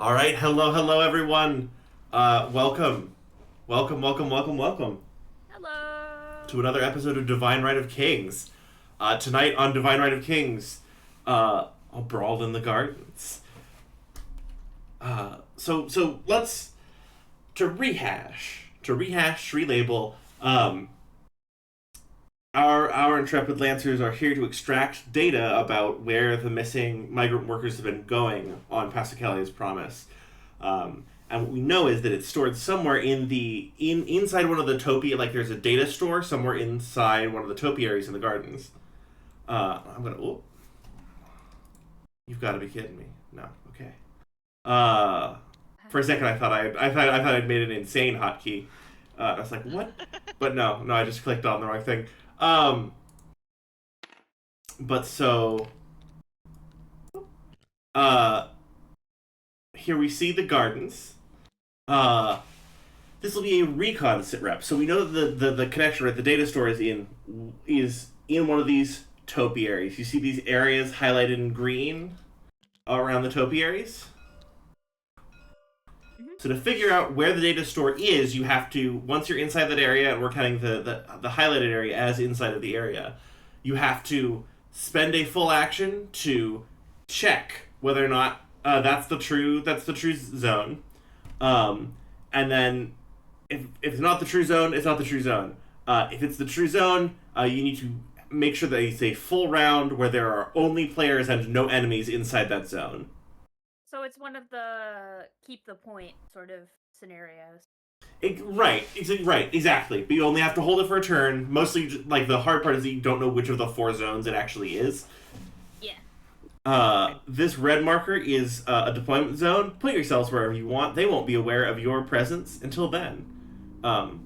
All right, hello, everyone. Welcome, welcome to Hello. another episode of Divine Right of Kings. Tonight on Divine Right of Kings, a brawl in the gardens. So let's relabel. Our intrepid lancers are here to extract data about where the missing migrant workers have been going on Passacalia's Promise. And what we know is that it's stored somewhere inside one of the topi. Like there's a data store somewhere inside one of the topiaries in the gardens. I'm gonna. Oh, you've got to be kidding me. No, okay. Uh, for a second, I thought I'd made an insane hotkey. I was like, what? But no, I just clicked on the wrong thing. Um, but so, uh, here we see the gardens. Uh, this will be a recon sit rep. So we know that the connection, right, the data store is in one of these topiaries. You see these areas highlighted in green around the topiaries. hmm So to figure out where the data store is, you have to once you're inside that area, and we're counting the highlighted area as inside of the area, you have to spend a full action to check whether or not that's the true zone. Um, and then if it's not the true zone, it's not the true zone. If it's the true zone, you need to make sure that it's a full round where there are only players and no enemies inside that zone. So it's one of the keep the point sort of scenarios. Right, exactly. But you only have to hold it for a turn. Mostly, like the hard part is that you don't know which of the four zones it actually is. Yeah. This red marker is a deployment zone. Put yourselves wherever you want. They won't be aware of your presence until then. Um,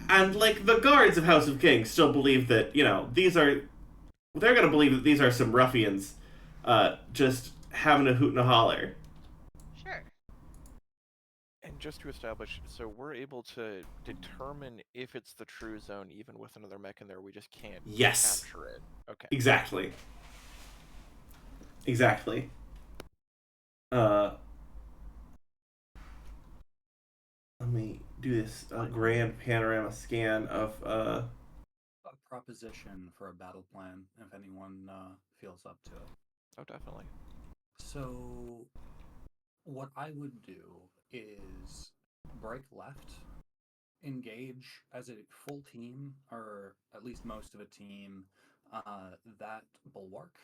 and like the guards of House of Kings still believe that they're gonna believe that these are some ruffians, just having a hoot and a holler. Sure. And just to establish, so we're able to determine if it's the true zone even with another mech in there. We just can't Yes, capture it. Okay. exactly. Uh, Let me do this grand panorama scan of A proposition for a battle plan if anyone feels up to it. Oh, definitely. So, what I would do is break left, engage as a full team, or at least most of a team, that bulwark,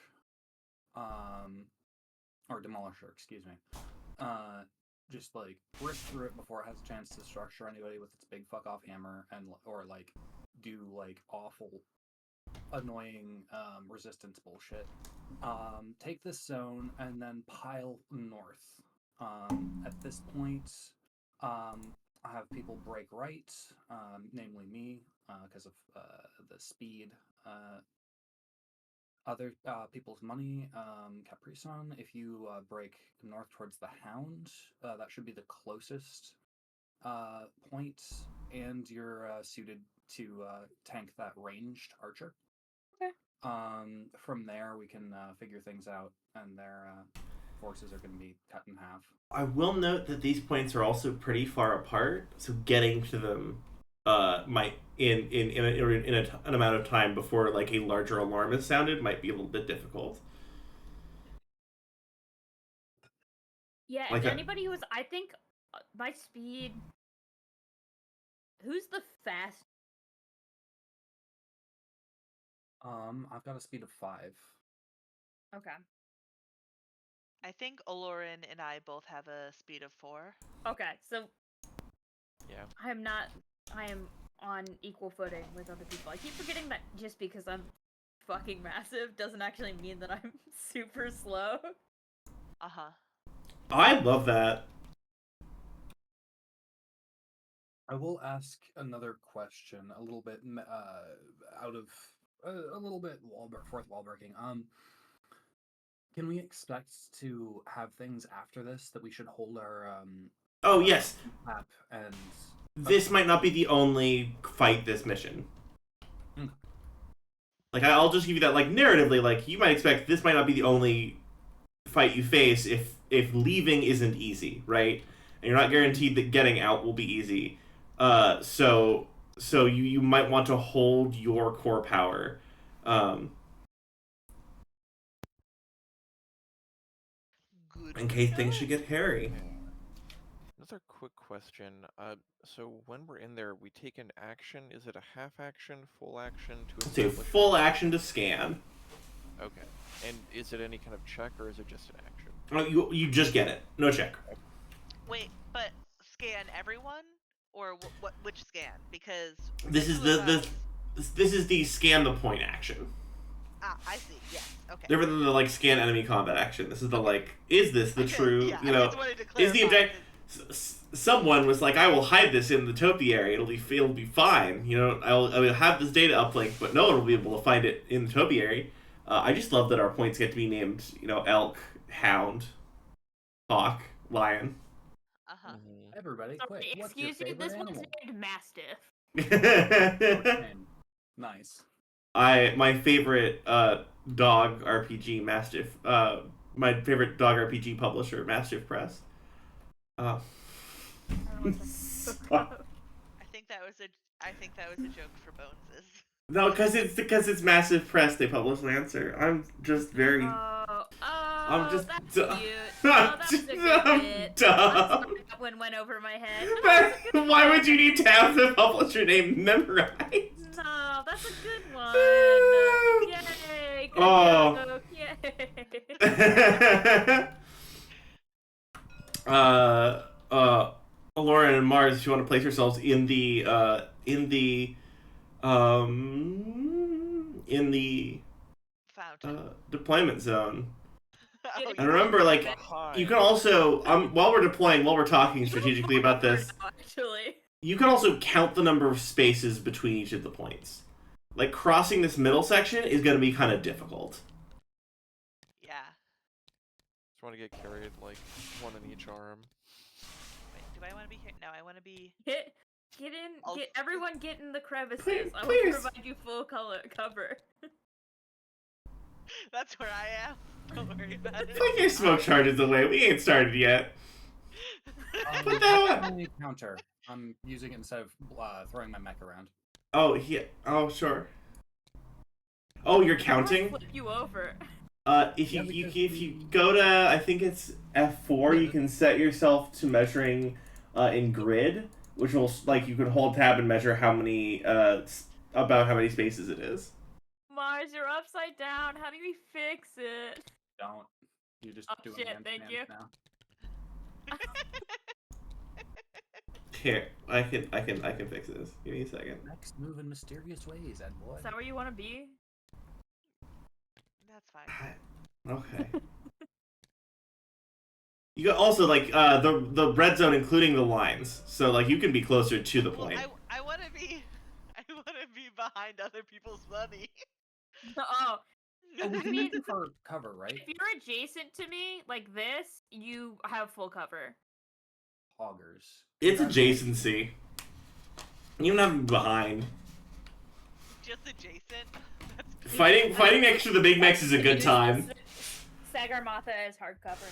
um, or demolisher, excuse me. Uh, just like risk through it before it has a chance to structure anybody with its big fuck off hammer and or like do like awful annoying resistance bullshit. Take this zone and then pile north. At this point, I have people break right, namely me, because of the speed. Other people's money, Caprison, if you break north towards the Hound, that should be the closest point, and you're suited to tank that ranged archer. Okay. From there, we can figure things out, and their forces are going to be cut in half. I will note that these points are also pretty far apart, so getting to them might an amount of time before like a larger alarm is sounded might be a little bit difficult. Yeah, Like that. anybody who was I think my speed who's the fast I've got a speed of 5. Okay. I think Olorin and I both have a speed of 4. Okay, so Yeah. I am on equal footing with other people. I keep forgetting that just because I'm fucking massive doesn't actually mean that I'm super slow. Uh-huh. I love that. I will ask another question, a little bit out of a little bit fourth wall breaking. Can we expect to have things after this that we should hold our Oh yes, map and this might not be the only fight this mission. Mm. Like I'll just give you that like narratively, like you might expect this might not be the only fight you face if leaving isn't easy, right? And you're not guaranteed that getting out will be easy. So you might want to hold your core power. Good In to case things know. should get hairy. Another quick question. So when we're in there, we take an action. Is it a half action, full action to It's a establish? full action to scan. Okay. And is it any kind of check or is it just an action? You just get it. No check. Wait, but scan everyone or which scan? Because This is two of the us- this is the scan the point action. I see. Yes. Okay. Different than the like scan enemy combat action. This is the like, is this the true? Yeah, You I know, just wanted to is the clarify object? Someone was like, I will hide this in the topiary. It'll be fine. You know, I will have this data uplink, but no one will be able to find it in the topiary. I just love that our points get to be named. You know, elk, hound, hawk, lion. Uh-huh. Everybody, quick! Sorry, What's your excuse me, favorite this one's animal? named Mastiff. And nice. My favorite dog RPG Mastiff. My favorite dog RPG publisher Mastiff Press. I don't know what's that. I think that was a joke for Boneses. No, because it's Massive Press. They publish Lancer. I'm just very. I'm just that's dumb. cute. Oh, that's a good I'm bit. dumb. I'm sorry that one went over my head. Why would you need to have the publisher name memorized? No, that's a good one. Yay! Good Oh. joke. Yay! Lauren and Mars, if you want to place yourselves in the Fountain. deployment zone. Oh, And And remember, like, you can also while we're deploying, while we're talking strategically about this, Actually. you can also count the number of spaces between each of the points. Like, crossing this middle section is going to be kind of difficult. Yeah. Just want to get carried like one in each arm. Wait, do I want to be here? No, I want to be. Get in. Everyone get in the crevices. Please, I will please. provide you full cover. That's where I am. Don't worry about it. Put your smoke charges away. We ain't started yet. Put that on. Counter. I'm using it instead of throwing my mech around. Oh, oh, sure. Oh, you're I'll counting? flip you over. If you go to, I think it's F4, you can set yourself to measuring in grid, which will, like, you can hold tab and measure how many about how many spaces it is. Mars, you're upside down. How do we fix it? Don't. You just Oh, do shit, hand thank commands you. now. Here, I can fix this. Give me a second. Next move in mysterious ways, Ed boy. Is that where you want to be? That's fine. Okay. You got also like the red zone, including the lines, so like you can be closer to the point. Well, I want to be. I want to be behind other people's money. Oh, Oh, we I can mean, use it for cover, right? if you're adjacent to me like this, you have full cover. Hoggers. It's adjacency. You don't have to be behind. Just adjacent. That's Fighting next to the big mechs is a good time. Sagarmatha is hardcover.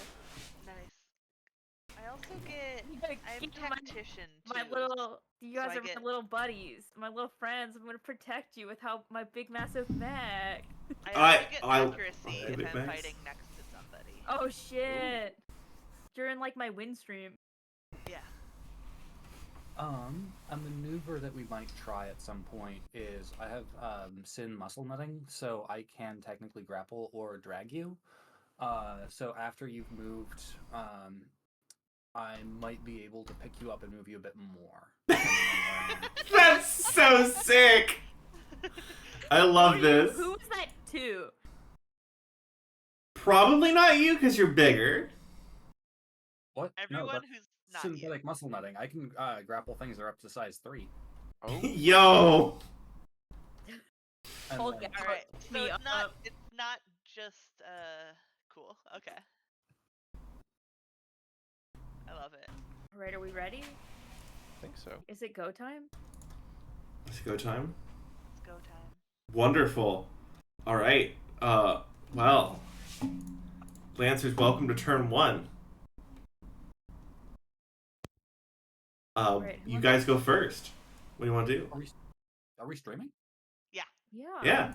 nice. I also get. I'm Keep my- tactician My too. little, you guys I are get- my little buddies, my little friends. I'm gonna protect you with how my big massive mech. I also get I accuracy okay, if big I'm max. fighting next to somebody. Oh shit! You're in like my win stream. Yeah. A maneuver that we might try at some point is I have Sin muscle nutting, so I can technically grapple or drag you. So after you've moved, I might be able to pick you up and move you a bit more. depending on where I am. That's so sick. I love this. Who was that to? Probably not you, because you're bigger. What? Everyone that's who's not you. synthetic muscle nutting. I can grapple things that are up to size 3. Oh, Yo. And Hold then- on. All right. So Me it's not. up. It's not just cool. Okay. I love it. Alright, are we ready? I think so. Is it go time? Let's go time. It's go time. Wonderful. All right. Well, Lancers, welcome to turn 1. Right, who You wants guys to- go first. What do you want to do? Are we streaming? Yeah. Yeah,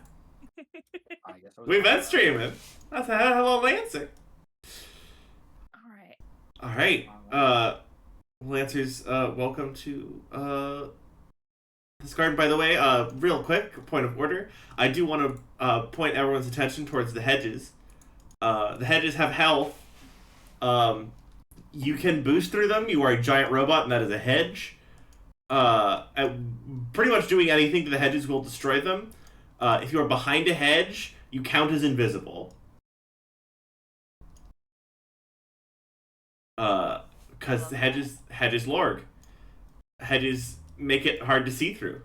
I guess I was we've wrong been about streaming. That's a hell of a Lansing. All right. All right, Alright. Lancers, welcome to this garden. By the way, real quick point of order. I do want to point everyone's attention towards the hedges. The hedges have health. You can boost through them. You are a giant robot, and that is a hedge. Pretty much doing anything to the hedges will destroy them. If you are behind a hedge, you count as invisible. Because hedges lorg. Hedges make it hard to see through.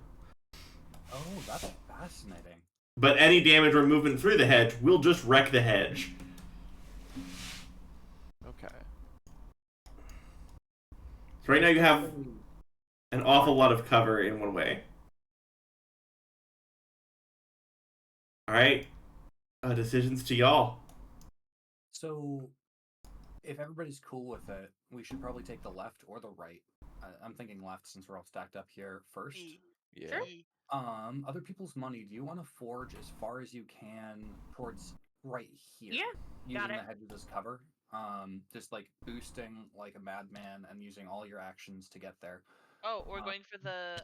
Oh, that's fascinating. But any damage or movement through the hedge will just wreck the hedge. Okay. So right now you have an awful lot of cover in one way. Alright. Decisions to y'all. So, if everybody's cool with it, we should probably take the left or the right. I'm thinking left since we're all stacked up here first. Yeah. Sure. Other people's money. Do you want to forge as far as you can towards right here? Yeah, using got the it. hedges as cover. Just like boosting like a madman and using all your actions to get there. Oh, we're going for the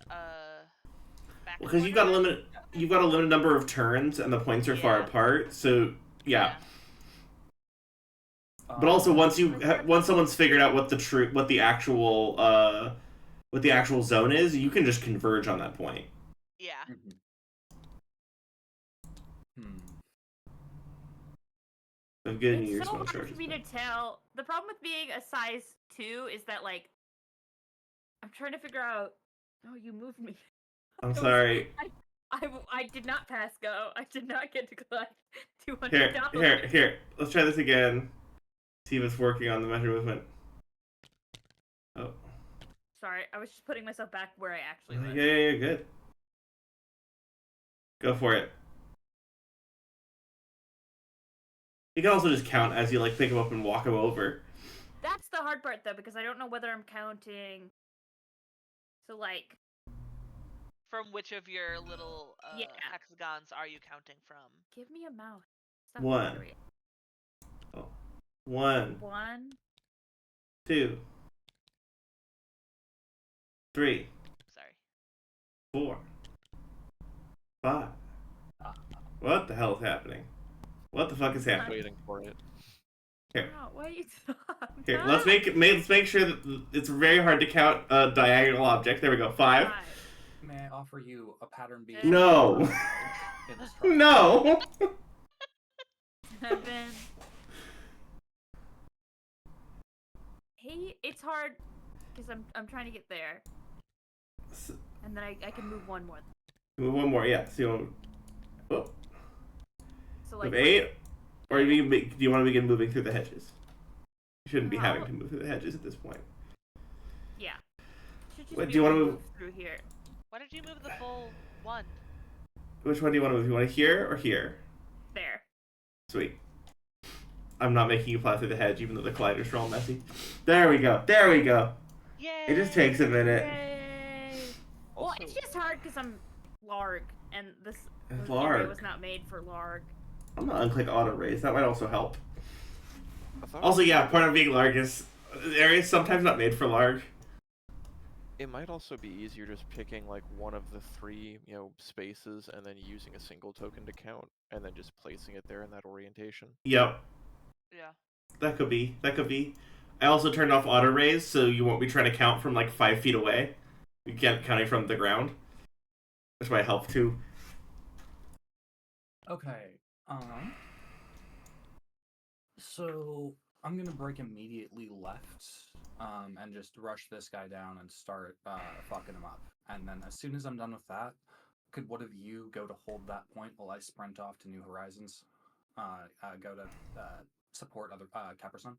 back. Because you've corner got a then? limit you've got a limited number of turns and the points are far Yeah. apart, so yeah. Um, But also once someone's figured out what the actual zone is, you can just converge on that point. Yeah. mhm. I'm getting your It's so small hard charges. for me to tell. The problem with being a size 2 is that, like, I'm trying to figure out. Oh, you moved me. I'm sorry. I did not pass go. I did not get to collect Here, $200. here. Let's try this again. See if it's working on the measure movement. Oh. Sorry, I was just putting myself back where I actually Yeah, live. yeah, good. Go for it. You can also just count as you like pick him up and walk him over. That's the hard part, though, because I don't know whether I'm counting. So, like, From which of your little Yeah. hexagons are you counting from? give me a mouse. Stop One. battery. Oh. 1, 1. 2, 3, Sorry. 4, 5. What the hell is happening? What the fuck is I'm happening? waiting for it. Here. Oh, why are you stop? Here, let's make sure that it's very hard to count a diagonal object. There we go. 5. May I offer you a pattern B? No. In this trial? No. 7. 8. It's hard because I'm trying to get there, and then I can move one more. Move one more. Yeah. So you want oh, So like move 8, or do you want to begin moving through the hedges? You shouldn't be having Well- to move through the hedges at this point. Yeah. Should just What, be do you able wanna to move- through here? Why did you move the full one? Which one do you want to move? You want to here or here? There. Sweet. I'm not making you fly through the hedge, even though the colliders are all messy. There we go. There we go. Yay! It just takes a minute. Yay! Well, Also, it's just hard because I'm Larg, and this It's area Larg. was not made for Larg. I'm gonna unclick auto raise. That might also help. I thought Also, yeah, part of being larg is the area is sometimes not made for larg. it might also be easier just picking like one of the 3, spaces and then using a single token to count, and then just placing it there in that orientation. Yep, Yeah. that could be. That could be. I also turned off auto raise, so you won't be trying to count from like 5 feet away. You can't counting from the ground, which might help too. Okay. So I'm gonna break immediately left, and just rush this guy down and start fucking him up. And then as soon as I'm done with that, could one of you go to hold that point while I sprint off to New Horizons? Go to support other Caperson.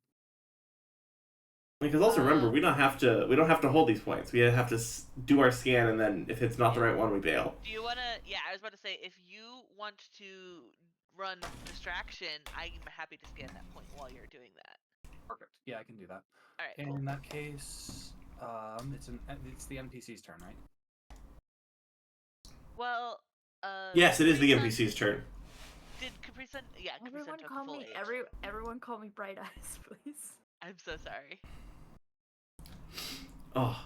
Because also remember, we don't have to hold these points. We have to do our scan, and then if it's not the right one, we bail. Do you want to? Yeah, I was about to say, if you want to run distraction, I'm happy to scan that point while you're doing that. Perfect. Yeah, I can do that. All right. And Cool. in that case, It's the NPC's turn, right? Well, Yes, it is the Capri-Sun- NPC's turn. Did Capri-Sun? Yeah, Capri-Sun Everyone took call full me H. everyone call me Bright Eyes, please. I'm so sorry. Oh.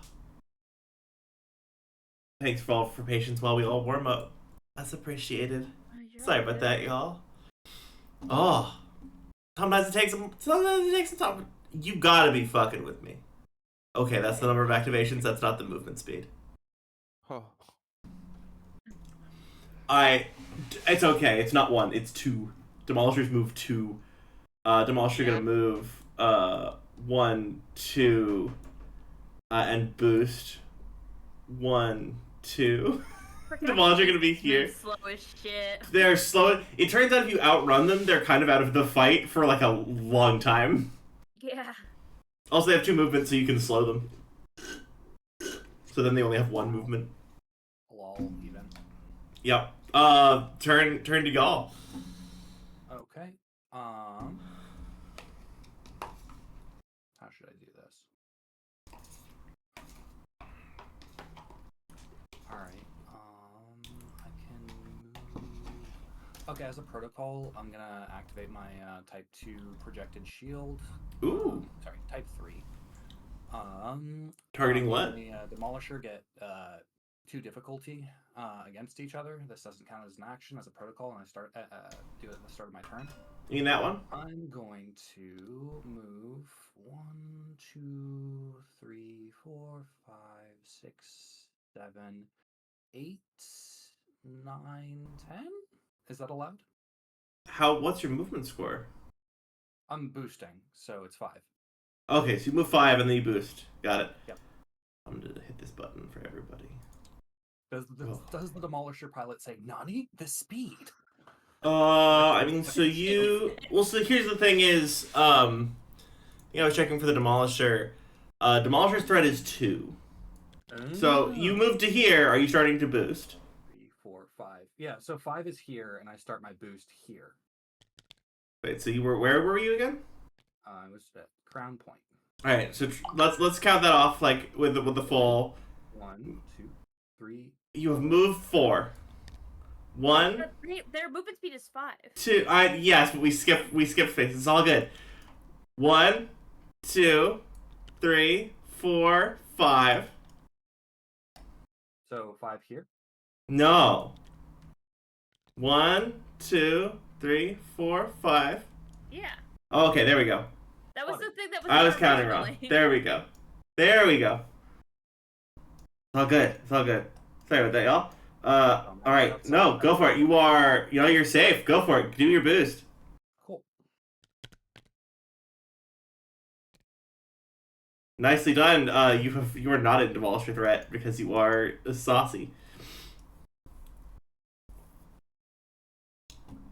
Thanks for all for patience while we all warm up. That's appreciated. Sorry about that, y'all. Oh. Sometimes it takes some time. You gotta be fucking with me. Okay, that's the number of activations, that's not the movement speed. Oh. It's okay, it's not 1, it's 2. Demolishers move 2. Demolisher gonna move 1, 2, and boost 1, 2. Demolisher gonna be here. Slow as shit. They're slow. It turns out if you outrun them, they're kind of out of the fight for like a long time. Yeah. Also, they have 2 movements, so you can slow them. So then they only have 1 movement. Lol, even. Yep. Turn to y'all. Okay. How should I do this? Alright, I can move... Okay, as a protocol, I'm gonna activate my type 2 projected shield. Ooh. Sorry, type 3. Targeting what? The Demolisher get 2 difficulty against each other. This doesn't count as an action as a protocol, and I start do it at the start of my turn. You mean that one? I'm going to move 1, 2, 3, 4, 5, 6, 7, 8, 9, 10. Is that allowed? What's your movement score? I'm boosting, so it's 5. Okay, so you move 5 and then you boost. Got it. Yep. I'm gonna hit this button for everybody. Does the Demolisher pilot say, Nani? The speed? I mean, so here's the thing is, I was checking for the Demolisher. Demolisher's threat is 2. So you move to here, are you starting to boost? 3, 4, 5. Yeah, so 5 is here, and I start my boost here. Wait, so where were you again? I was at Crown Point. Alright, so let's count that off, like, with the full. 1, 2, 3. You have moved 4. 1. Their movement speed is 5. 2. Yes, but we skipped space. It's all good. 1, 2, 3, 4, 5. So 5 here. No. 1, 2, 3, 4, 5. Yeah. Oh, okay, there we go. That was the thing that was. I was counting wrong. There we go. There we go. It's all good. It's all good. Sorry about that, y'all. All right. No, go for it. You're safe. Go for it. Do your boost. Cool. Nicely done. You are not a Demolisher threat because you are saucy.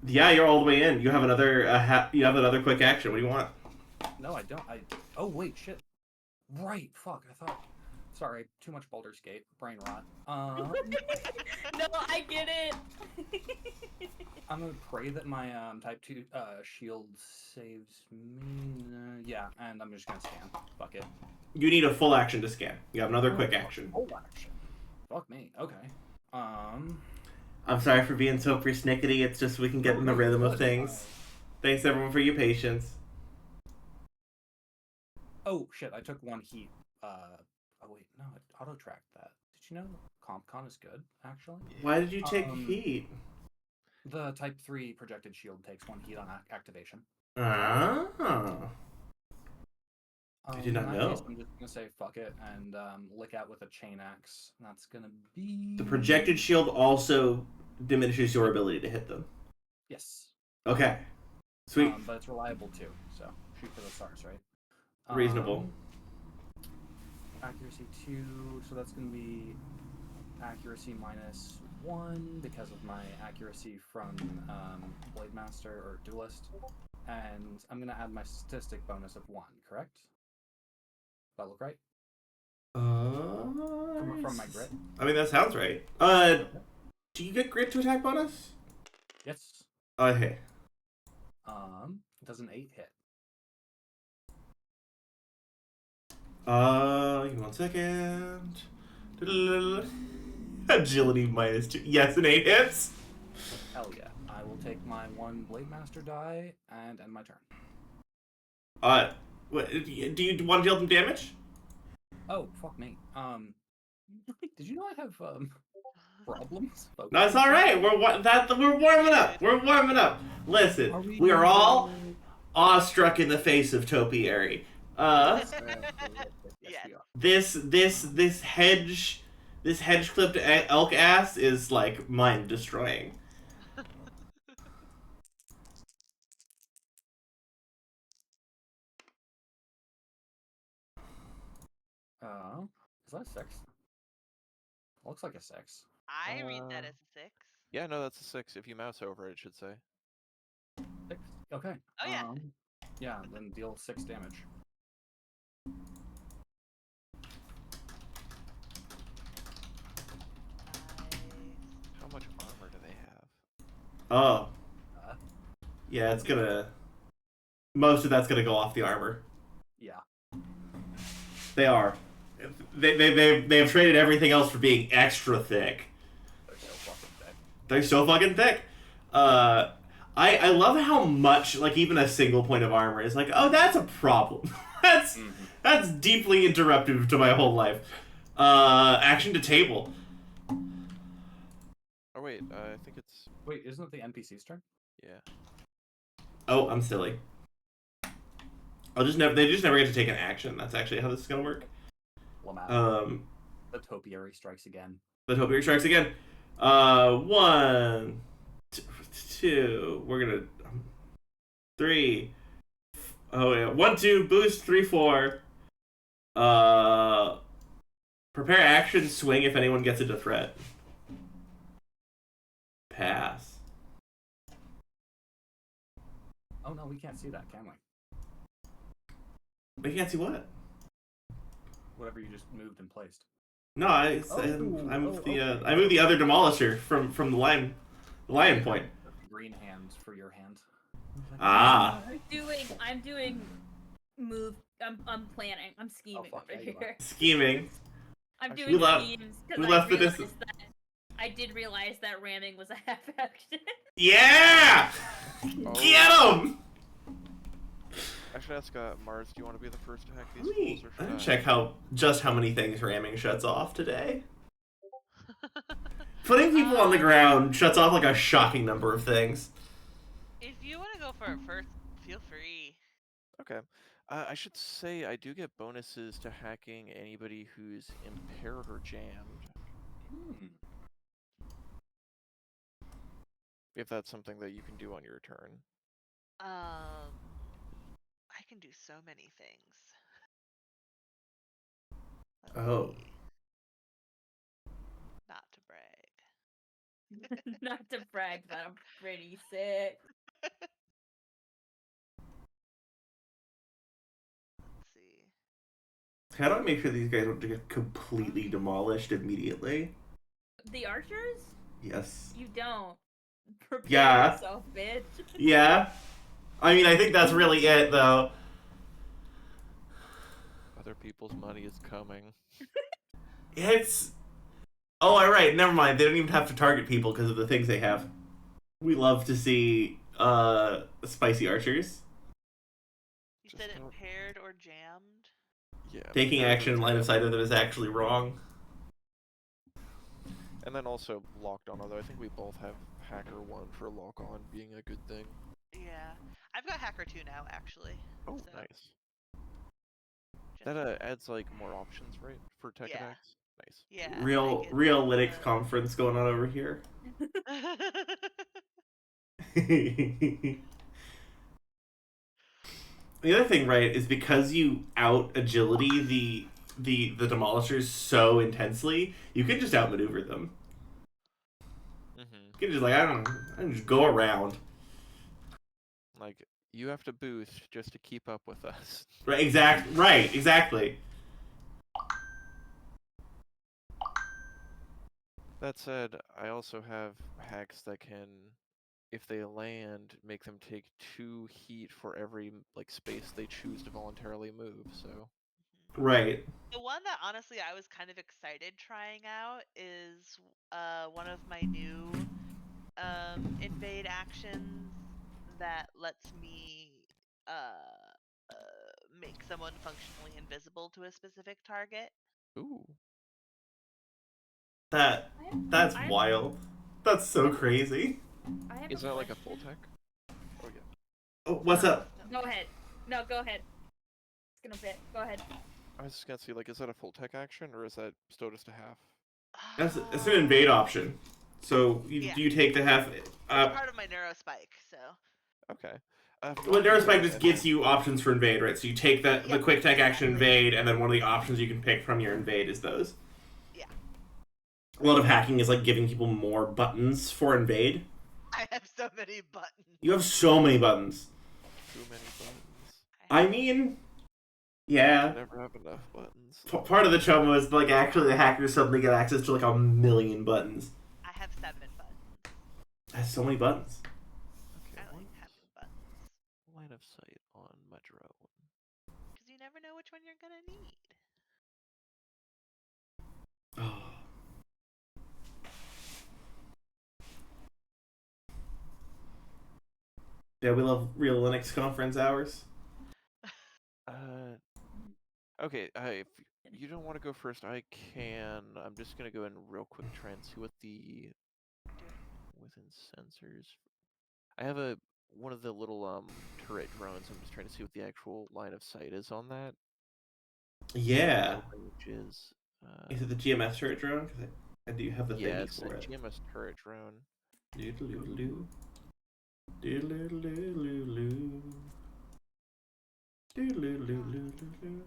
Yeah, you're all the way in. You have another quick action. What do you want? No, I don't. Oh wait, shit. Right. Fuck. I thought. Sorry. Too much Baldur's Gate. Brain rot. No, I get it. I'm gonna pray that my type 2 shield saves me. Yeah, and I'm just gonna scan. Fuck it. You need a full action to scan. You have another quick action. Full action. Fuck me. Okay. I'm sorry for being so persnickety. It's just we can get in the rhythm of things. Thanks everyone for your patience. Oh shit! I took 1 heat. Oh wait, no, it auto tracked that. Did you know CompCon is good actually? Why did you take heat? The type 3 projected shield takes 1 heat on activation. Ah. I did not know. I'm just gonna say fuck it and lick out with a chain axe. That's gonna be. The projected shield also diminishes your ability to hit them. Yes. Okay. Sweet. But it's reliable too, so shoot for the stars, right? Reasonable. Accuracy 2, so that's gonna be accuracy -1 because of my accuracy from Blade Master or Duelist, and I'm gonna add my statistic bonus of 1. Correct? Does that look right? From my grit. I mean, that sounds right. Do you get grit to attack bonus? Yes. Okay. Does an 8 hit? Give me 1 second. Agility -2. Yes, an 8 hits. Hell yeah. I will take my 1 Blade Master die and end my turn. Do you want to deal them damage? Oh, fuck me. Did you know I have problems? No, it's all right. We're warming up. We're warming up. Listen, we are all awestruck in the face of topiary. Yes, Yes. we are. This hedge clipped elk ass is like mind destroying. Is that a 6? Looks like a 6. I read that as a 6. Yeah, no, that's a 6. If you mouse over it should say. 6? Okay. Oh, yeah. Yeah, then deal 6 damage. How much armor do they have? Oh. Yeah, it's gonna... Most of that's gonna go off the armor. Yeah. They are. They have traded everything else for being extra thick. They're so fucking thick. They're so fucking thick. I love how much, like, even a single point of armor is like, oh, that's a problem. That's deeply interruptive to my whole life. Action to table. Oh wait, I think it's... Wait, isn't it the NPC's turn? Yeah. Oh, I'm silly. They just never get to take an action. That's actually how this is gonna work. The topiary strikes again. The topiary strikes again. 1, 2. We're gonna 3. Oh yeah, 1, 2. Boost 3, 4. Prepare action. Swing if anyone gets into threat. Pass. Oh no, we can't see that, can we? We can't see what? Whatever you just moved and placed. No, I moved the other demolisher from the lion point. Green hands for your hand. Ah. I'm doing move. I'm planning. I'm scheming fuck, over yeah, you are. here. Scheming. I'm We doing left- schemes we because left the distance. I did realize that ramming was a half action. Yeah! Oh. Get him! I should ask Mars, do you want to be the first to hack these Let me fools, or should I? check how many things ramming shuts off today. Putting people on the ground shuts off like a shocking number of things. If you want to go for it first, feel free. Okay. I should say I do get bonuses to hacking anybody who's impaired or jammed. If that's something that you can do on your turn. I can do so many things. Oh. Not to brag. Not to brag, but I'm pretty sick. Let's see. How do I make sure these guys don't get completely demolished immediately? The archers? Yes. You don't. Prepare Yeah. yourself, bitch. Yeah. I mean, I think that's really it, though. Other people's money is coming. It's... Oh, alright, never mind. They don't even have to target people because of the things they have. We love to see, spicy archers. You Just said don't- impaired or jammed? Yeah. Taking impaired or action in line of jammed. sight of them is actually wrong. And then also locked on, although I think we both have hacker 1 for lock on being a good thing. Yeah. I've got hacker 2 now, actually. Oh, So, nice. just- That adds like more options, right, for tech Yeah. attacks? Nice. yeah. Real Linux conference going on over here. The other thing, right, is because you out agility the demolishers so intensely, you can just outmaneuver them. Mm-hmm. You can just I can just go around. Like, you have to boost just to keep up with us. Right, exactly. That said, I also have hacks that can, if they land, make them take 2 heat for every like space they choose to voluntarily move. So Right. The one that honestly I was kind of excited trying out is one of my new invade actions that lets me make someone functionally invisible to a specific target. Ooh. That's I- wild. That's so crazy. I have Is a that like a full question. tech? Oh yeah. Oh, what's up? Go ahead. No, go ahead. It's gonna fit. Go ahead. I was just gonna see, like, is that a full tech action or is that still just a half? It's an invade option. So Yeah. do you take the half? It's part of my neurospike, so. Okay. Well, Neurospike just and gives then- you options for invade, right? So you take the Yep, quick tech action exactly. invade, and then one of the options you can pick from your invade is those. Yeah. A lot of hacking is like giving people more buttons for invade. I have so many buttons. You have so many buttons. Too many buttons. I mean, yeah. Never have enough buttons. Part of the trouble is like actually the hackers suddenly get access to like 1,000,000 buttons. I have 7 buttons. That's so many buttons. Okay, I like what's having buttons. line of sight on my drone? Because you never know which one you're gonna need. Oh. Yeah, we love real Linux conference hours. Okay, if you don't want to go first, I can. I'm just gonna go in real quick, try and see what the within sensors. I have one of the little turret drones. I'm just trying to see what the actual line of sight is on that. Yeah. Which is. Is it the GMS turret drone? Because I do have the Yeah, thingy it's for a it. GMS turret drone. Doodle-doodle-doo. Doodle-doodle-doo. Doodle-doodle-doo.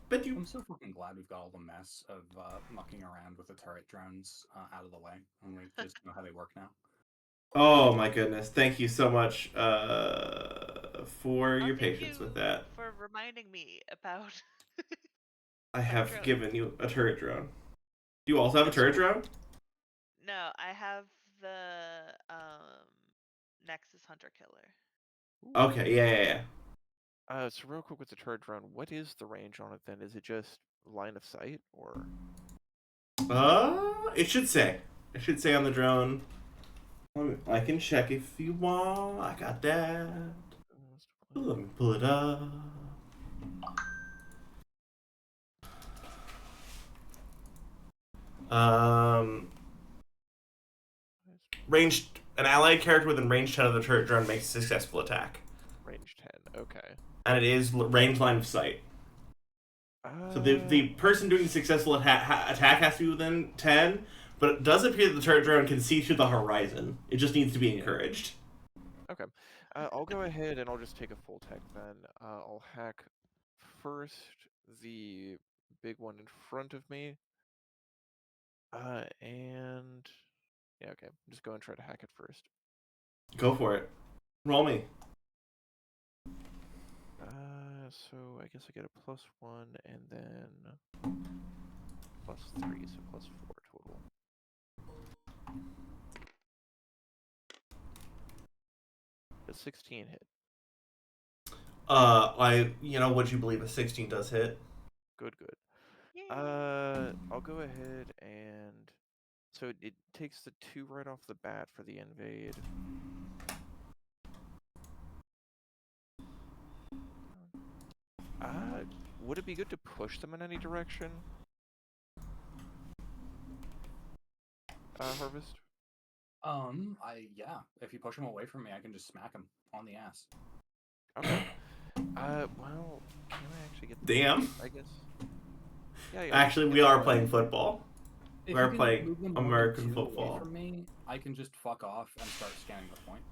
But I'm so fucking glad we've got all the mess of mucking around with the turret drones out of the way, and we just know how they work now. Oh my goodness! Thank you so much for your Thank patience you with that. for reminding me about. I have drone. given you a turret drone. Do you also have a turret drone? No, I have the Nexus Hunter Killer. Okay, yeah. So real quick with the turret drone, what is the range on it then? Is it just line of sight or? It should say. It should say on the drone. I can check if you want. I got that. Let me pull it up. Ranged. An allied character within range 10 of the turret drone makes a successful attack. Range 10. Okay. And it is range line of sight. So the person doing the successful attack has to be within 10, but it does appear that the turret drone can see through the horizon. It just needs to be encouraged. Okay. I'll go ahead and I'll just take a full tech then. I'll hack first the big one in front of me. And yeah, okay. I'm just going to try to hack it first. Go for it. Roll me. So I guess I get a +1 and then +3, so +4 total. Does 16 hit? Would you believe a 16 does hit? Good. Yay. I'll go ahead and so it takes the 2 right off the bat for the invade. Would it be good to push them in any direction? Harvest? Yeah. If you push them away from me, I can just smack them on the ass. Okay. Well, can I actually get the Damn. I guess. Yeah. Actually, we are playing football. If We're you can playing move them more than American 2 football. away from me, I can just fuck off and start scanning the point.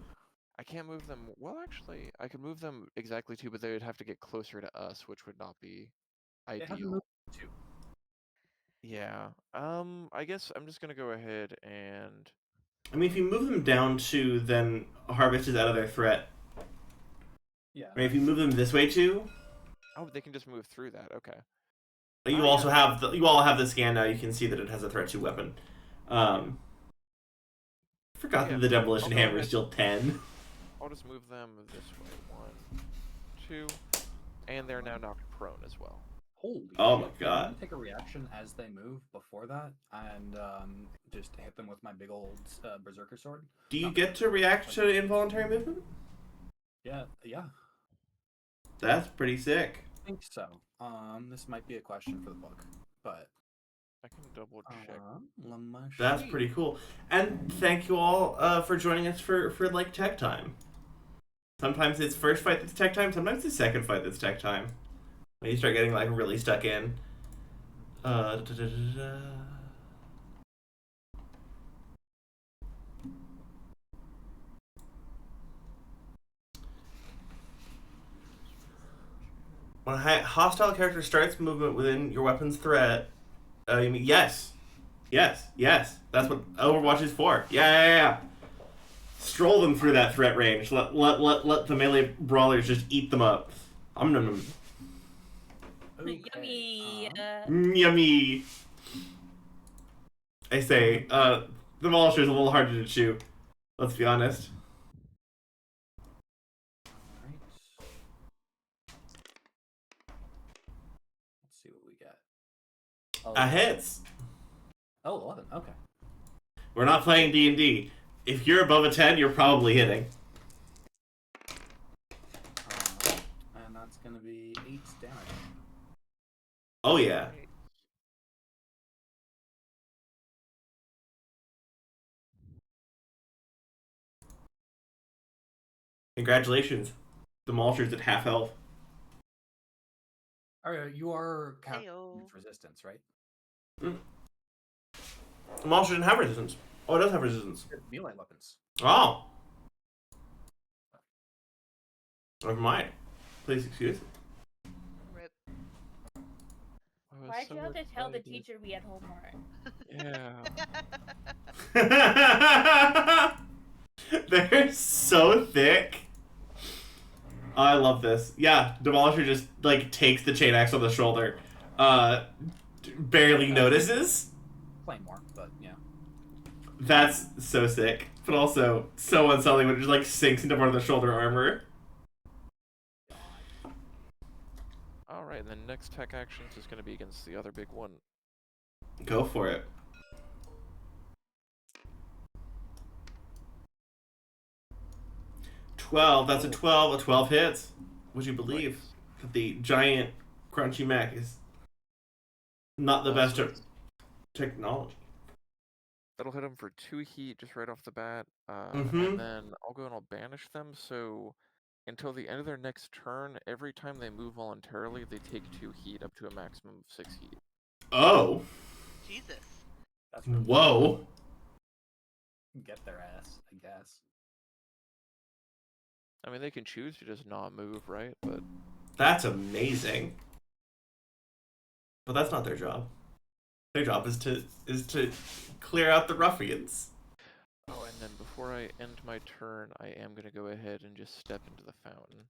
I can't move them. Well, actually, I could move them exactly 2, but they would have to get closer to us, which would not be They haven't ideal. moved 2. Yeah. I guess I'm just gonna go ahead and. I mean, if you move them down 2, then Harvest is out of their threat. Yeah. I mean, if you move them this way 2, Oh, they can just move through that. Okay. you also have you all have the scan now. You can see that it has a threat 2 weapon. Forgot that the demolition hammer is still 10. I'll just move them this way. 1, 2, and they're now knocked prone as well. Holy Oh shit. my I'm god. gonna take a reaction as they move before that, and just hit them with my big old berserker sword. Do you Not get to react to involuntary movement? Yeah, yeah. That's pretty sick. I think so. This might be a question for the book, but I can double check. That's pretty cool. And thank you all for joining us for like tech time. Sometimes it's first fight that's tech time. Sometimes it's second fight that's tech time. When you start getting like really stuck in. When a hostile character starts movement within your weapon's threat, you mean yes, yes. That's what Overwatch is for. Yeah. Stroll them through that threat range. Let the melee brawlers just eat them up. Okay. Yummy. Yummy. I say, the Demolisher is a little harder to chew. Let's be honest. Alright. Let's see what we get. A hits. Oh, 11. Okay. We're not playing D&D. If you're above a 10, you're probably hitting. And that's going to be 8 damage. Oh, yeah. Congratulations. Demolisher's at half health. Alright, you are counting Heyo. resistance, right? Demolisher didn't have resistance. Oh, it does have resistance. Melee weapons. Oh. Never mind. Please excuse me. Rip. Why'd you have to tell the teacher we had homework? Yeah. They're so thick. I love this. Yeah, Demolisher just like takes the chain axe on the shoulder. Barely notices. Claymore, but yeah. That's so sick, but also so unsettling when it just like sinks into part of the shoulder armor. Alright, then next tech actions is going to be against the other big one. Go for it. That's a 12. A 12 hits. Would you believe that the giant crunchy mech is not the best at technology? That'll hit them for 2 heat just right off the bat. Mhm. And then I'll go and I'll banish them, so until the end of their next turn, every time they move voluntarily, they take 2 heat up to a maximum of 6 heat. Oh. Jesus. That's really Whoa. Get their ass, I guess. I mean, they can choose to just not move, right? But That's amazing. But that's not their job. Their job is to clear out the ruffians. oh, and then before I end my turn, I am gonna go ahead and just step into the fountain.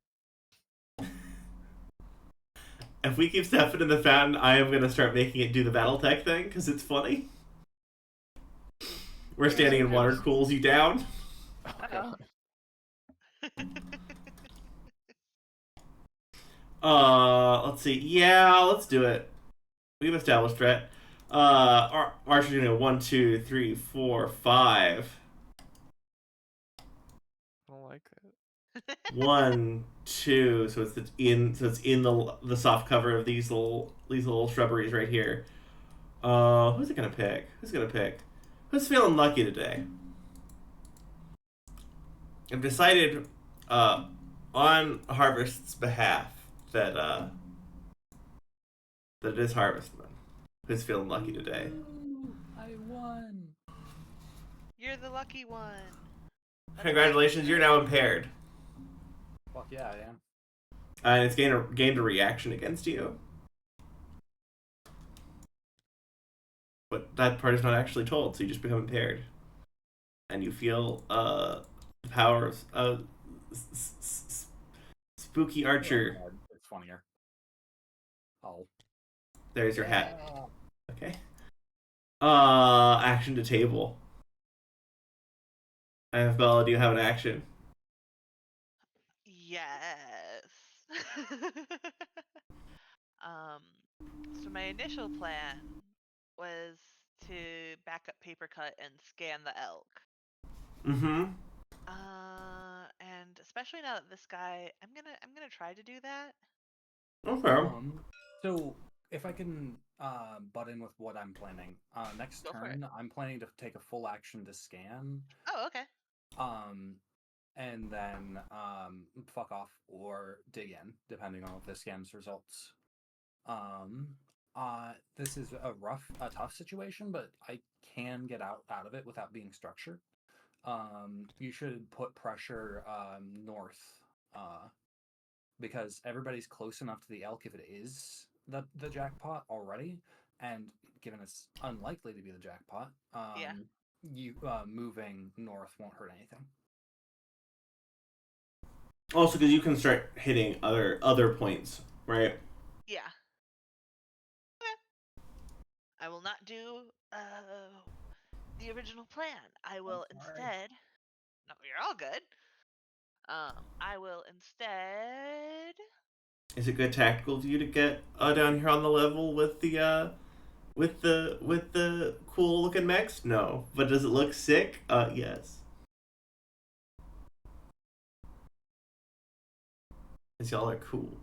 If we keep stepping in the fountain, I am gonna start making it do the battle tech thing because it's funny. We're standing in water cools you down. Oh, God. Let's see. Yeah, let's do it. We've established threat. Archer's gonna go 1, 2, 3, 4, 5. I don't like that. 1, 2. So it's in the soft cover of these little shrubberies right here. Who's it gonna pick? Who's feeling lucky today? I've decided, on Harvest's behalf that it is Harvestman who's feeling lucky today. Ooh, I won. You're the lucky one. Congratulations, you're now impaired. Fuck yeah, I am. And it's gained a reaction against you. But that part is not actually told, so you just become impaired. And you feel the power of Spooky Archer. Oh, it's funnier. Oh. There's your hat. Yeah. Okay. Action to table. Bella, do you have an action? Yes. So my initial plan was to back up paper cut and scan the elk. Mm-hmm. And especially now that this guy, I'm gonna try to do that. Okay. So if I can butt in with what I'm planning, next Go for it. turn I'm planning to take a full action to scan, Oh, okay. and then fuck off or dig in, depending on what the scan's results. This is a tough situation, but I can get out of it without being structured. You should put pressure north, because everybody's close enough to the elk if it is the jackpot already, and given it's unlikely to be the jackpot, Yeah. you moving north won't hurt anything. Also, because you can start hitting other points, right? Yeah. Okay. I will not do the original plan. I will sorry. instead. No, you're all good. I will instead. Is it good tactical of you to get down here on the level with the cool looking mechs? No, but does it look sick? Yes. Cause y'all are cool.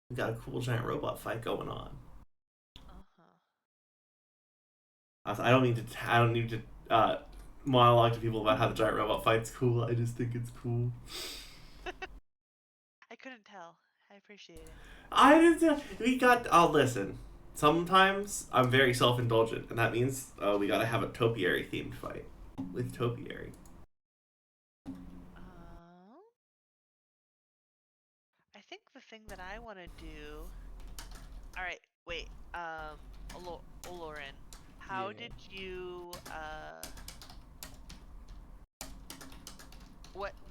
We got a cool giant robot fight going on. I don't need to. I don't need to monologue to people about how the giant robot fight's cool. I just think it's cool. I couldn't tell. I appreciate it. I just we got. I'll listen. Sometimes I'm very self-indulgent, and that means we gotta have a topiary themed fight with topiary. I think the thing that I want to do. All right, wait. Olorin, how Yeah. did you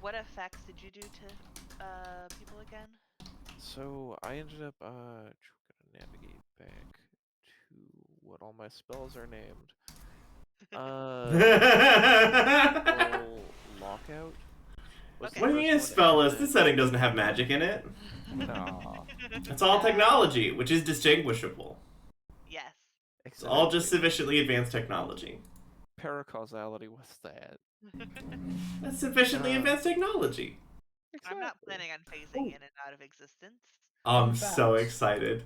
what effects did you do to people again? So I ended up gonna navigate back to what all my spells are named. Lockout. Okay. What do you mean it's spellless? This setting doesn't have magic in it. Nah. It's all technology, which is distinguishable. Yes. It's all Exactly. just sufficiently advanced technology. Paracausality was that. That's sufficiently advanced technology. I'm not planning on phasing in and out of existence. I'm In so fact, excited.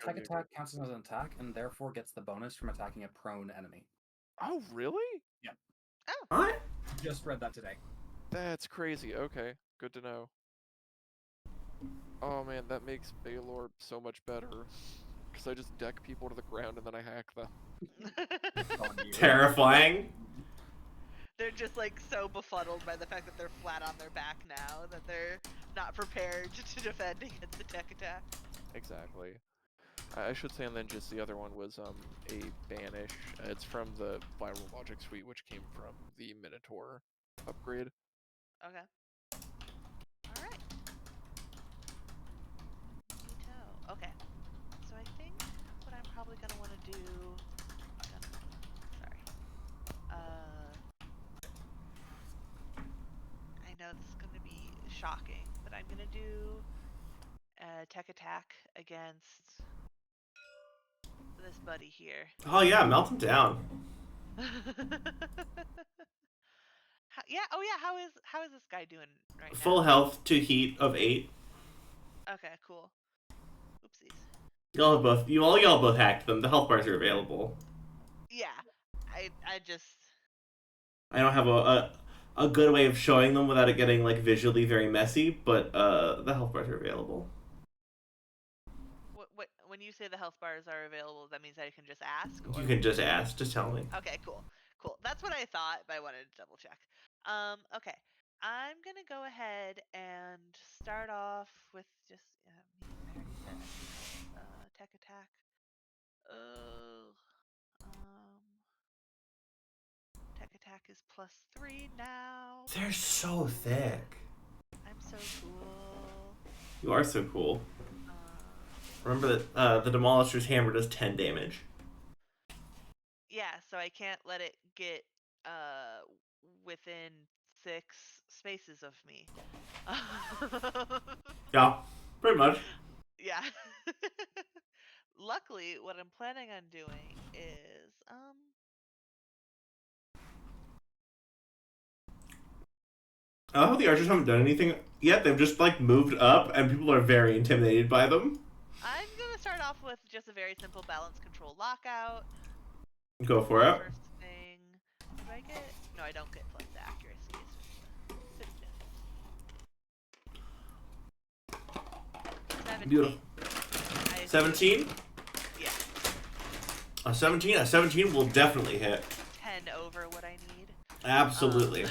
Tech attack counts as an attack and therefore gets the bonus from attacking a prone enemy. Oh, really? Yeah. Oh. What? Just read that today. That's crazy. Okay, good to know. Oh man, that makes Baylor so much better. Because I just deck people to the ground and then I hack them. Terrifying. They're just like so befuddled by the fact that they're flat on their back now that they're not prepared to defend against the tech attack. Exactly. I should say, and then just the other one was a banish. It's from the Viral Logic suite, which came from the Minotaur upgrade. Okay. All right. Neato. Okay. So I think what I'm probably gonna want to do. Sorry. I know this is gonna be shocking, but I'm gonna do a tech attack against this buddy here. Oh yeah, melt him down. Yeah. Oh yeah. How is this guy doing right now? Full health to heat of 8. Okay. Cool. Oopsies. Y'all both hacked them. The health bars are available. Yeah. I just. I don't have a good way of showing them without it getting like visually very messy, but the health bars are available. What when you say the health bars are available, that means I can just ask. Or... You can just ask. Just tell me. Okay. Cool. Cool. That's what I thought, but I wanted to double check. Okay. I'm gonna go ahead and start off with just I already said tech attack. Tech attack is +3 now. They're so thick. I'm so cool. You are so cool. Remember that the Demolisher's hammer does 10 damage. Yeah, so I can't let it get within 6 spaces of me. Yeah, pretty much. Yeah. luckily, what I'm planning on doing is I love how the archers haven't done anything yet. They've just like moved up, and people are very intimidated by them. I'm gonna start off with just a very simple balance control lockout. Go for it. First thing, do I get? No, I don't get plus accuracy. It's just a 17. Beautiful. 17? Yeah. A 17? A 17 will definitely hit. 10 over what I need. Absolutely.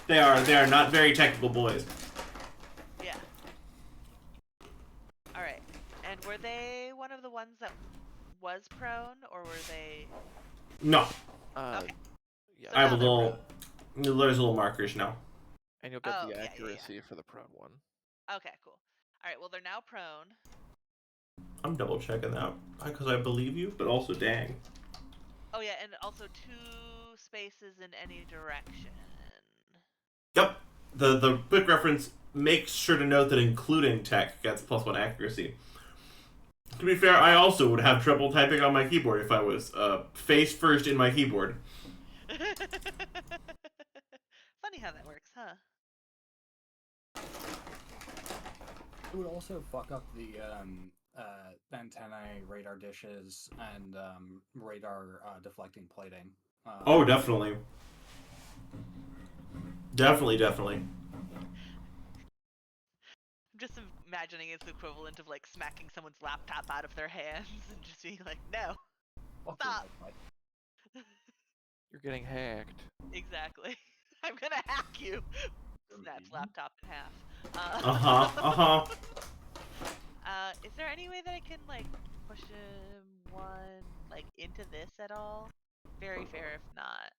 They are not very technical boys. Yeah. Alright. And were they one of the ones that was prone, or were they... No. Okay. Yeah. So I have now a they're little... prone. There's little markers now. And you'll get Oh, the yeah, yeah, accuracy yeah. for the prone one. Okay, cool. Alright, well, they're now prone. I'm double checking that because I believe you, but also dang. Oh, yeah, and also 2 spaces in any direction. Yep. The quick reference makes sure to note that including tech gets +1 accuracy. To be fair, I also would have trouble typing on my keyboard if I was face first in my keyboard. Funny how that works, huh? It would also fuck up the antennae, radar dishes, and radar deflecting plating. Oh, definitely. Definitely. I'm just imagining it's the equivalent of like smacking someone's laptop out of their hands and just being like, no, Fuck stop. You're getting hacked. Exactly. I'm gonna hack you. Snaps laptop in half. Is there any way that I can like push one like into this at all? Very fair if not.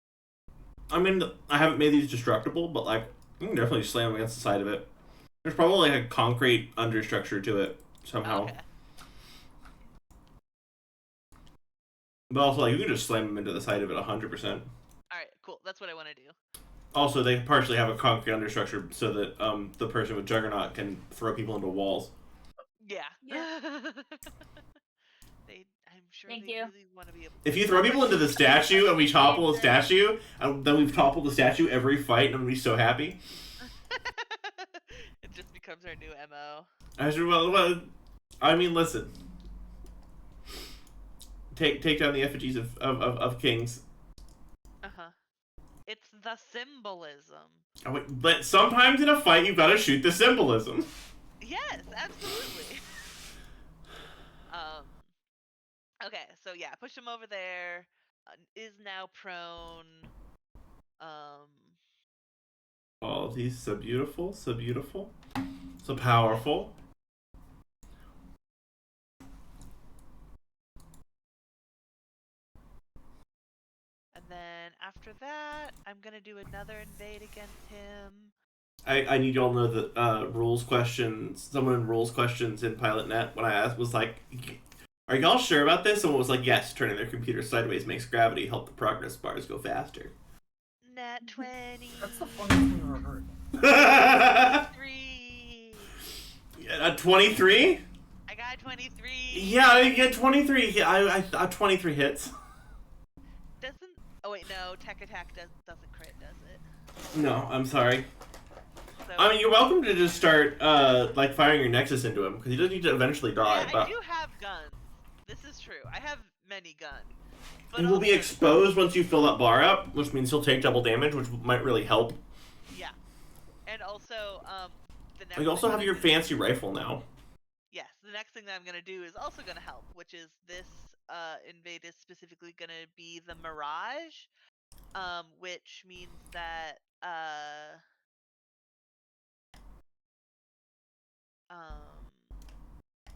I mean, I haven't made these destructible, but like, you can definitely slam against the side of it. There's probably like a concrete understructure to it somehow. Okay. But also, like, you can just slam them into the side of it 100%. Alright, cool. That's what I want to do. Also, they partially have a concrete understructure so that the person with Juggernaut can throw people into walls. Yeah. Yeah. I'm sure Thank they you. really want to be able to If you throw people into the statue and we topple the statue, and then we've toppled the statue every fight, and I'm gonna be so happy. It just becomes our new MO. Well, I mean, listen. Take down the effigies of kings. Uh-huh. It's the symbolism. But sometimes in a fight, you've got to shoot the symbolism. Yes, absolutely. Okay, so yeah, push him over there. Is now prone. All of these so beautiful, so powerful. And then after that, I'm gonna do another invade against him. I need y'all to know that rules questions. Someone in rules questions in PilotNet when I asked was like, "Are y'all sure about this?" Someone was like, "Yes, turning their computer sideways makes gravity help the progress bars go faster." Nat 20. That's the funniest thing I've ever heard. 3. Yeah, 23? I got 23. Yeah, I get 23. Yeah, I 23 hits. Doesn't. Oh wait, no. Tech attack doesn't crit, does it? No, I'm sorry. So, I mean, you're welcome to just start like firing your Nexus into him because he does need to eventually die. yeah, but I do have guns. This is true. I have many guns. But he will be also- exposed once you fill that bar up, which means he'll take double damage, which might really help. Yeah. And also, the next. You also thing have that your I'm gonna- fancy rifle now. Yes, the next thing that I'm gonna do is also gonna help, which is this invade is specifically gonna be the Mirage, which means that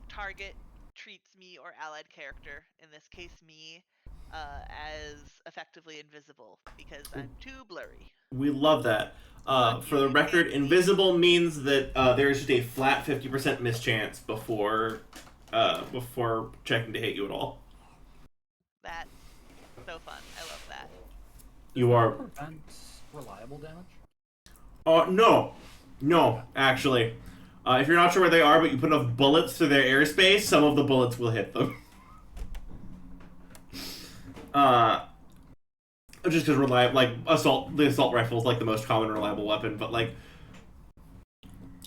target treats me or allied character, in this case me, as effectively invisible because I'm too blurry. We love that. For the You record, can't see. invisible means that there is just a flat 50% mischance before checking to hit you at all. That's so fun. I love that. You are. Prevent reliable damage. No, actually. If you're not sure where they are, but you put enough bullets through their airspace, some of the bullets will hit them. Just because the assault rifle is like the most common reliable weapon, but like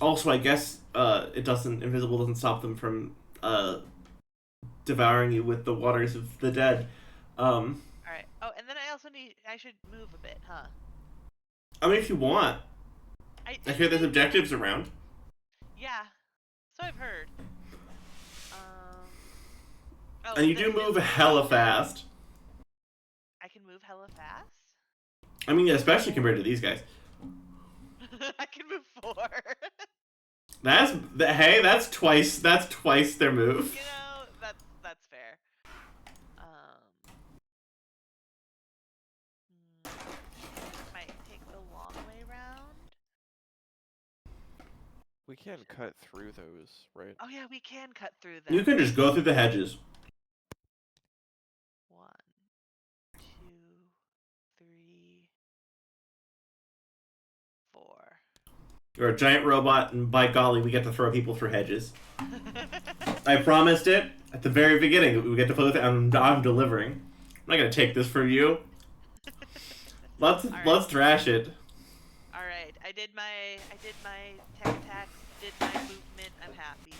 also I guess invisible doesn't stop them from devouring you with the waters of the dead. All right. Oh, and then I should move a bit, huh? I mean, if you want, I hear there's objectives around. Yeah, so I've heard. Oh, and you do move hella fast. I can move hella fast? I mean, especially compared to these guys. I can move 4. That's twice their move. You know, that's fair. Might take the long way round. We can cut through those, right? Oh yeah, we can cut through them. You can just go through the hedges. 1, 2, 3, 4. You're a giant robot, and by golly, we get to throw people through hedges. I promised it at the very beginning. We get to play with it, and I'm delivering. I'm not gonna take this from you. Let's thrash it. All right, I did my tech attacks, did my movement. I'm happy.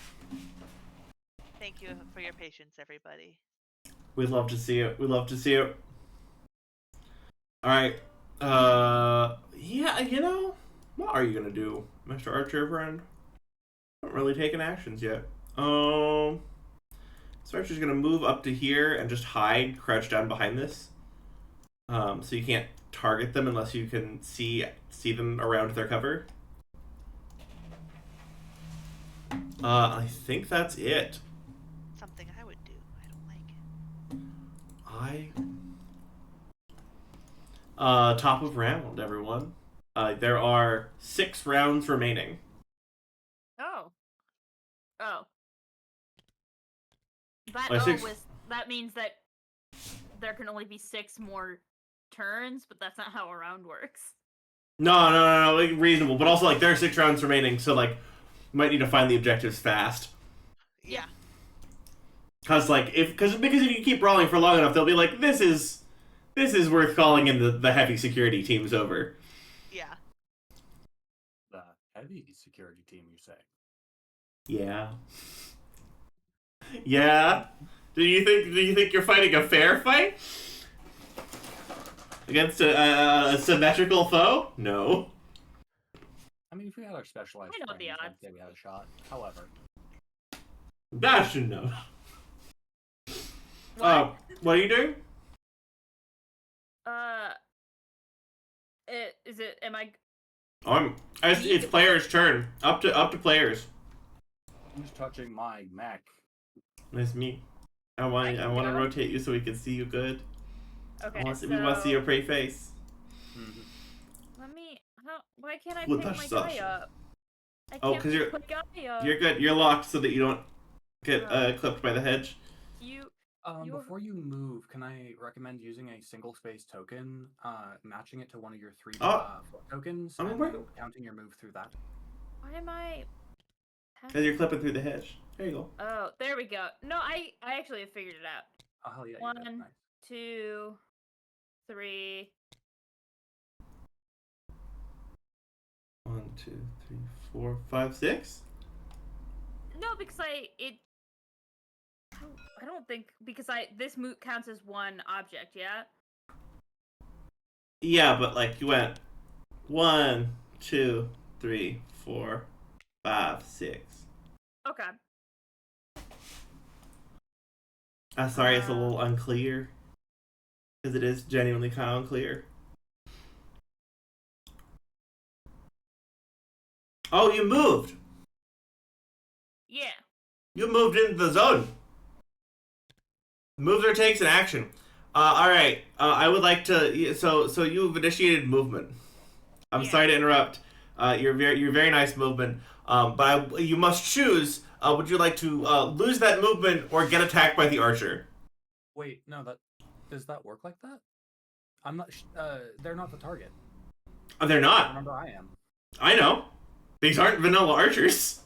Thank you for your patience, everybody. We'd love to see it. All right. Yeah, you know, what are you gonna do, Mr. Archer friend? Not really taking actions yet. So Archer's gonna move up to here and just hide, crouch down behind this. So you can't target them unless you can see them around their cover. I think that's it. Something I would do. I don't like it. Top of round, everyone. There are 6 rounds remaining. Oh. That means that there can only be 6 more turns, but that's not how a round works. No, like, reasonable. But also, like, there are 6 rounds remaining, so, like, you might need to find the objectives fast. Yeah. Because if you keep brawling for long enough, they'll be like, this is worth calling in the heavy security teams over. Yeah. The heavy security team, you say? Yeah. Yeah. Do you think you're fighting a fair fight against a symmetrical foe? No. I mean, if we had our specialized I know the frames, I'd odds. say we had a shot. However, That should know. What? What are you doing? Am I... It's players' turn. Up to players. I'm just touching my mech. Nice to meet. I want to rotate you so we can see you good. Okay, We want to see your pretty face. Mm-hmm. Why can't I We'll pick touch my stuff. guy up? I Oh, can't 'cause pick my guy up. You're good. You're locked so that you don't get clipped by the hedge. Before you move, can I recommend using a single space token, matching it to one of your 3 tokens, I'm and aware. counting your move through that? Why am I... Because you're clipping through the hedge. There you go. Oh, there we go. No, I actually have figured it out. Oh, hell yeah. 1, you did. Nice. 2, 3... 1, 2, 3, 4, 5, 6. No, because I don't think this move counts as one object, yeah? Yeah, but like you went 1, 2, 3, 4, 5, 6. Okay. Sorry, it's a little unclear. Because it is genuinely kind of unclear. Oh, you moved! Yeah. You moved into the zone. Moves or takes an action. Alright. I would like to... So you've initiated movement. I'm sorry to interrupt. Your very nice movement. But you must choose. Would you like to lose that movement or get attacked by the archer? Wait, no, does that work like that? I'm not... they're not the target. They're not. Remember, I am. I know. These aren't vanilla archers.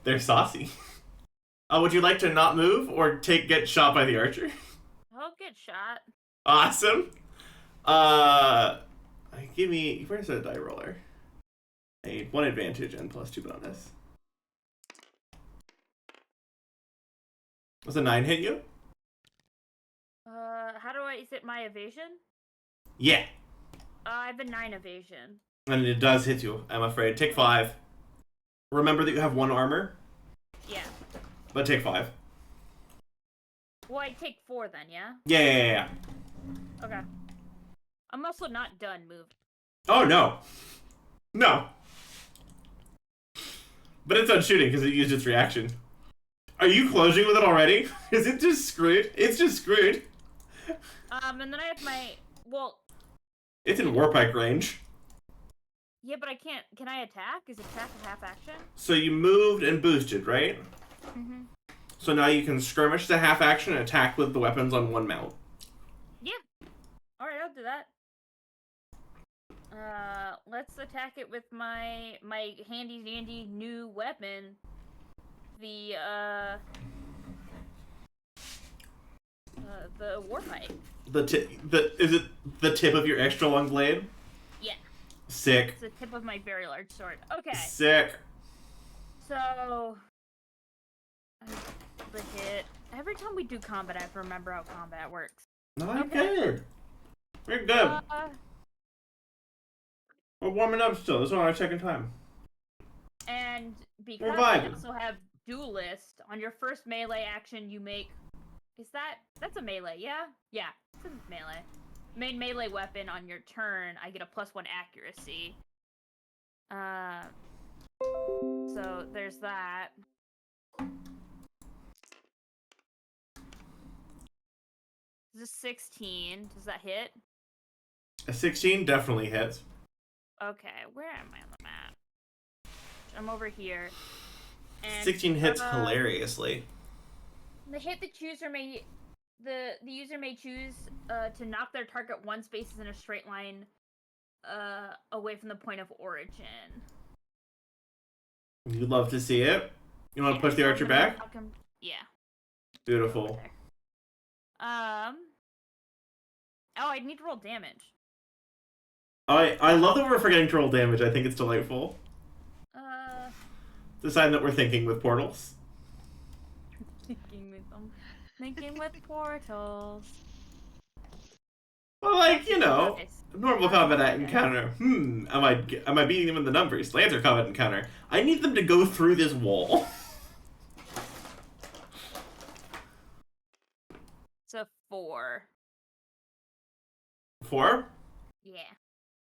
They're saucy. Would you like to not move or get shot by the archer? I'll get shot. Awesome. Give me, where's the die roller? I need 1 advantage and +2 bonus. Does a 9 hit you? How do I, is it my evasion? Yeah. I have a 9 evasion. And it does hit you, I'm afraid. Take 5. Remember that you have 1 armor, Yeah. but take 5. Well, I take 4 then, yeah? Yeah. Okay. I'm also not done moving. Oh, no. No. But it's done shooting because it used its reaction. Are you closing with it already? Is it just screwed? It's just screwed. And then I have my, well... It's in Warpike range. Yeah, but I can't, can I attack? Is attack a half action? So you moved and boosted, right? Mm-hmm. So now you can skirmish the half action and attack with the weapons on 1 mount. Yeah. Alright, I'll do that. Let's attack it with my handy dandy new weapon. The warpipe. Is it the tip of your extra long blade? Yeah. Sick. It's the tip of my very large sword. Okay. Sick. So the hit. Every time we do combat, I have to remember how combat works. No, Okay. good. We're good. We're warming up still. This is our second time. And because We're I vibing. also have duelist, on your first melee action you make... That's a melee, yeah? Yeah, it's a melee. Main melee weapon on your turn, I get a +1 accuracy. So there's that. This is 16. Does that hit? A 16 definitely hits. Okay, where am I on the map? I'm over here. And 16 hits hilariously. the hit the user may choose to knock their target 1 spaces in a straight line away from the point of origin. You'd love to see it. You want to push the archer back? Yeah. Beautiful. Oh, I need to roll damage. I love that we're forgetting to roll damage. I think it's delightful. It's a sign that we're thinking with portals. Thinking with portals. Well, like, you know, Nice. normal combat encounter. Am I beating them in the numbers? Lancer combat encounter. I need them to go through this wall. It's a 4. 4? Yeah.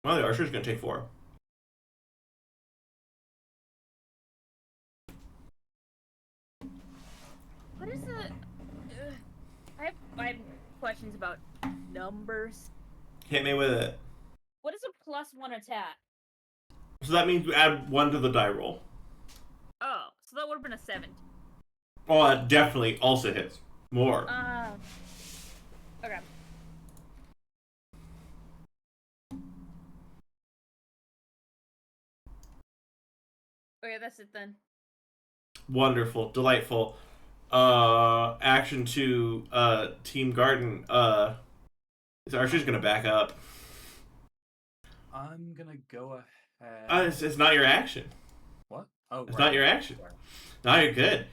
Well, the archer's gonna take 4. What is the... I have questions about numbers. Hit me with it. What is a +1 attack? So that means you add 1 to the die roll. Oh, so that would have been a 7. Oh, that definitely also hits. More. Okay. Okay, that's it then. Wonderful. Delightful. Action to Team Garden. This archer's gonna back up. I'm gonna go ahead. It's not your action. What? Oh, It's right. not your action. Sorry. No, you're good.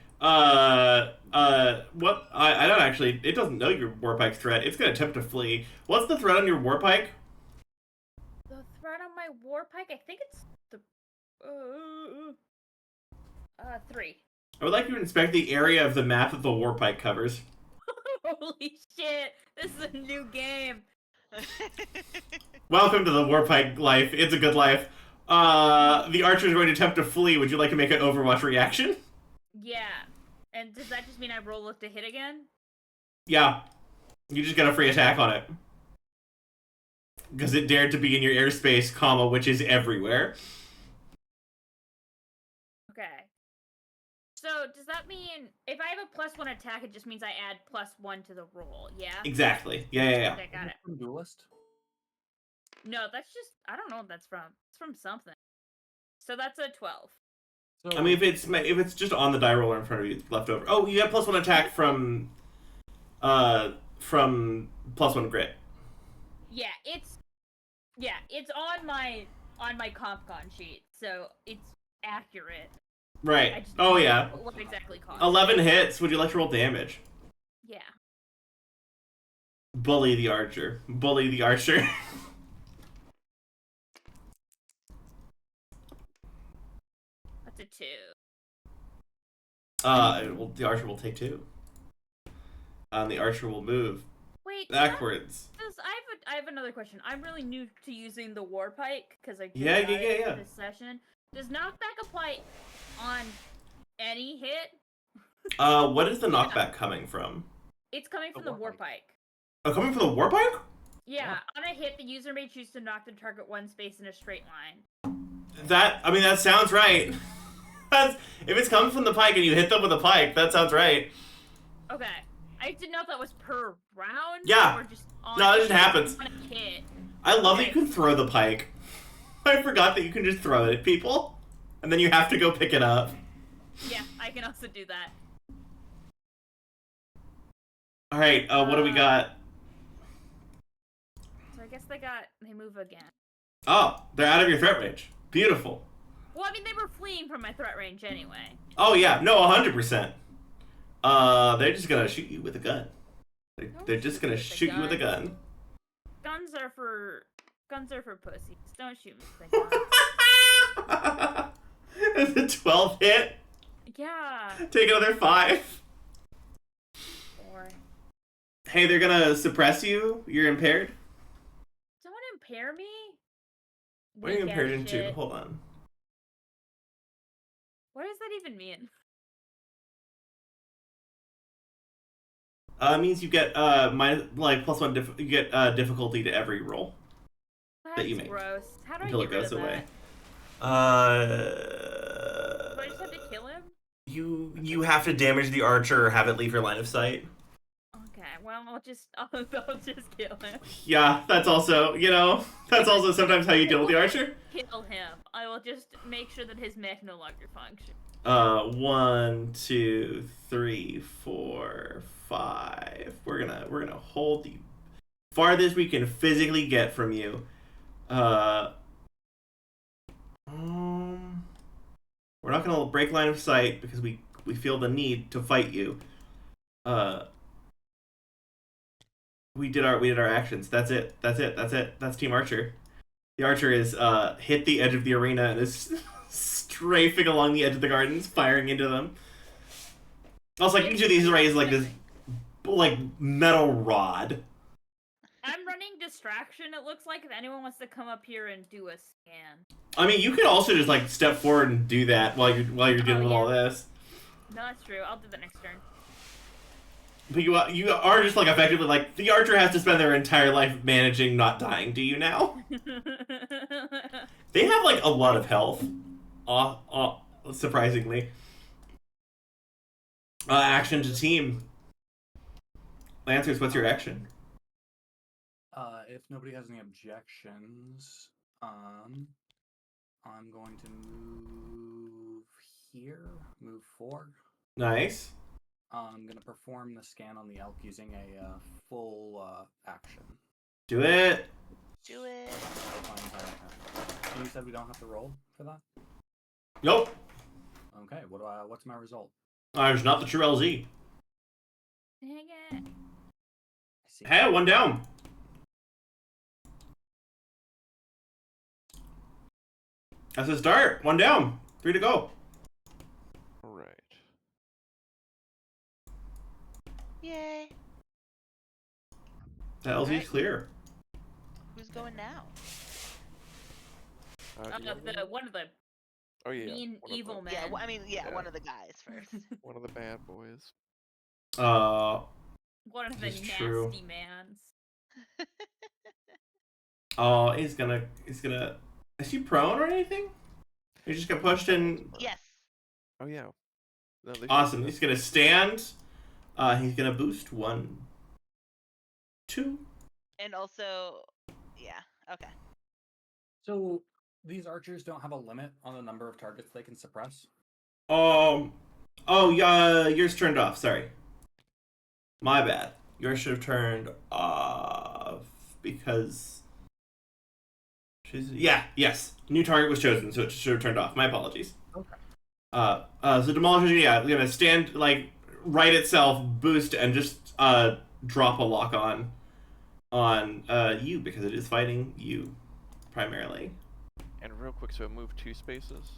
What? I don't actually. It doesn't know your Warpike's threat. It's gonna attempt to flee. What's the threat on your Warpike? The threat on my warpike, I think it's the 3. I would like you to inspect the area of the map that the Warpike covers. Holy shit! This is a new game. Welcome to the Warpike life. It's a good life. The archer is going to attempt to flee. Would you like to make an Overwatch reaction? Yeah. And does that just mean I roll to hit again? Yeah. You just get a free attack on it. Because it dared to be in your airspace, comma, which is everywhere. Okay. So does that mean if I have a +1 attack, it just means I add +1 to the roll? Yeah. Exactly. Yeah. Okay, got it. From Duelist? No, that's just I don't know what that's from. It's from something. So that's a 12. So I mean, if it's just on the die roller in front of you, it's left over. Oh, you have +1 attack from +1 grit. Yeah, it's on my CompCon sheet, so it's accurate. I Right. just Oh don't yeah. know what exactly caused 11 hits. Would you like to roll damage? Yeah. Bully the archer. Bully the archer. That's a 2. The archer will take 2. The archer will move Wait, backwards. I have another question. I'm really new to using the war pike because I just Yeah, got yeah, it yeah. this session. Does knockback apply on any hit? What is the knockback coming from? It's coming from the war pike. Oh, coming from the warpike? Yeah, on a hit, the user may choose to knock the target one space in a straight line. That sounds right. If it's coming from the pike and you hit them with a pike, that sounds right. Okay. I didn't know if that was per round. Yeah. Or just on No, it just happens. on a hit. I love that you can throw the pike. I forgot that you can just throw it at people, and then you have to go pick it up. Yeah, I can also do that. All right, what do we got? So I guess they move again. Oh, they're out of your threat range. Beautiful. Well, I mean, they were fleeing from my threat range anyway. Oh yeah, no, 100%. They're just gonna shoot you with a gun. They're just gonna shoot you with a gun. Guns are for pussies. Don't shoot me with a gun. It's a 12 hit. Yeah. Take another 5. 4. Hey, they're gonna suppress you. You're impaired. Someone impair me? What are you Weak impaired ass into? shit. Hold on. What does that even mean? It means you get +1 you get difficulty to every roll that you That's make gross. How do until I it get rid goes of away. that? Do I just have to kill him? You have to damage the archer or have it leave your line of sight. Okay, well, I'll just kill him. Yeah, that's also sometimes how you deal with the archer. Kill him. I will just make sure that his mech no longer functions. 1, 2, 3, 4, 5. We're gonna hold the farthest we can physically get from you. We're not gonna break line of sight because we feel the need to fight you. We did our actions. That's it. That's Team Archer. The archer is hit the edge of the arena and is strafing along the edge of the gardens, firing into them. Also, like each of these rays like this, like metal rod. I'm running distraction. It looks like if anyone wants to come up here and do a scan. I mean, you could also just like step forward and do that while you're dealing with all this. No, that's true. I'll do the next turn. But you are just like effectively like the archer has to spend their entire life managing not dying. Do you now? They have like a lot of health. Surprisingly. Action to team. Lancers, what's your action? If nobody has any objections, I'm going to move here, move 4. Nice. I'm going to perform the scan on the elk using a full action. Do it. Do it. And you said we don't have to roll for that? Nope. Okay, what's my result? There's not the true LZ. Dang it. I see. Hey, 1 down. That's a start. 1 down. 3 to go. All right. Yay. The LZ's Alright. clear. Who's going now? Do you want me? One of the Oh yeah. mean one of evil the- men. Yeah, I mean, Yeah. one of the guys first. One of the bad boys. One of the It's nasty true. mans. Oh, he's gonna. Is he prone or anything? He just got pushed in. Yes. Oh yeah. No, they should Awesome. do He's gonna stand. He's gonna boost 1, 2. And also, yeah, okay. So these archers don't have a limit on the number of targets they can suppress? Oh, yeah, yours turned off. Sorry. My bad. Yours should have turned off because yes. New target was chosen, so it should have turned off. My apologies. Okay. So Demolisher, yeah, gonna stand like right itself, boost, and just drop a lock on you because it is fighting you primarily. And real quick, so move 2 spaces.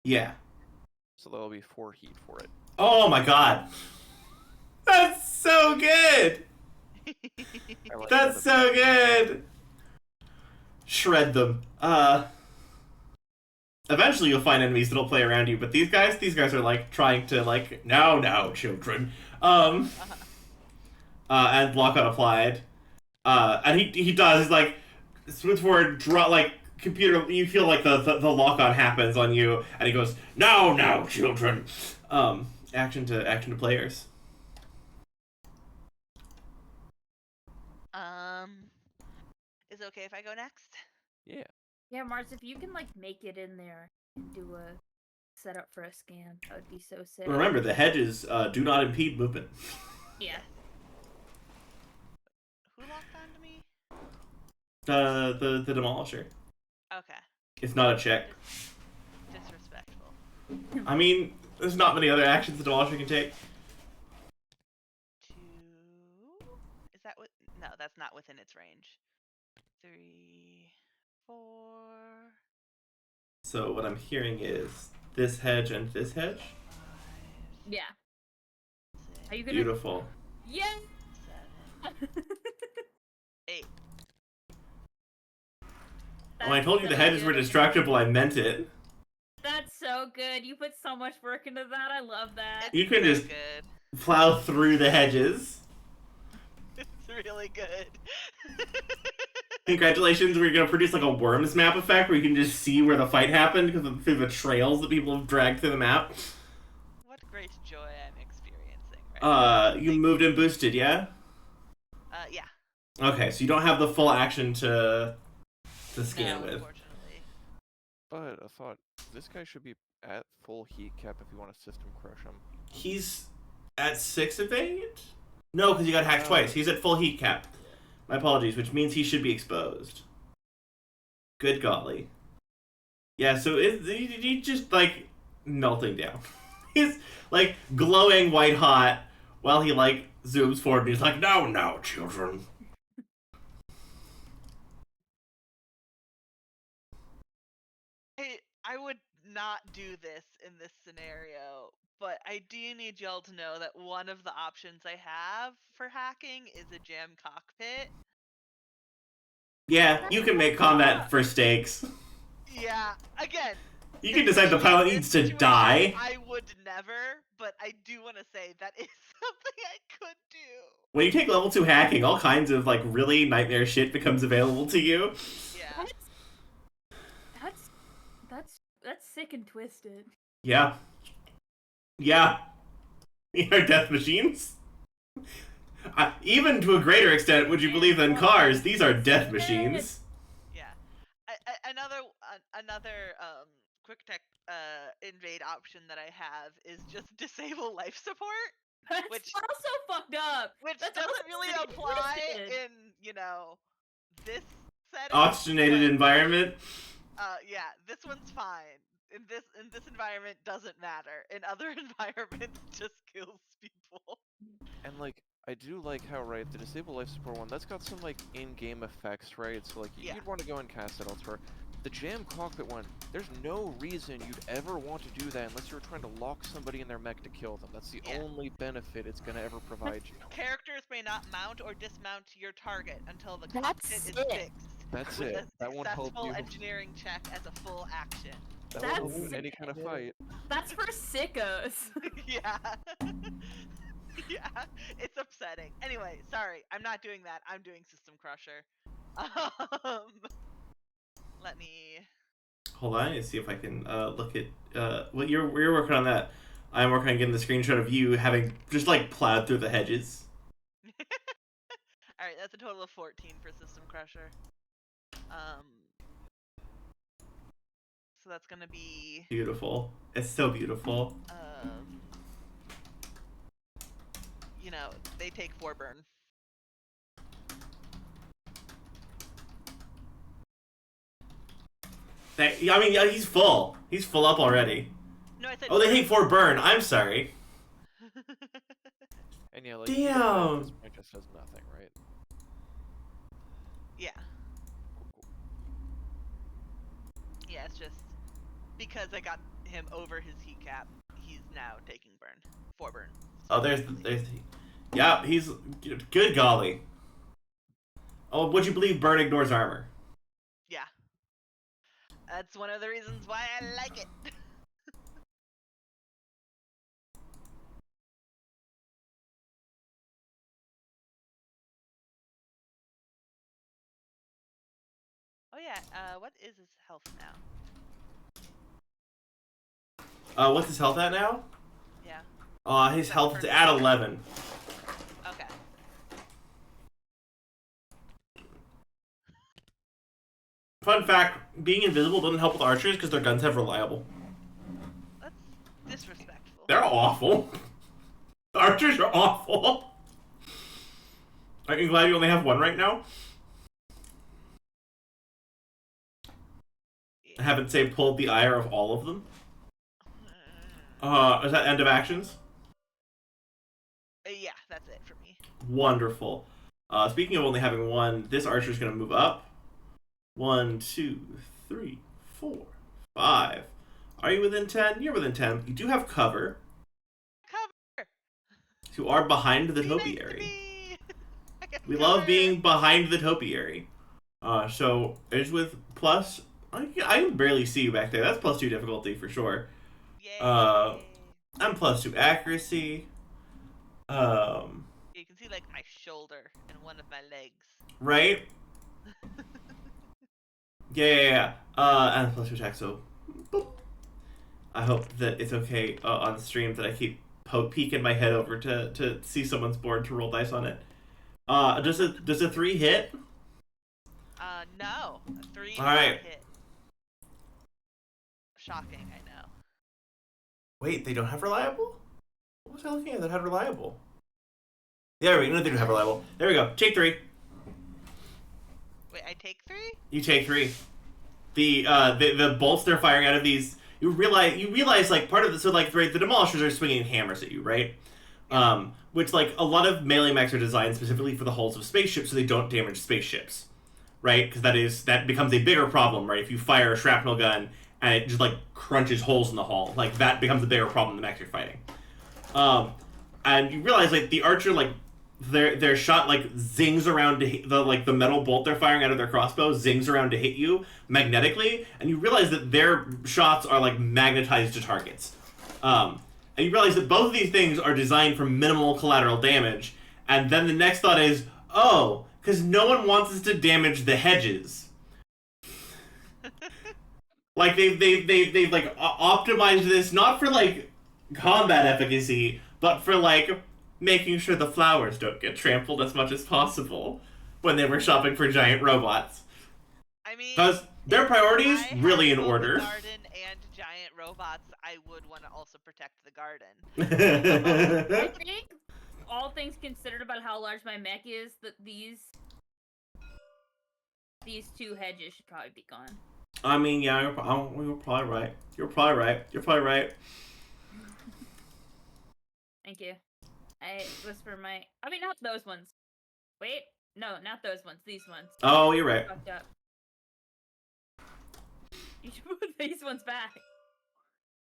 Yeah. So that'll be 4 heat for it. Oh my god. That's so good. Like That's so good. Shred them. Eventually you'll find enemies that'll play around you, but these guys are like trying to like now children. And lockout applied. And he does like smooth forward draw like computer. You feel like the lock on happens on you, and he goes now children. Action to players. Is it okay if I go next? Yeah. Yeah, Mars, if you can like make it in there and do a setup for a scan, that would be so sick. Remember, the hedges do not impede movement. Yeah. Who locked onto me? The demolisher. Okay. It's not a check. Disrespectful. I mean, there's not many other actions the demolisher can take. 2. Is that what? No, that's not within its range. 3, 4. So what I'm hearing is this hedge and this hedge. 5, Yeah. 6, Are you gonna? Beautiful. Yeah. 7, 8. When I told you the hedges were destructible, I meant it. That's so good. You put so much work into that. I love that. You can It's just good. plow through the hedges. It's really good. Congratulations, we're going to produce like a worms map effect where you can just see where the fight happened because of the trails that people have dragged through the map. What great joy I'm experiencing right now. You moved and boosted, yeah? Yeah. Okay, so you don't have the full action to scan No, with. unfortunately. But I thought this guy should be at full heat cap if you want to system crush him. He's at 6 evade? No, because he got hacked twice. He's at full heat cap. My apologies, which means he should be exposed. Good golly. Yeah, so he's just like melting down. He's like glowing white hot while he like zooms forward and he's like, now, children. Hey, I would not do this in this scenario, but I do need y'all to know that one of the options I have for hacking is a jam cockpit. Yeah, you can make combat for stakes. Yeah, again. You can decide the pilot needs to situation, die. I would never, but I do want to say that is something I could do. When you take level 2 hacking, all kinds of like really nightmare shit becomes available to you. Yeah. That's sick and twisted. Yeah. Yeah. They are death machines. Even to a greater extent, would you believe than cars, these are death machines. Yeah. Another quick tech invade option that I have is just disable life support. That's Which- also fucked up. Which That's doesn't also really sick and apply twisted. in, this setting. Oxygenated but, environment. yeah, this one's fine. In this environment doesn't matter. In other environments just kills people. And like, I do like how, right, the disable life support one, that's got some like in-game effects, right? So like, Yeah. you'd want to go and cast it elsewhere. The jam cockpit one, there's no reason you'd ever want to do that unless you were trying to lock somebody in their mech to kill them. That's the only benefit it's gonna ever provide you. Characters may not mount or dismount your target until the That's cockpit is sick. fixed. That's with it. a That won't help successful you. engineering check as a full action. That won't help you in That's any kind of fight. That's for sickos. Yeah. Yeah, it's upsetting. Anyway, sorry, I'm not doing that. I'm doing System Crusher. Let me. Hold on, and see if I can look at what you're working on that. I'm working on getting the screenshot of you having just like plowed through the hedges. Alright, that's a total of 14 for System Crusher. So that's gonna be Beautiful. It's so beautiful. you know, they take 4 burn. I mean, yeah, he's full. He's full up already. No, I said. Oh, they take 4 burn. I'm sorry. And yeah, like Damn. this point just does nothing, right? Yeah. Cool. Yeah, it's just because I got him over his heat cap. He's now taking burn. 4 burn. Oh, there's yeah, he's good golly. Oh, would you believe burn ignores armor? Yeah. That's one of the reasons why I like it. Oh yeah, what is his health now? What's his health at now? Yeah. His health is at 11. Okay. Fun fact, being invisible doesn't help with archers because their guns have reliable. That's disrespectful. They're awful. Archers are awful. Aren't you glad you only have one right now? Yeah. I haven't, say, pulled the ire of all of them. Is that end of actions? Yeah, that's it for me. Wonderful. Speaking of only having one, this archer's going to move up. 1, 2, 3, 4, 5. Are you within 10? You're within 10. You do have cover. Cover! You are behind the Be nice to topiary. me! We love being behind the topiary. So it's with plus. I can barely see you back there. That's +2 difficulty for sure. Yay! I'm +2 accuracy. You can see like my shoulder and one of my legs. Right? Yeah. And +2 attack. So, boop. I hope that it's okay on stream that I keep peeking my head over to see someone's board to roll dice on it. Does a 3 hit? No. A 3 All right. hit. Shocking, I know. Wait, they don't have reliable? What was I looking at that had reliable? There we go. No, they don't have reliable. There we go. Take 3. Wait, I take 3? You take 3. The bolts they're firing out of these. You realize like part of the right, the demolishers are swinging hammers at you, right? Which like a lot of melee mechs are designed specifically for the hulls of spaceships so they don't damage spaceships, right? Because that becomes a bigger problem, right? If you fire a shrapnel gun and it just like crunches holes in the hull, like that becomes a bigger problem the mechs you're fighting. And you realize like the archer like their shot like zings around to hit the metal bolt they're firing out of their crossbow zings around to hit you magnetically, and you realize that their shots are like magnetized to targets. And you realize that both of these things are designed for minimal collateral damage, and then the next thought is, oh, because no one wants us to damage the hedges. Like they've like optimized this not for like combat efficacy, but for like making sure the flowers don't get trampled as much as possible when they were shopping for giant robots. I mean, because their priorities I really in both order. The garden and giant robots. I would want to also protect the garden. I think, all things considered about how large my mech is, that these 2 hedges should probably be gone. I mean, yeah, you're probably right. You're probably right. Thank you. I was for my. I mean, not those ones. Wait, no, not those ones. These ones. Oh, you're right. Fucked up. You should put these ones back.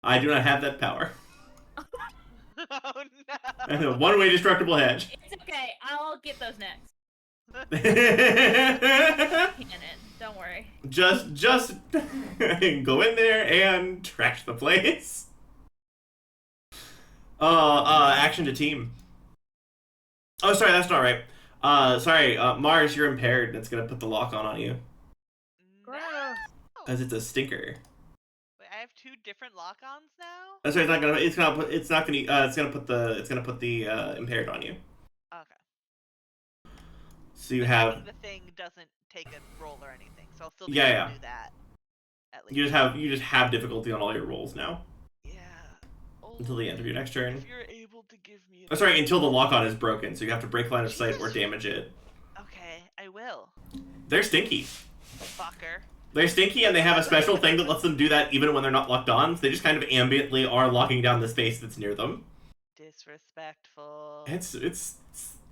I do not have that power. Oh no! One-way destructible hedge. It's okay. I'll get those next. Cannon. Don't worry. Just go in there and trash the place. Action to team. Oh, sorry, that's not right. Sorry, Mars, you're impaired. It's gonna put the lock on you. No. As it's a stinker. Wait, I have 2 different lock-ons now. That's right. It's gonna put the impaired on you. Okay. So you have. The thing doesn't take a roll or anything, so I'll still be Yeah, able yeah. to do that. At least. You just have difficulty on all your rolls now Yeah. until the end of your next turn. If you're able to give me. Oh, sorry, until the lock-on is broken, so you have to break line of sight or Jesus. damage it. Okay, I will. They're stinky. Fucker. They're stinky, and they have a special thing that lets them do that even when they're not locked on. So they just kind of ambiently are locking down the space that's near them. Disrespectful. It's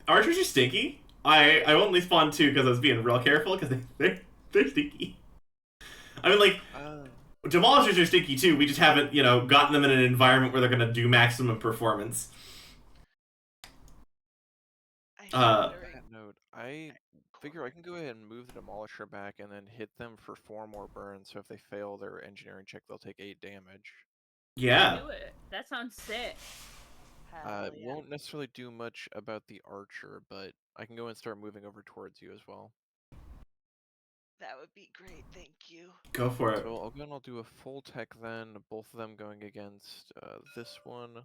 archers are stinky. I only spawned 2 because I was being real careful because they're stinky. I mean, like, demolishers are stinky too. We just haven't, gotten them in an environment where they're gonna do maximum performance. Note, I figure I can go ahead and move the Demolisher back and then hit them for 4 more burns, so if they fail their engineering check, they'll take 8 damage. Yeah. Do it. That sounds sick. Hell yeah. Won't necessarily do much about the Archer, but I can go and start moving over towards you as well. That would be great, thank you. Go for it. So I'll go and I'll do a full tech then, both of them going against this one.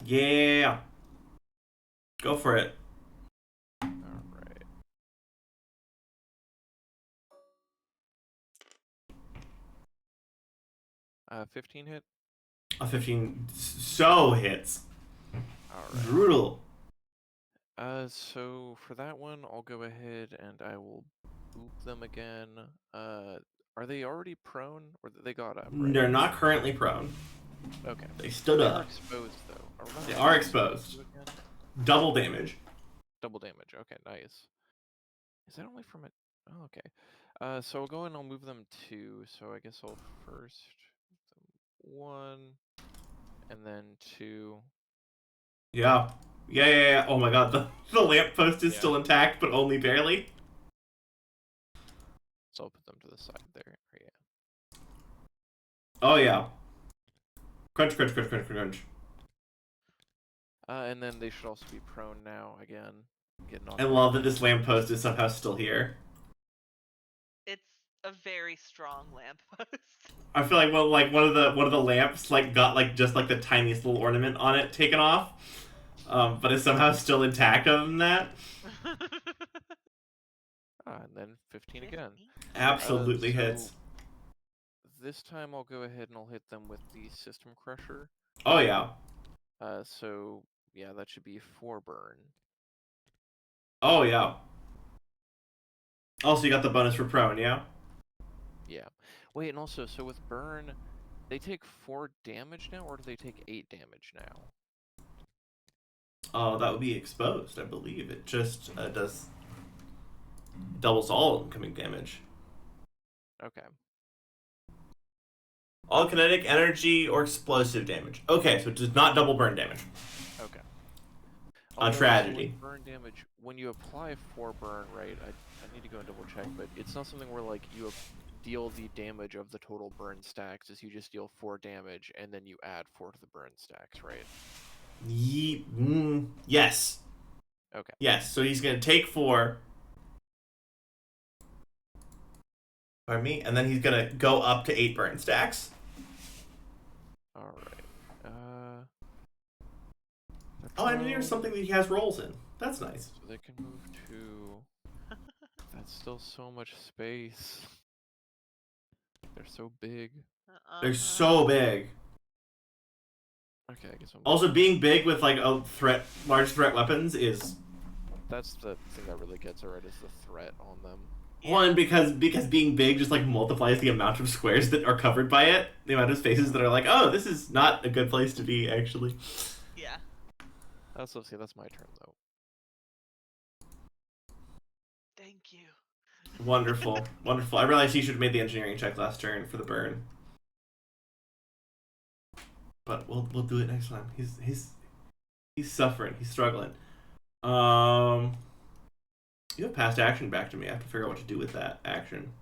Yeah. Go for it. Alright. Uh, 15 hit? A 15 so hits. Alright. Brutal. So for that one, I'll go ahead and I will boop them again. Are they already prone, or they got up? Right? They're not currently prone. Okay. They stood They're up. exposed though. They are exposed. Double damage. Double damage. Okay, nice. Is that only from it? Oh, okay. So I'll go and I'll move them 2. So I guess I'll first move them 1, and then 2. Yeah. Yeah. Oh my god, the lamppost is still intact, but only barely. So I'll put them to the side there. Yeah. Oh yeah. Crunch, crunch, crunch, crunch, crunch. And then they should also be prone now again. Getting on. I love that this lamppost is somehow still here. It's a very strong lamppost. I feel like one of the lamps got just the tiniest little ornament on it taken off, but is somehow still intact. Other than that, and then 15 again. Absolutely so hits. This time I'll go ahead and I'll hit them with the System Crusher. Oh yeah. So yeah, that should be 4 burn. Oh yeah. Also, you got the bonus for prone, yeah? Yeah. Wait, and also, so with burn, they take 4 damage now, or do they take 8 damage now? Oh, that would be exposed, I believe. It just does doubles all incoming damage. Okay. All kinetic, energy, or explosive damage. Okay, so it does not double burn damage. Okay. On tragedy. With burn damage, when you apply 4 burn, right? I need to go and double check, but it's not something where you deal the damage of the total burn stacks. Is you just deal 4 damage and then you add 4 to the burn stacks, right? Yes. Okay. Yes. So he's gonna take 4. Pardon me, and then he's gonna go up to 8 burn stacks. All right. Oh, and here's something that he has rolls in. That's nice. So they can move to. That's still so much space. They're so big. They're so big. Okay, I guess I'm. Also, being big with large threat weapons is. That's the thing that really gets her, right? Is the threat on them. One, because being big just multiplies the amount of squares that are covered by it, the amount of spaces that are oh, this is not a good place to be, actually. Yeah. Let's see. That's my turn though. Thank you. Wonderful, wonderful. I realized he should have made the engineering check last turn for the burn, but we'll do it next time. He's suffering. He's struggling. You have past action back to me. I have to figure out what to do with that action.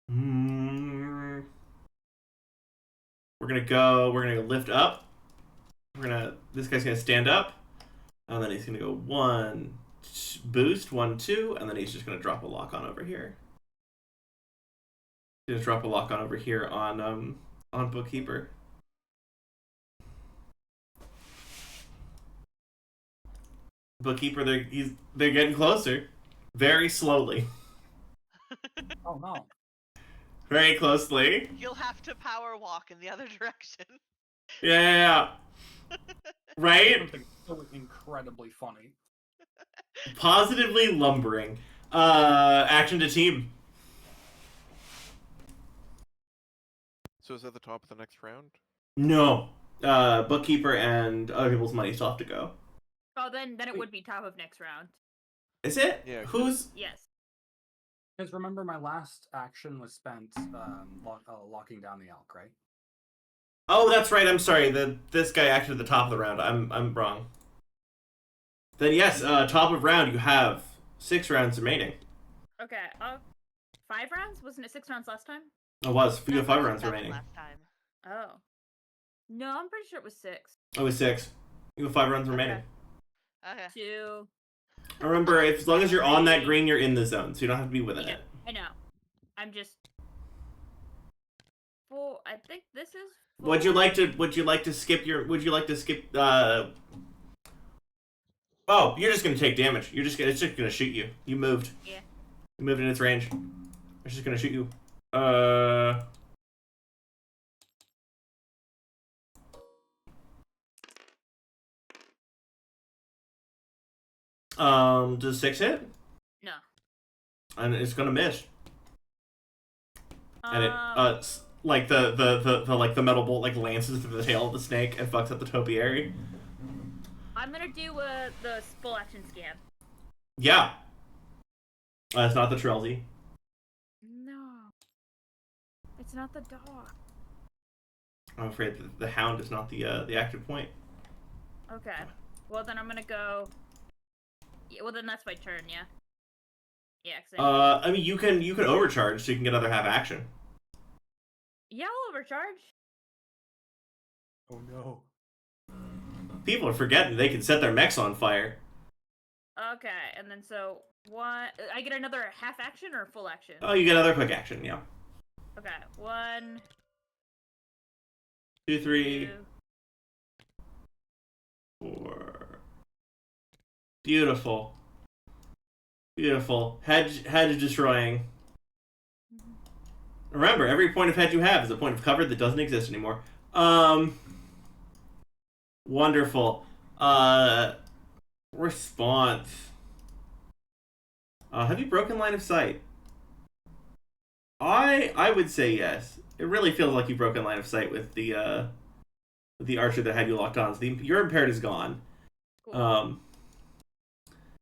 We're gonna go lift up. This guy's gonna stand up, and then he's gonna go 1, boost, 1, 2, and then he's just gonna drop a lock on over here. He's gonna drop a lock on over here on Bookkeeper. Bookkeeper, they're getting closer, very slowly. Oh no. very closely. You'll have to power walk in the other direction. Yeah. Right? Something so incredibly funny. Positively lumbering. Action to team. So is that the top of the next round? No. Bookkeeper and other people's money still have to go. Oh, then it would be top of next round. Is it? Yeah. Who's? Yes. Because remember, my last action was spent locking down the elk, right? Oh, that's right. I'm sorry. This guy acted at the top of the round. I'm wrong. Then yes, top of round. You have 6 rounds remaining. Okay. 5 rounds? Wasn't it 6 rounds last time? It was. You No, have 5 it was rounds 7 remaining. last time. Oh. No, I'm pretty sure it was 6. It was 6. You have 5 rounds remaining. Okay. 2. Remember, as long as you're on that green, you're in the zone, so you don't have to be within it. I know. I'm just 4. I think this is 4. Would you like to skip Oh, you're just gonna take damage. It's just gonna shoot you. You moved. Yeah. You moved in its range. It's just gonna shoot you. Does 6 hit? No. And it's gonna miss. And it Um, like the metal bolt like lances through the tail of the snake and fucks up the topiary. I'm gonna do the full action scan. Yeah. It's not the Trelzy. No. It's not the dog. I'm afraid the hound is not the active point. Okay. Well, then I'm gonna go. Yeah, well, then that's my turn, yeah? Yeah, 'cause I mean, you can overcharge so you can get another half action. yeah, I'll overcharge. Oh no. People are forgetting they can set their mechs on fire. Okay, and then so one. I get another half action or full action? Oh, you get another quick action, yeah. Okay, 1, 2, 3, 2. 4. Beautiful. Beautiful. Hedge destroying. Remember, every point of hedge you have is a point of cover that doesn't exist anymore. Wonderful. Response. Have you broken line of sight? I would say yes. It really feels like you've broken line of sight with the archer that had you locked on. So your impaired is gone. Cool.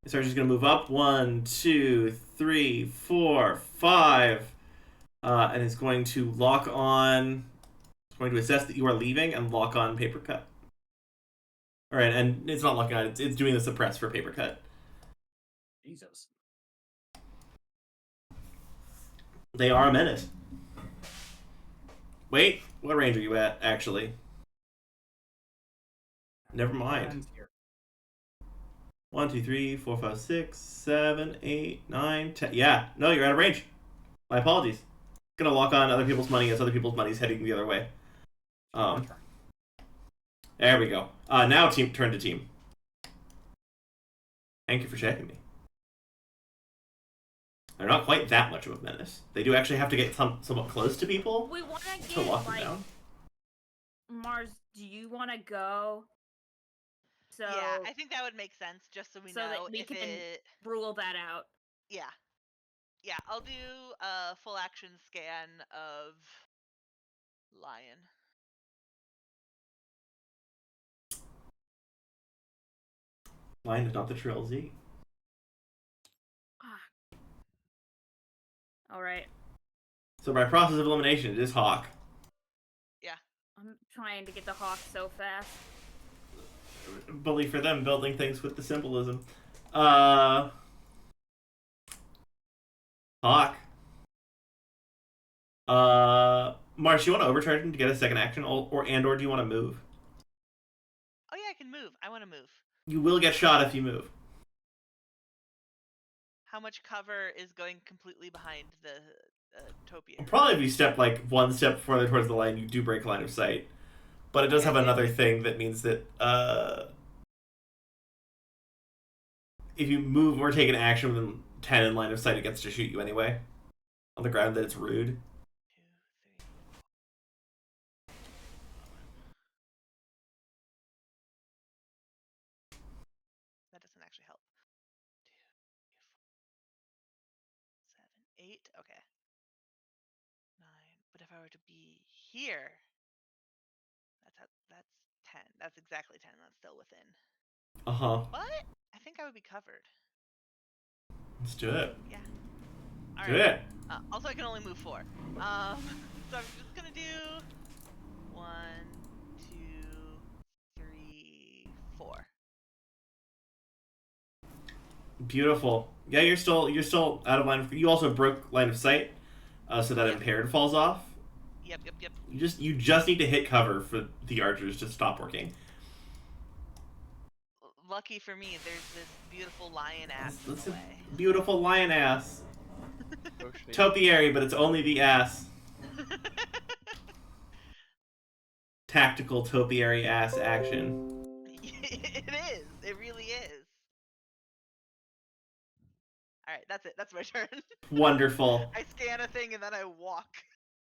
So just gonna move up 1, 2, 3, 4, 5, and it's going to lock on. It's going to assess that you are leaving and lock on paper cut. All right, and it's not locking on. It's doing the suppress for paper cut. Jesus. They are a menace. Wait, what range are you at? Actually, never mind. Ends here. 1, 2, 3, 4, 5, 6, 7, 8, 9, 10. Yeah, no, you're out of range. My apologies. Gonna lock on other people's money as other people's money's heading the other way. There we go. Now turn to team. Thank you for checking me. They're not quite that much of a menace. They do actually have to get somewhat close to people We want to to get, lock them like, down. Mars, do you want to go? So Yeah, I think that would make sense, just so we So know that we if can- it. rule that out. Yeah. Yeah, I'll do a full action scan of lion. Lion is not the Trail Z. All right. So by process of elimination, it is Hawk. Yeah. I'm trying to get the hawk so fast. Bully for them, building things with the symbolism. Hawk. Marsh, you want to overcharge him to get a second action, or do you want to move? Oh yeah, I can move. I want to move. You will get shot if you move. How much cover is going completely behind the topiary? Probably if you step like one step further towards the line, you do break line of sight. But it does have another thing that means that if you move or take an action within 10 in line of sight, it gets to shoot you anyway. On the ground that it's rude. 2, 8? Okay. 9. But if I were to be here, that's 10. That's exactly 10. That's still within. Uh-huh. What? I think I would be covered. Let's do it. Yeah. All Do right. it. Also, I can only move 4. So I'm just gonna do 1, 2, 3, 4. Beautiful. Yeah, you're still out of line of. You also broke line of sight, so that Yep. impaired falls off. Yep. You just need to hit cover for the archers to stop working. Lucky for me, there's this beautiful lion ass in That's the a way. beautiful lion ass. Motioning. Topiary, but it's only the ass. Tactical topiary ass action. It is. It really is. All right, that's it. That's my turn. Wonderful. I scan a thing and then I walk.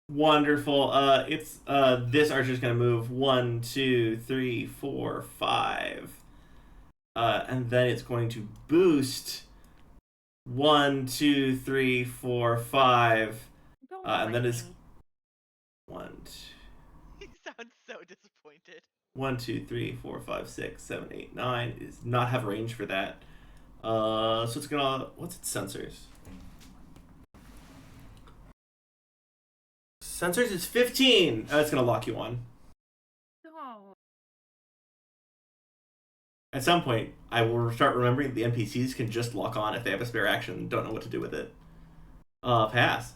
Wonderful. It's this archer's gonna move 1, 2, 3, 4, 5. And then it's going to boost 1, 2, 3, 4, 5. Don't And then bite it's me. 1, He sounds so disappointed. 1, 2, 3, 4, 5, 6, 7, 8, 9. It does not have range for that. So it's gonna. What's its sensors? Sensors is 15. It's gonna lock you on. No. At some point, I will start remembering that the NPCs can just lock on if they have a spare action and don't know what to do with it. Pass.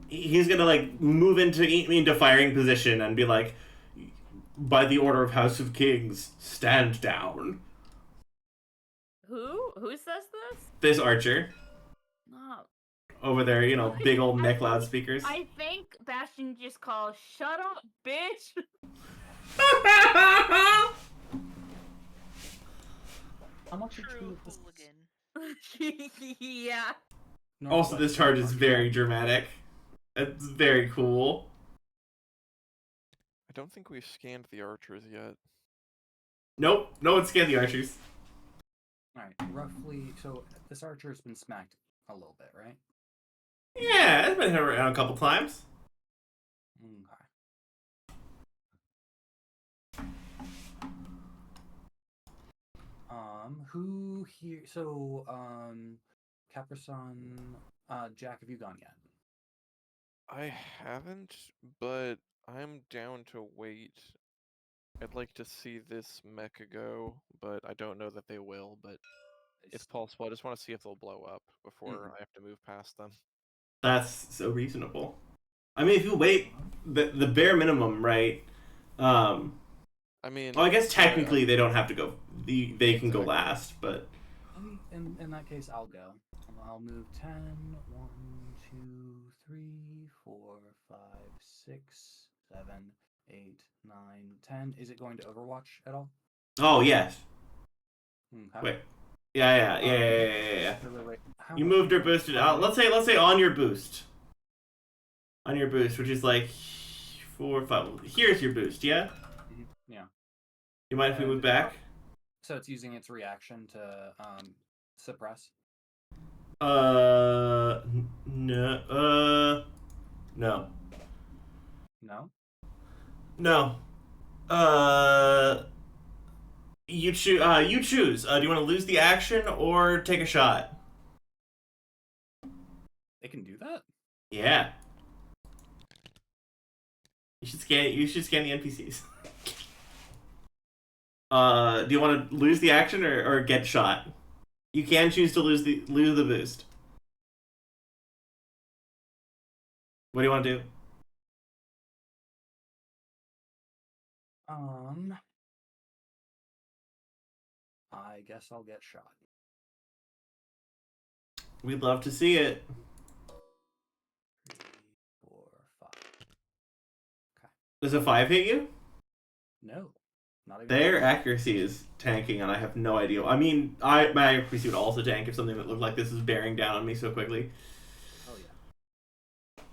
He's gonna like move into firing position and be like, by the order of House of Kings, stand down. Who? Who says this? This archer No. over there, big old neck loudspeakers. I think Bastion just calls, "Shut up, bitch." How much True HP is this? hooligan. Yeah. Also, this charge is very dramatic. It's very cool. I don't think we've scanned the archers yet. Nope, no one scanned the archers. Alright, roughly, so this archer has been smacked a little bit, right? Yeah, it's been hit around a couple times. Okay. Who here? So, Caprason, Jack, have you gone yet? I haven't, but I'm down to wait. I'd like to see this mecha go, but I don't know that they will, but it's possible. I just want to see if they'll blow up before I have to move past them. That's so reasonable. I mean, if you wait the bare minimum, right? I mean, well, I guess technically they don't have to go. They can go last, but in that case, I'll go. I'll move 10. 1, 2, 3, 4, 5, 6, 7, 8, 9, 10. Is it going to Overwatch at all? Oh yes. Okay. Wait. Yeah. Wait. You moved or boosted out. Let's say on your boost. On your boost, which is like 4 or 5. Here's your boost. Yeah. Yeah. You mind if we move back? So it's using its reaction to suppress. No. No. No. No. You choose. You choose. Do you want to lose the action or take a shot? They can do that. Yeah. You should scan. You should scan the NPCs. Do you want to lose the action or get shot? You can choose to lose the boost. What do you want to do? I guess I'll get shot. We'd love to see it. 3, 4, 5. Okay. Does a 5 hit you? No. Not even. Their accuracy is tanking, and I have no idea. I mean, my accuracy would also tank if something that looked like this is bearing down on me so quickly. Oh yeah.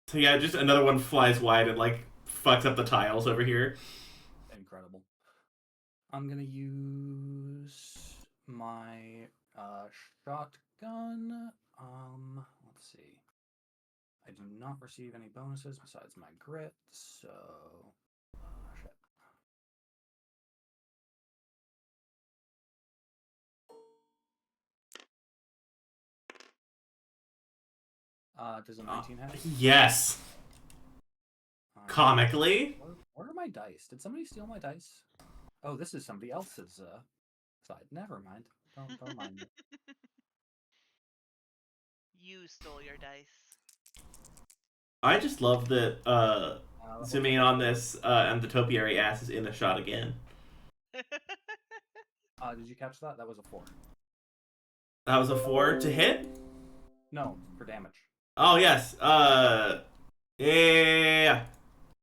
So yeah, just another one flies wide and like fucks up the tiles over here. Incredible. I'm gonna use my shotgun. Let's see. I do not receive any bonuses besides my grit, so shit. Does a 19 hit? Yes. Comically. Where are my dice? Did somebody steal my dice? Oh, this is somebody else's side. Never mind. Don't mind me. You stole your dice. I just love that zooming in on this and the topiary ass is in the shot again. Did you catch that? That was a 4. That was a 4 to hit? No, for damage. Oh, yes. Yeah.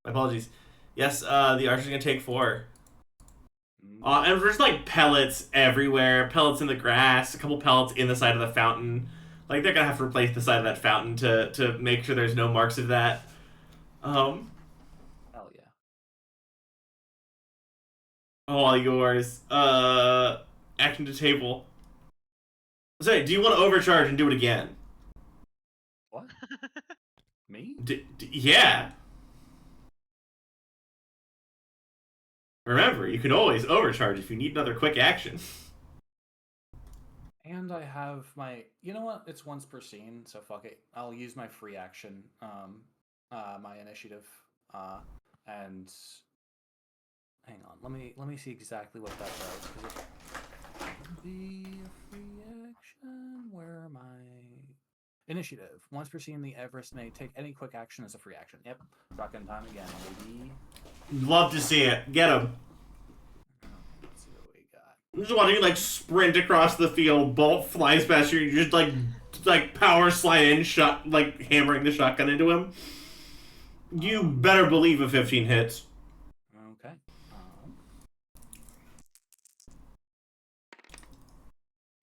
My apologies. Yes, the archer's gonna take 4. And there's like pellets everywhere, pellets in the grass, a couple pellets in the side of the fountain. Like they're gonna have to replace the side of that fountain to make sure there's no marks of that. Hell yeah. All yours. Action to table. Sorry, do you want to overcharge and do it again? What? Me? Yeah. Remember, you can always overcharge if you need another quick action. And I have my... You know what? It's once per scene, so fuck it. I'll use my free action, my initiative, and... Hang on, let me see exactly what that does. The free action... Where am I? Initiative. Once per scene, the Everest may take any quick action as a free action. Yep. Shotgun time again, baby. Love to see it. Get him. Let's see what we got. I'm just watching you like sprint across the field, bolt flies past you, you just like power slide in, shot like hammering the shotgun into him. You better believe a 15 hits. Okay.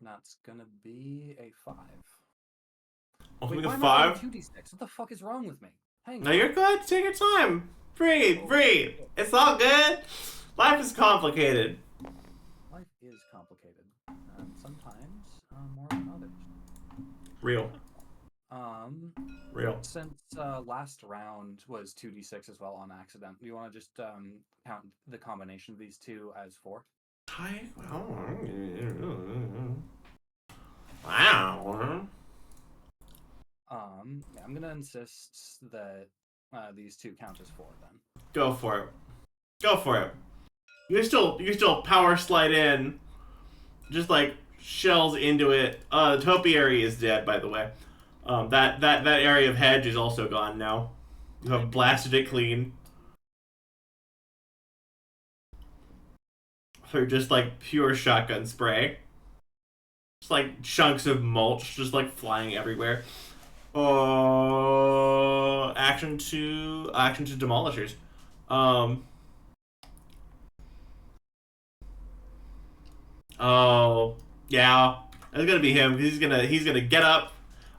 That's gonna be a 5. Wait, why a am I rolling 5? 2d6? What the fuck is wrong with me? Hang No, on. you're good. Take your time. Breathe, breathe. It's all good. Life is complicated. Life is complicated. Sometimes more than others. Real. Real. Since last round was 2d6 as well on accident, do you want to just count the combination of these two as 4? Wow. Yeah, I'm gonna insist that these two count as 4 then. Go for it. Go for it. You can still power slide in, just like shells into it. The topiary is dead, by the way. That area of hedge is also gone now. You have blasted it clean. They're just like pure shotgun spray. Just like chunks of mulch just like flying everywhere. Action to demolishers. Oh yeah, that's gonna be him. He's gonna get up.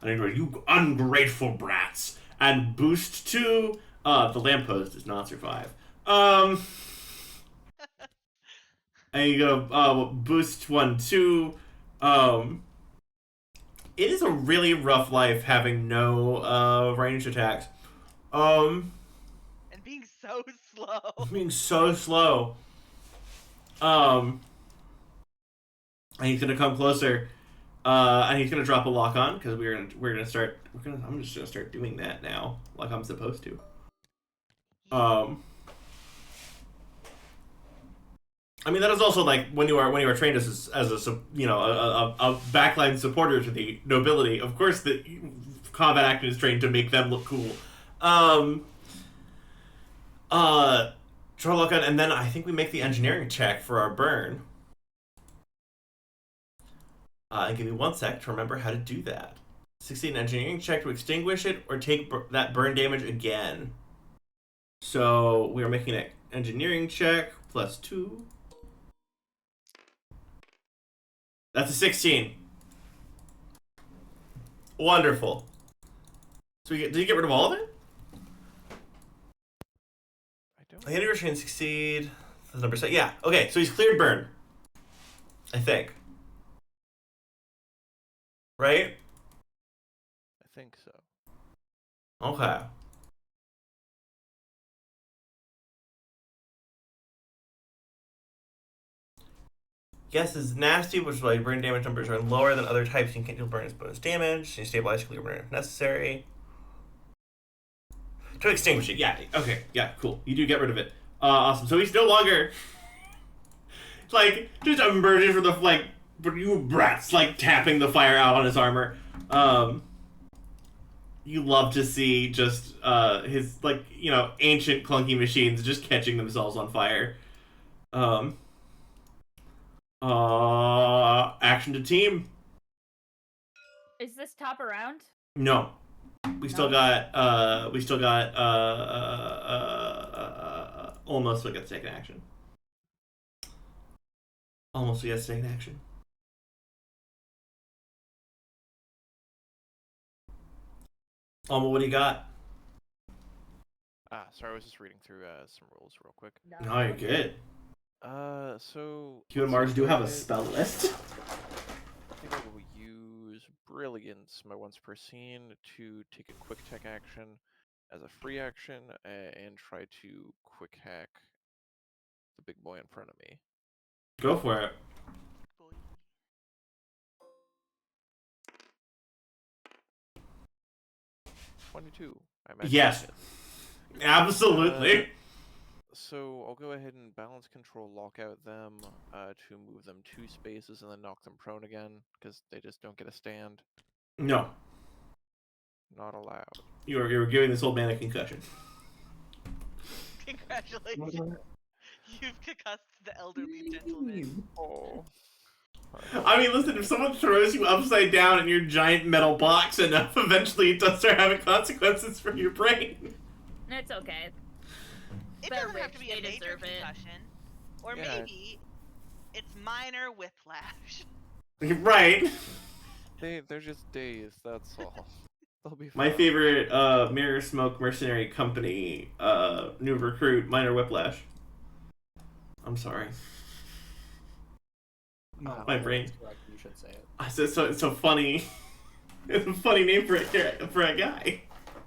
You ungrateful brats, and boost 2. The lamppost does not survive. And you go boost 1, 2. It is a really rough life having no ranged attacks. And being so slow. Being so slow. And he's gonna come closer. And he's gonna drop a lock on because I'm just gonna start doing that now, like I'm supposed to. I mean, that is also like when you are trained as a backline supporter to the nobility. Of course, the combat action is trained to make them look cool. Draw lock on, and then I think we make the engineering check for our burn. And give me 1 sec to remember how to do that. Succeed an engineering check to extinguish it or take that burn damage again. So we are making an engineering check plus 2. That's a 16. Wonderful. So did you get rid of all of it? I don't. The engineering succeed. That's number 7. Yeah. Okay. So he's cleared burn. I think. Right. I think so. Okay. Yes, is nasty, which is why burn damage numbers are lower than other types. You can't deal burn as bonus damage. You stabilize clear burn if necessary. To extinguish it, yeah. Okay, yeah, cool. You do get rid of it. Awesome. So he's no longer like just emerging from the like you brats like tapping the fire out on his armor. You love to see just his like ancient clunky machines just catching themselves on fire. Um, Action to team. Is this top around? No. We still No? got almost we got to take an action. Almost we got to take an action. What do you got? Sorry, I was just reading through some rules real quick. No, you're good. So Q and Mars do have a spell list. I think I will use Brilliance, my once per scene, to take a quick tech action as a free action and try to quick hack the big boy in front of me. Go for it. Boy. 22. I imagine Yes. it hits. Absolutely. So I'll go ahead and balance control lockout them to move them 2 spaces and then knock them prone again because they just don't get a stand. No. Not allowed. You're giving this old man a concussion. Congratulations. You've concussed the elderly gentleman. Oh. I mean, listen, if someone throws you upside down in your giant metal box enough, eventually it does start having consequences for your brain. It's okay. It They're doesn't have rich, to be they a major deserve it. concussion. Or Yeah. maybe it's minor whiplash. Right. They're just dazed, that's all. They'll be fine. My favorite Mirror Smoke Mercenary Company new recruit, Minor Whiplash. I'm sorry. No, My brain. that's correct, you should say it. It's so funny. It's a funny name for a guy.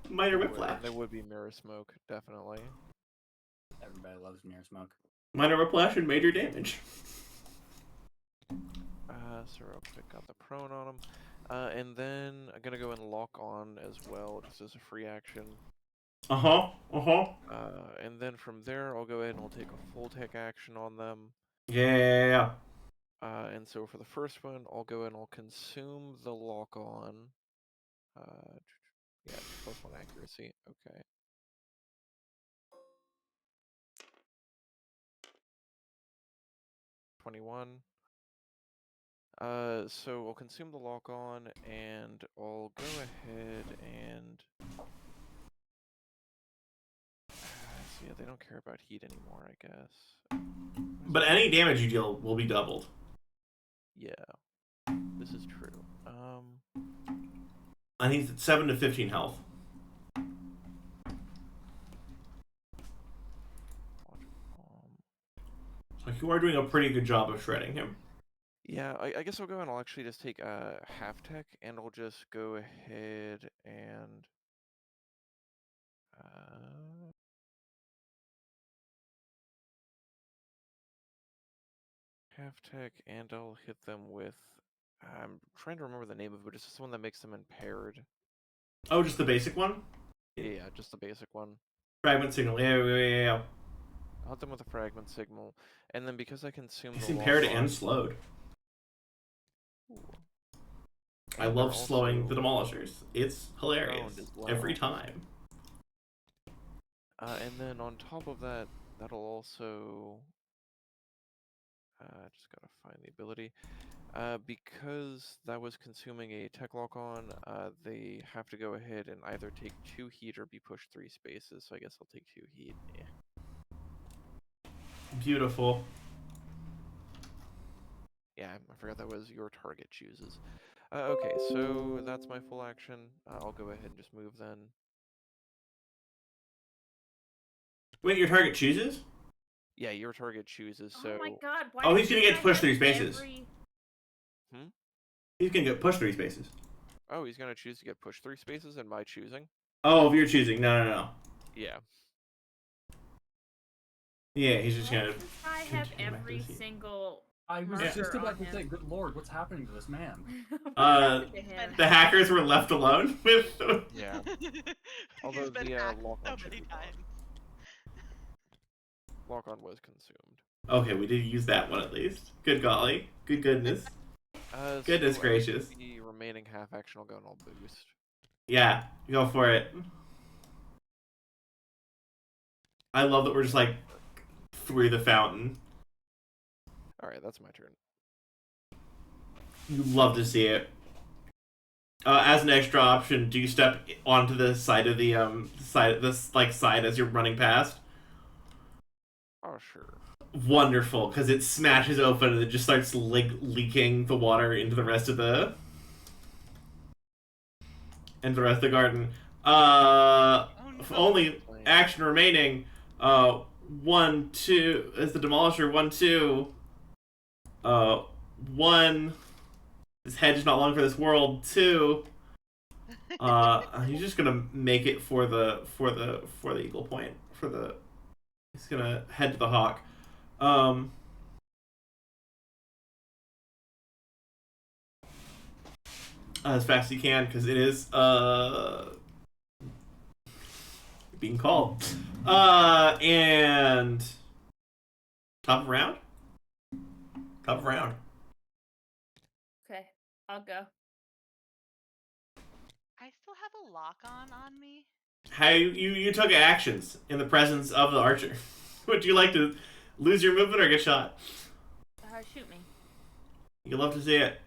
Minor Whiplash. There would be mirror smoke, definitely. Everybody loves mirror smoke. Minor Whiplash and major damage. So real quick, got the prone on him. And then I'm gonna go and lock on as well, just as a free action. And then from there, I'll go ahead and I'll take a full tech action on them. Yeah. And so for the first one, I'll go and I'll consume the lock on. Yeah, +1 accuracy. Okay. +21. So I'll consume the lock on, and I'll go ahead and so yeah, they don't care about heat anymore, I guess. But any damage you deal will be doubled. Yeah, this is true. I think it's 7 to 15 health. So you are doing a pretty good job of shredding him. Yeah, I guess I'll go and I'll actually just take half tech, and I'll just go ahead and half tech, and I'll hit them with. I'm trying to remember the name of it, but it's just the one that makes them impaired. Oh, just the basic one? Yeah, just the basic one. Fragment signal. Yeah. I'll hit them with a fragment signal, and then because I consume It's the impaired lock on- and slowed. Ooh. I And love they're slowing the also demolishers. It's hilarious. round as well. Every time. And then on top of that, that'll also. Just gotta find the ability. Because that was consuming a tech lock on, they have to go ahead and either take 2 heat or be pushed 3 spaces. So I guess I'll take 2 heat. Yeah. Beautiful. Yeah, I forgot that was your target chooses. Okay, so that's my full action. I'll go ahead and just move then. Wait, your target chooses? Yeah, your target chooses. So Oh my god! Why Oh, does he's gonna this get guy pushed have 3 spaces. He's gonna get pushed 3 spaces. Oh, he's gonna choose to get pushed 3 spaces in my choosing. Oh, if you're choosing, no. Yeah. Yeah, he's just Why gonna. does this guy have continue back to every the seat. single I was marker just about on to say, him? good lord, what's happening to this man? What Uh, happened to him? The hackers were left alone with. Yeah. Although He's been the hacked lock-on so should many be gone. times. Lock-on was consumed. Okay, we did use that one at least. Good golly. Good goodness. Goodness So gracious. the remaining half action will go and I'll boost. Yeah, go for it. I love that we're just like through the fountain. Alright, that's my turn. You love to see it. As an extra option, do you step onto the side of the side as you're running past? Oh, sure. Wonderful, because it smashes open and it just starts leaking the water into the rest of the garden. Oh, no. Only action remaining. 1, 2 as the demolisher. 1, 2. 1. This hedge is not long for this world. 2. He's just gonna make it for the eagle point. He's gonna head to the hawk. As fast as he can, because it is being called. And top of round. Okay, I'll go. I still have a lock on me. How you took actions in the presence of the archer. Would you like to lose your movement or get shot? Shoot me. You love to see it.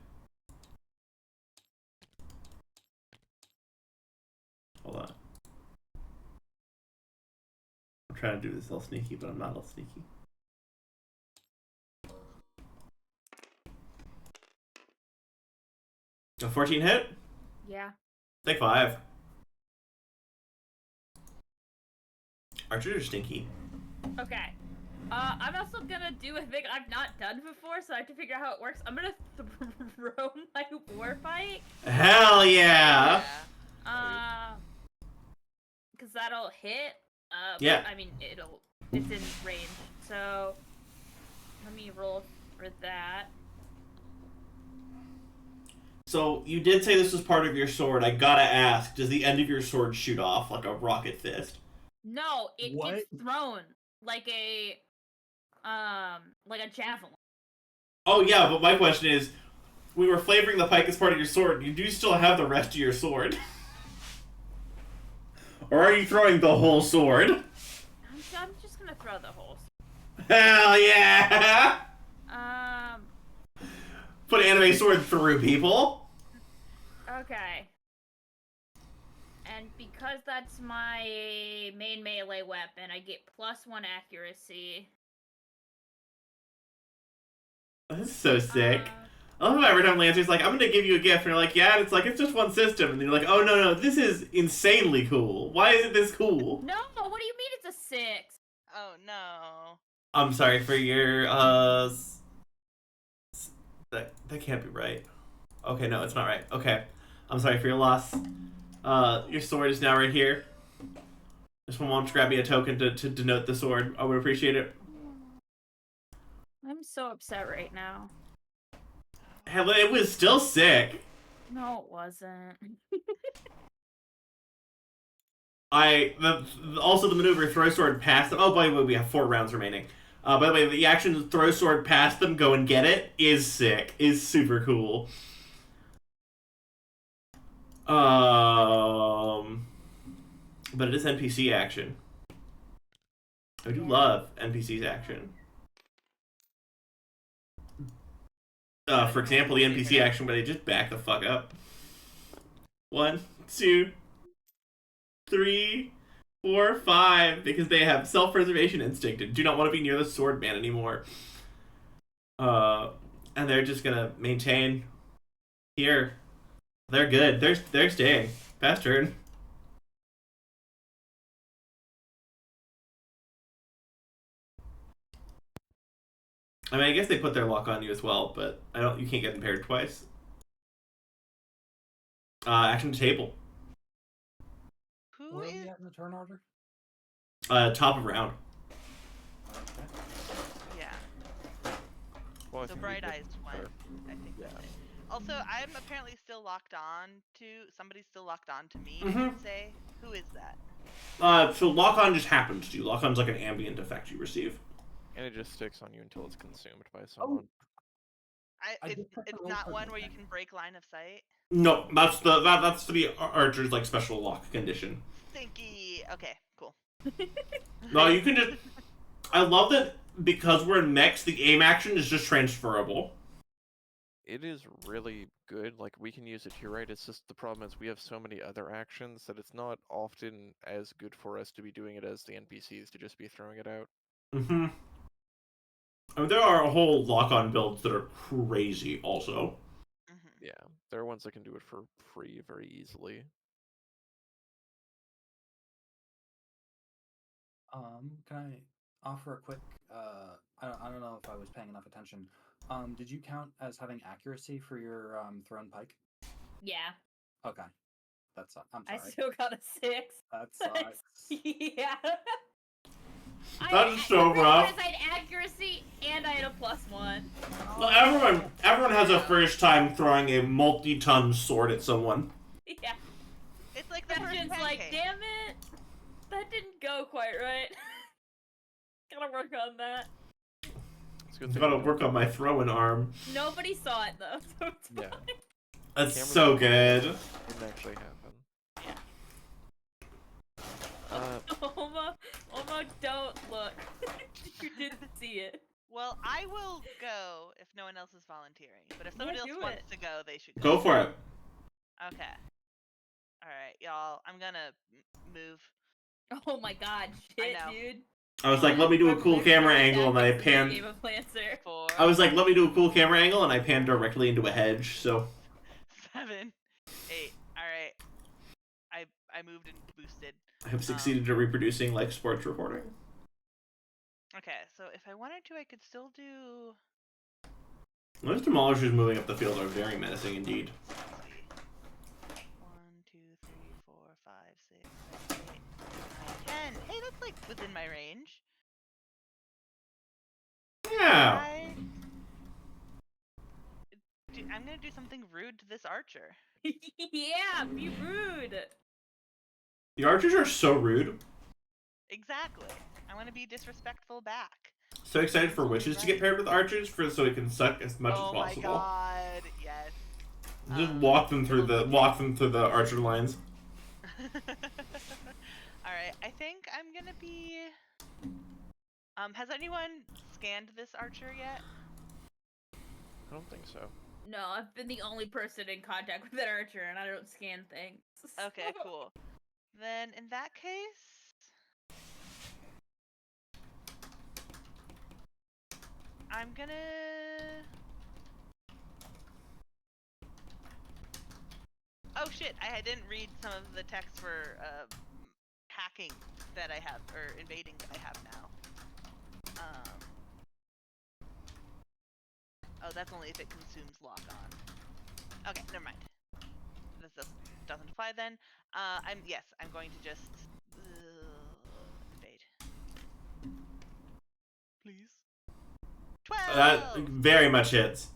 Hold on. I'm trying to do this all sneaky, but I'm not all sneaky. A 14 hit? Yeah. Take 5. Archers are stinky. Okay. I'm also gonna do a thing I've not done before, so I have to figure out how it works. I'm gonna throw my war fight. Hell yeah! Because that'll hit. Yeah. I mean, it's in range. So, let me roll for that. So, you did say this was part of your sword. I gotta ask, does the end of your sword shoot off like a rocket fist? No, it What? gets thrown like a javelin. Oh yeah, but my question is, we were flavoring the pike as part of your sword. You do still have the rest of your sword. Or are you throwing the whole sword? I'm just gonna throw the whole. Hell yeah! Um. Put anime sword through people. Okay. And because that's my main melee weapon, I get +1 accuracy. That's so sick. I love how every time Lancer's like, I'm gonna give you a gift, and you're like, yeah, and it's like, it's just one system. And you're like, oh no, this is insanely cool. Why is it this cool? No, what do you mean it's a 6? Oh no. I'm sorry for your, that can't be right. Okay, no, it's not right. Okay. I'm sorry for your loss. Your sword is now right here. Just want to grab me a token to denote the sword. I would appreciate it. I'm so upset right now. Hell, it was still sick. No, it wasn't. Also the maneuver throw sword past them. Oh, by the way, we have 4 rounds remaining. By the way, the action throw sword past them, go and get it is sick. Is super cool. But it is NPC action. I do love NPC's action. For example, the NPC action where they just back the fuck up. 1, 2, 3, 4, 5, because they have self-preservation instinct and do not want to be near the sword man anymore. And they're just gonna maintain here. They're good. They're staying. Fast turn. I mean, I guess they put their lock on you as well, but I don't. You can't get impaired twice. Action to table. Who Where are is? we at in the turn order? Top of round. Okay. Yeah. Well, I So think we Bright did Eyes won. better. I think Yeah. that's it. Also, I'm apparently still locked on to somebody's still locked on to me. Mhm. Did it say who is that? So lock on just happens to you. Lock on's like an ambient effect you receive. And it just sticks on you until it's consumed by someone. I It's just checked the it's rules not for one this where you thing. can break line of sight. No, that's the archer's like special lock condition. Stinky. Okay, cool. No, you can just. I love that because we're in mechs, the aim action is just transferable. It is really good. Like, we can use it here, right? It's just the problem is we have so many other actions that it's not often as good for us to be doing it as the NPCs to just be throwing it out. Mm-hmm. I mean, there are a whole lock-on builds that are crazy, also. Mhm. Yeah, there are ones that can do it for free very easily. Can I offer a quick? I don't know if I was paying enough attention. Did you count as having accuracy for your thrown pike? Yeah. Okay, that's. I'm I sorry. still got a 6. That sucks. Yeah. That's so the rough. I had accuracy and I had a +1. Well, everyone has a first time throwing a multi-ton sword at someone. Yeah. It's like the first Christian's pancake. like, damn it, that didn't go quite right. Gotta work on that. It's a good I thing gotta we work don't- on my throwing arm. Nobody saw it though, so it's Yeah. fine. That's Cameras so don't- good. Didn't actually happen. Oma, don't look. You didn't see it. Well, I will go if no one else is volunteering. But if somebody else do wants it. to go, they should Go for it. Okay. All right, y'all. I'm gonna move. Oh my god, shit, know. dude. I was like, let me do a cool camera angle, and I Game panned. of Lancer. 4, I was like, let me do a cool camera angle, and I panned directly into a hedge. So 7, 8. All right. I moved and boosted. I have succeeded at reproducing like sports reporting. Okay, so if I wanted to, I could still do. Those demolishers moving up the field are very menacing indeed. Let's see. 1, 2, 3, 4, 5, 6, 7, 8, 9, 10. Hey, that's like within my range. Yeah. I'm gonna do something rude to this archer. Yeah, be rude. The archers are so rude. Exactly. I want to be disrespectful back. So excited for witches to get paired with archers so we can suck as much as Oh my possible. god, yes. Just walk them through the archer lines. Alright, I think I'm gonna be... has anyone scanned this archer yet? I don't think so. No, I've been the only person in contact with that archer, and I don't scan things. Okay, cool. Then, in that case... I'm gonna... Oh shit, I didn't read some of the text for hacking that I have, or invading that I have now. Oh, that's only if it consumes lock on. Okay, never mind. This doesn't apply then. I'm going to just invade. Please. 12. That very much hits.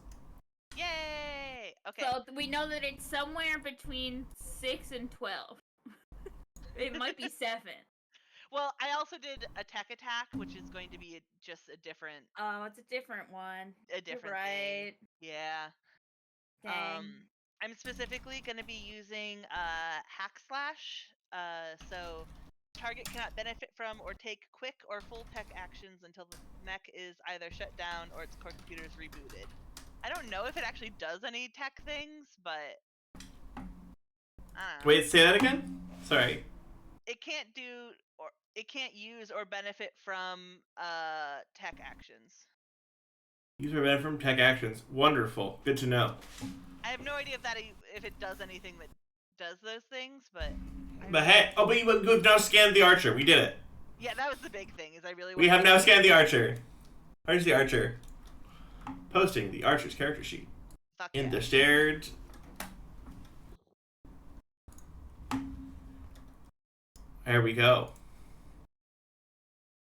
Yay! Okay. So we know that it's somewhere between 6 and 12. It might be 7. Well, I also did a tech attack, which is going to be just a different. Oh, it's a different one. A different right. thing. Yeah. Dang. I'm specifically going to be using hack slash. So target cannot benefit from or take quick or full tech actions until the mech is either shut down or its core computer is rebooted. I don't know if it actually does any tech things, but I don't know. Wait, say that again? Sorry. It can't do or it can't use or benefit from tech actions. Use or benefit from tech actions. Wonderful. Good to know. I have no idea if it does anything that does those things, but. But hey, we've now scanned the archer. We did it. Yeah, that was the big thing. Is I really. We have now scanned the archer. Where's the archer? Posting the archer's character sheet Fuck in yeah. the shared. There we go.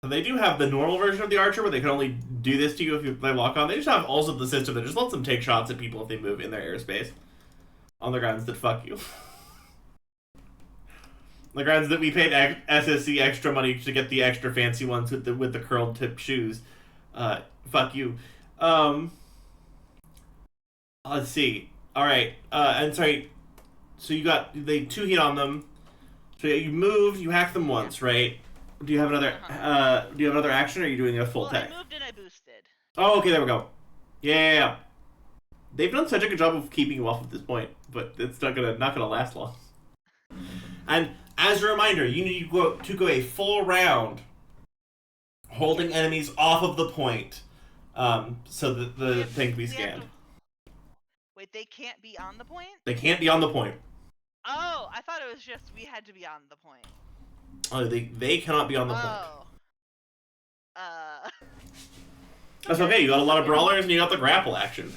So they do have the normal version of the archer where they can only do this to you if they lock on. They just have also the system that just lets them take shots at people if they move in their airspace. On the grounds that fuck you. The grounds that we paid SSC extra money to get the extra fancy ones with the curled tip shoes. Fuck you. Let's see. All right. And sorry. So you got they 2 heat on them. So you moved. You hacked them once, right? Do you have another? Do you have another action, or are you doing a full tech? I moved and I boosted. Oh, okay. There we go. Yeah. They've done such a good job of keeping you off at this point, but it's not gonna last long. And as a reminder, you need to go a full round holding enemies off of the point, so that the thing can be scanned. Wait, they can't be on the point? They can't be on the point. Oh, I thought it was just we had to be on the point. Oh, they cannot be on the point. That's okay. You got a lot of brawlers and you got the grapple action.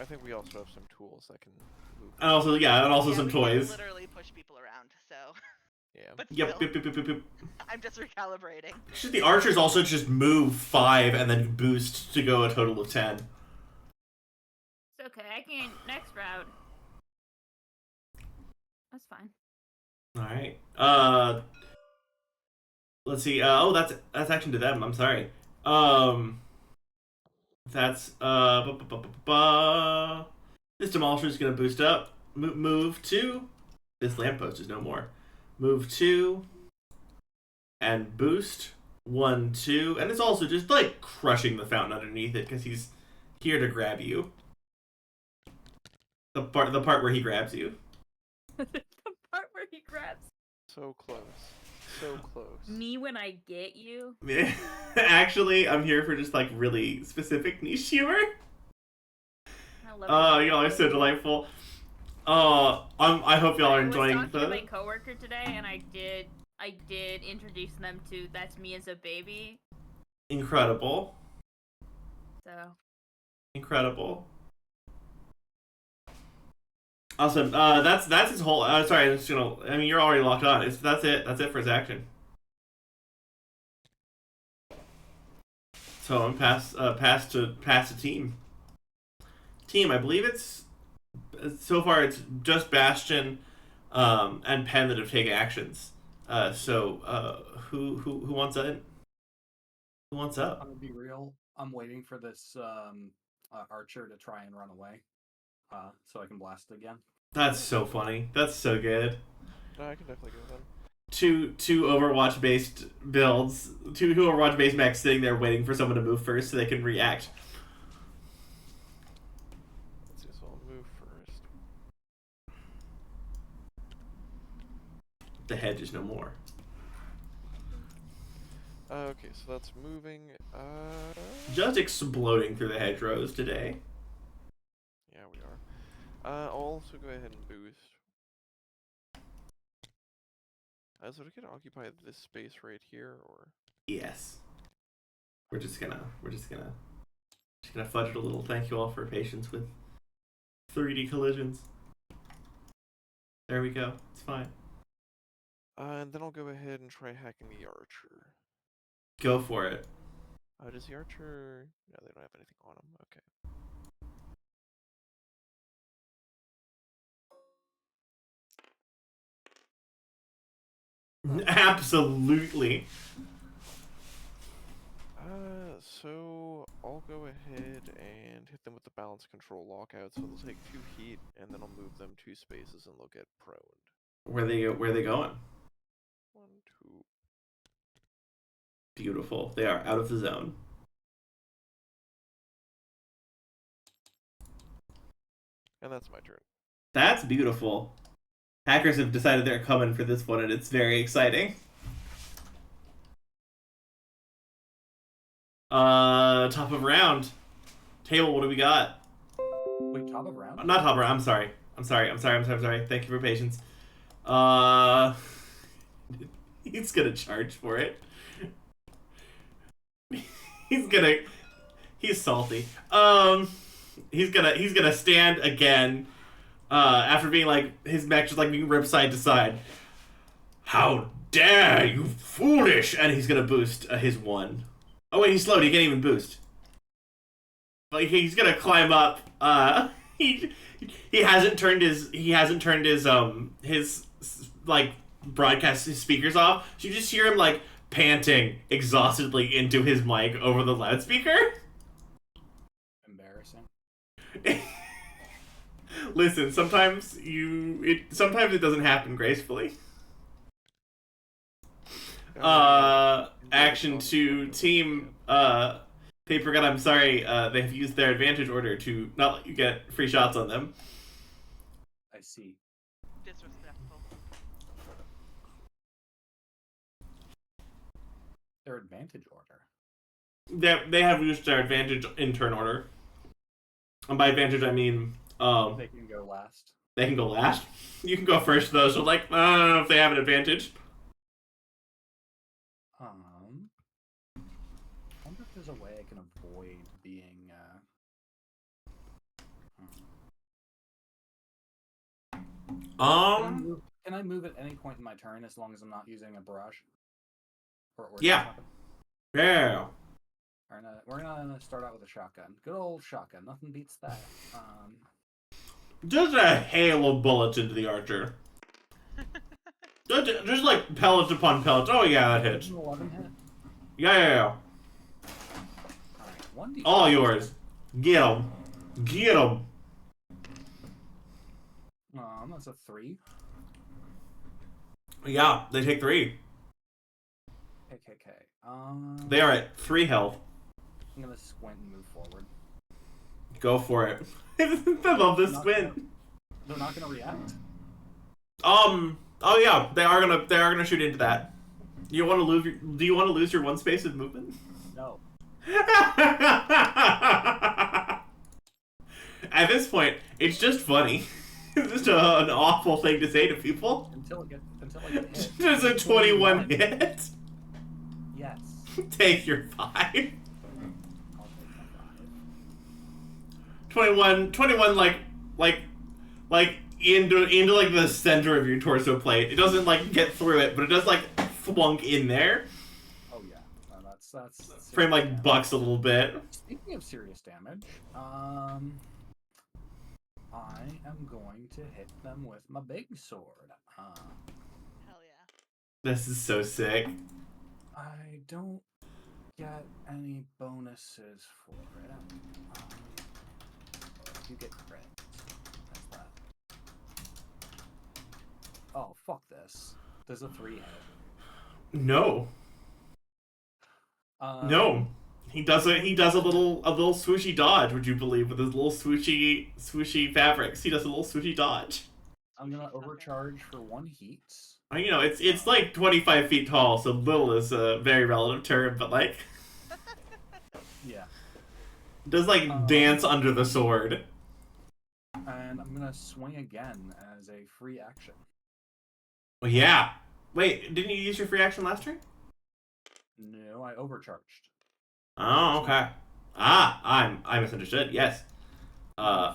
I think we also have some tools that can move. And also some we toys. Can literally push people around, so. Yeah. But Yep. still, I'm just recalibrating. The archers also just move 5 and then boost to go a total of 10. It's okay. I can next round. That's fine. All right. Let's see. That's action to them. I'm sorry. That's this demolisher is gonna boost up. Move 2. This lamppost is no more. Move 2 and boost 1, 2, and it's also just like crushing the fountain underneath it because he's here to grab you. The part where he grabs you. The part where he grabs. So close. So close. Me when I get you. Actually, I'm here for just like really specific niche humor. I love y'all are so delightful. I hope y'all are enjoying I was talking to my coworker today, and I did introduce them to That's Me as a Baby. Incredible. So. Incredible. Awesome. That's his whole. Sorry, I mean, you're already locked on. That's it. That's it for his action. So I'm pass to team. Team, I believe it's so far it's just Bastion, and Pen that have taken actions. Who wants in? Who wants up? I'm gonna be real. I'm waiting for this archer to try and run away, so I can blast it again. That's so funny. That's so good. No, I can definitely go then. Two Overwatch based builds, two Overwatch based mechs sitting there waiting for someone to move first so they can react. Let's see, so I'll move first. The hedge is no more. Okay, so that's moving. Just exploding through the hedgerows today. Yeah, we are. I'll also go ahead and boost. So we can occupy this space right here, or Yes. We're just gonna fudge it a little. Thank you all for patience with 3D collisions. There we go. It's fine. and then I'll go ahead and try hacking the archer. Go for it. Does the archer? No, they don't have anything on him. Okay. Absolutely. So I'll go ahead and hit them with the balance control lockout. So they'll take 2 heat, and then I'll move them 2 spaces, and they'll get proned. Where are they going? 1, 2. Beautiful. They are out of the zone. And that's my turn. That's beautiful. Hackers have decided they're coming for this one, and it's very exciting. Top of round. Table, what do we got? Wait, top of round? Not top of round, I'm sorry. Thank you for your patience. He's gonna charge for it. He's gonna He's salty. He's gonna stand again. After being like his mech just like being ripped side to side. How dare you, foolish! And he's gonna boost his 1. Oh wait, he's slowed. He can't even boost. Like he's gonna climb up. He hasn't turned his like broadcast his speakers off. So you just hear him like panting exhaustedly into his mic over the loudspeaker. Embarrassing. Listen, sometimes it doesn't happen gracefully. Action to team Paper Gun, I'm sorry, they have used their advantage order to not let you get free shots on them. I see. Disrespectful. Their advantage order. They have used their advantage in turn order. And by advantage I mean They can go last. they can go last. You can go first though, so like I don't know if they have an advantage. I wonder if there's a way I can avoid being Can I move at any point in my turn as long as I'm not using a barrage? Or Yeah. shotgun? Yeah. We're gonna start out with a shotgun. Good old shotgun. Nothing beats that. Just a hail of bullets into the archer. Just like pellets upon pellets. Oh yeah, that hits. 11 hit. Yeah. Alright, 1d. All yours. Get him. Get him. That's a 3. Yeah, they take 3. KKK. They are at 3 health. I'm gonna squint and move forward. Go for it. I love this squint. They're not gonna react. Oh yeah, they are gonna shoot into that. Do you want to lose your 1 space of movement? No. At this point, it's just funny. It's just an awful thing to say to people. Until I get hit. There's a 21 hit. Yes. Take your 5. I'll take my 21 like into like the center of your torso plate. It doesn't like get through it, but it does like thwunk in there. 5. Oh yeah. No, that's Frame like damage. bucks a little bit. Speaking of serious damage, I am going to hit them with my big sword. Hell yeah. This is so sick. I don't get any bonuses for it. You get crit. That's that. Oh, fuck this. There's a 3 hit. No. No. He does a little swooshy dodge, would you believe, with his little swooshy fabrics. He does a little swooshy dodge. I'm gonna overcharge for 1 heat. You know, it's like 25 feet tall, so little is a very relative term, but like Yeah. does like dance under the sword. And I'm gonna swing again as a free action. Well, yeah. Wait, didn't you use your free action last turn? No, I overcharged. Oh, okay. I misunderstood. Yes. A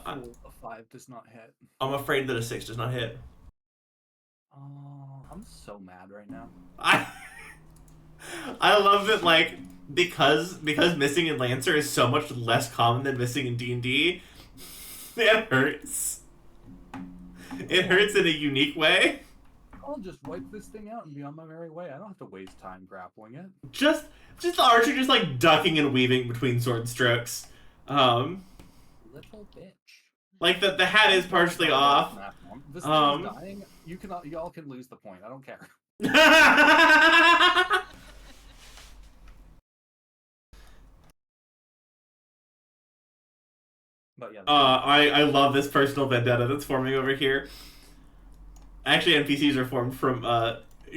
5 does not hit. I'm afraid that a 6 does not hit. Oh, I'm so mad right now. I love that, like, because missing in Lancer is so much less common than missing in D&D, it hurts. It hurts in a unique way. I'll just wipe this thing out and be on my merry way. I don't have to waste time grappling it. Just the archer just, like, ducking and weaving between sword strokes. Little bitch. Like, the hat is partially off. This thing is dying. Y'all can lose the point. I don't care. But yeah. I love this personal vendetta that's forming over here. Actually, NPCs are formed from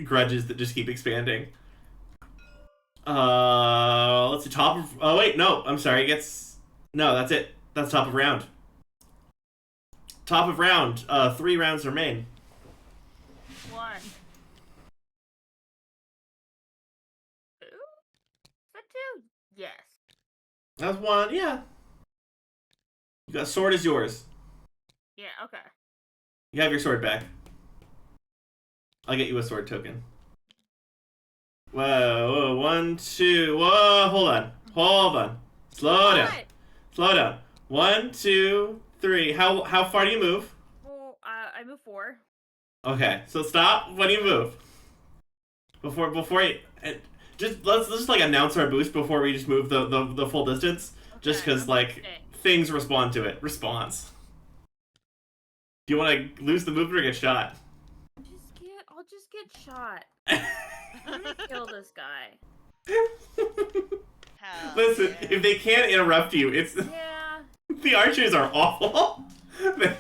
grudges that just keep expanding. Let's see, top of... Oh, wait, no, I'm sorry, No, that's it. That's top of round. Top of round. 3 rounds remain. 1. 2? Is that 2? Yes. That's one, yeah. You got sword is yours. Yeah, okay. You have your sword back. I'll get you a sword token. Whoa, 1, 2, whoa, hold on. Slow down. What? Slow down. 1, 2, 3. How far do you move? Well, I move 4. Okay, so stop when you move. Before you let's just like announce our boost before we just move the full distance. Okay, Just because like things respond to it. Response. Do you want to lose the movement or get shot? I'll just get shot. I'm gonna kill this guy. Hell Listen, yeah. if they can't interrupt you, it's Yeah. the archers are awful.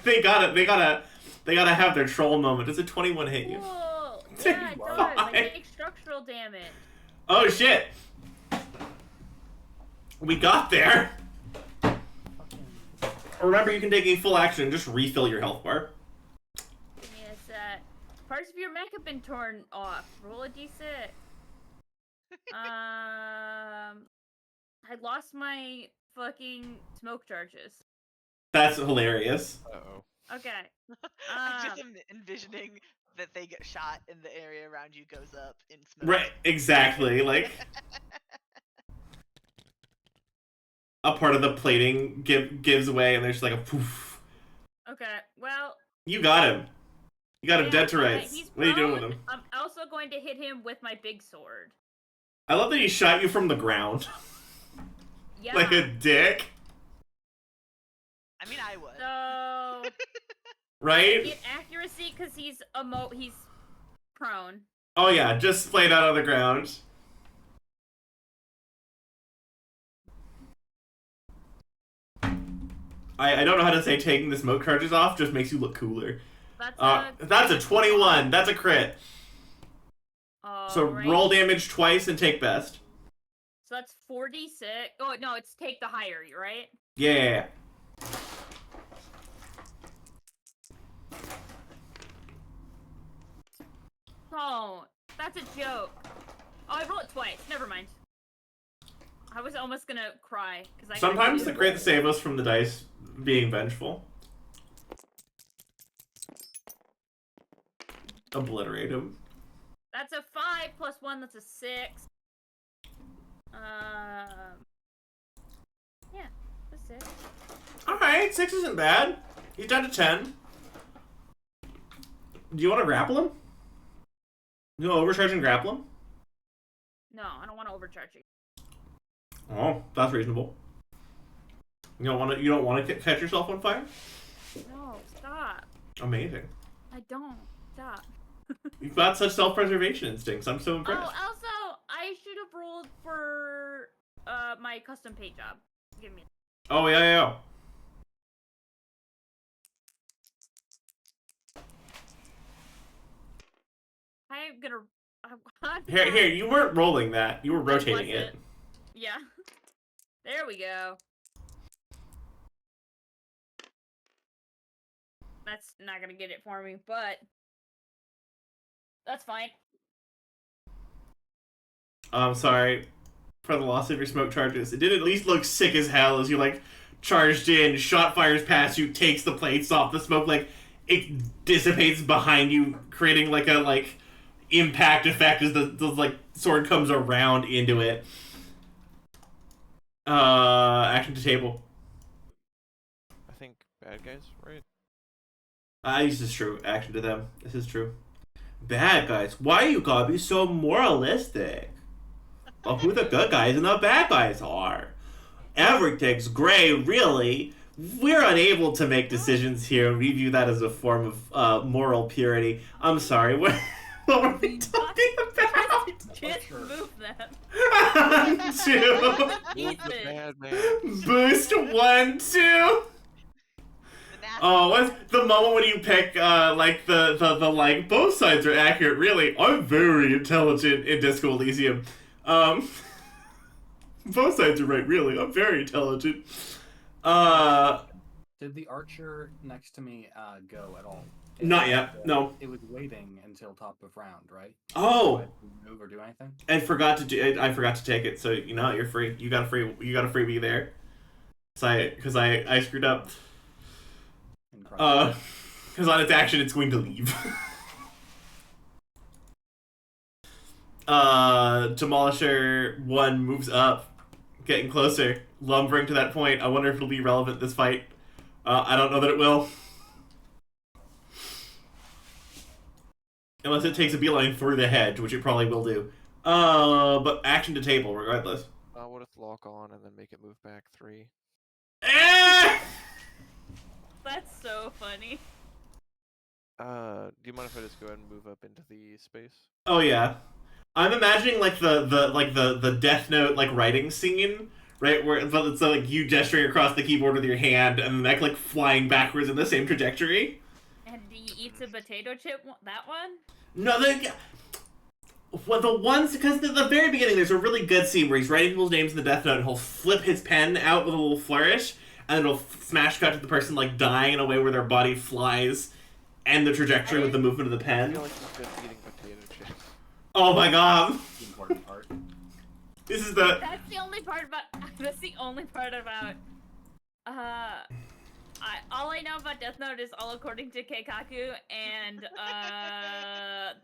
they gotta have their troll moment. Does a 21 hit you? Cool. Yeah, it does. I take structural damage. Oh shit! We got there. Remember, you can take a full action and just refill your health bar. Give me a sec. Parts of your mech have been torn off. Roll a d6. I lost my fucking smoke charges. That's hilarious. Uh-oh. Okay. I'm just envisioning that they get shot and the area around you goes up in smoke. Right, exactly. Like a part of the plating gives away, and there's like a poof. Okay. Well. You got him. You got him dead to rights. He's What are you doing with him? I'm also going to hit him with my big sword. I love that he shot you from the ground. Yeah. Like a dick. I mean, I would. So. Right? Get accuracy because he's prone. Oh yeah, just splayed out on the ground. I don't know how to say taking the smoke charges off just makes you look cooler. That's a 21. That's a crit. So right. roll damage twice and take best. So that's 46. Oh no, it's take the higher, right? Yeah. Oh, that's a joke. Oh, I rolled it twice. Never mind. I was almost gonna cry because Sometimes the crit save us from the dice being vengeful. Obliterate him. That's a 5 plus 1. That's a 6. Yeah, that's 6. All right, 6 isn't bad. He's down to 10. Do you want to grapple him? You want to overcharge and grapple him? No, I don't want to overcharge you. Oh, that's reasonable. You don't want to catch yourself on fire? No, stop. Amazing. I don't. Stop. You've got such self-preservation instincts. I'm so Oh, impressed. also, I should have rolled for my custom paint job. Give me. Oh yeah. I'm gonna. Here. You weren't rolling that. You were rotating it. Yeah. There we go. That's not gonna get it for me, but that's fine. I'm sorry for the loss of your smoke charges. It did at least look sick as hell as you like charged in, shot fires past you, takes the plates off, the smoke like it dissipates behind you, creating like a impact effect as the like sword comes around into it. Action to table. I think bad guys, right? This is true. Action to them. This is true. Bad guys. Why you gotta be so moralistic? Well, who the good guys and the bad guys are? Everything's gray, really. We're unable to make decisions here, and we view that as a form of moral purity. I'm sorry. What were we talking about? Just move them. 2. Who's the bad man? Boost 1, 2. Oh, what's the moment when you pick the like both sides are accurate? Really, I'm very intelligent in Disco Elysium. Both sides are right. Really, I'm very intelligent. Did the archer next to me go at all? Not yet. No. It was waiting until top of round, right? Oh. Do I move or do anything? I forgot to take it. So you're free. You got a freebie there. Because I screwed up. Because on its action it's going to leave. Demolisher 1 moves up, getting closer, lumbering to that point. I wonder if it'll be relevant this fight. I don't know that it will. Unless it takes a beeline through the hedge, which it probably will do. But action to table, regardless. What if lock on and then make it move back 3? That's so funny. Do you mind if I just go ahead and move up into the space? Oh yeah. I'm imagining like the Death Note like writing scene, right? Where it's like you gesturing across the keyboard with your hand and then like flying backwards in the same trajectory. And he eats a potato chip. That one? No, the ones because at the very beginning there's a really good scene where he's writing people's names in the Death Note and he'll flip his pen out with a little flourish and it'll smash cut to the person like dying in a way where their body flies and the trajectory with the movement of the I pen. feel like he's been eating potato chips. Oh my god. The important part. This is the. That's the only part about. That's the only part about. All I know about Death Note is all according to Keikaku and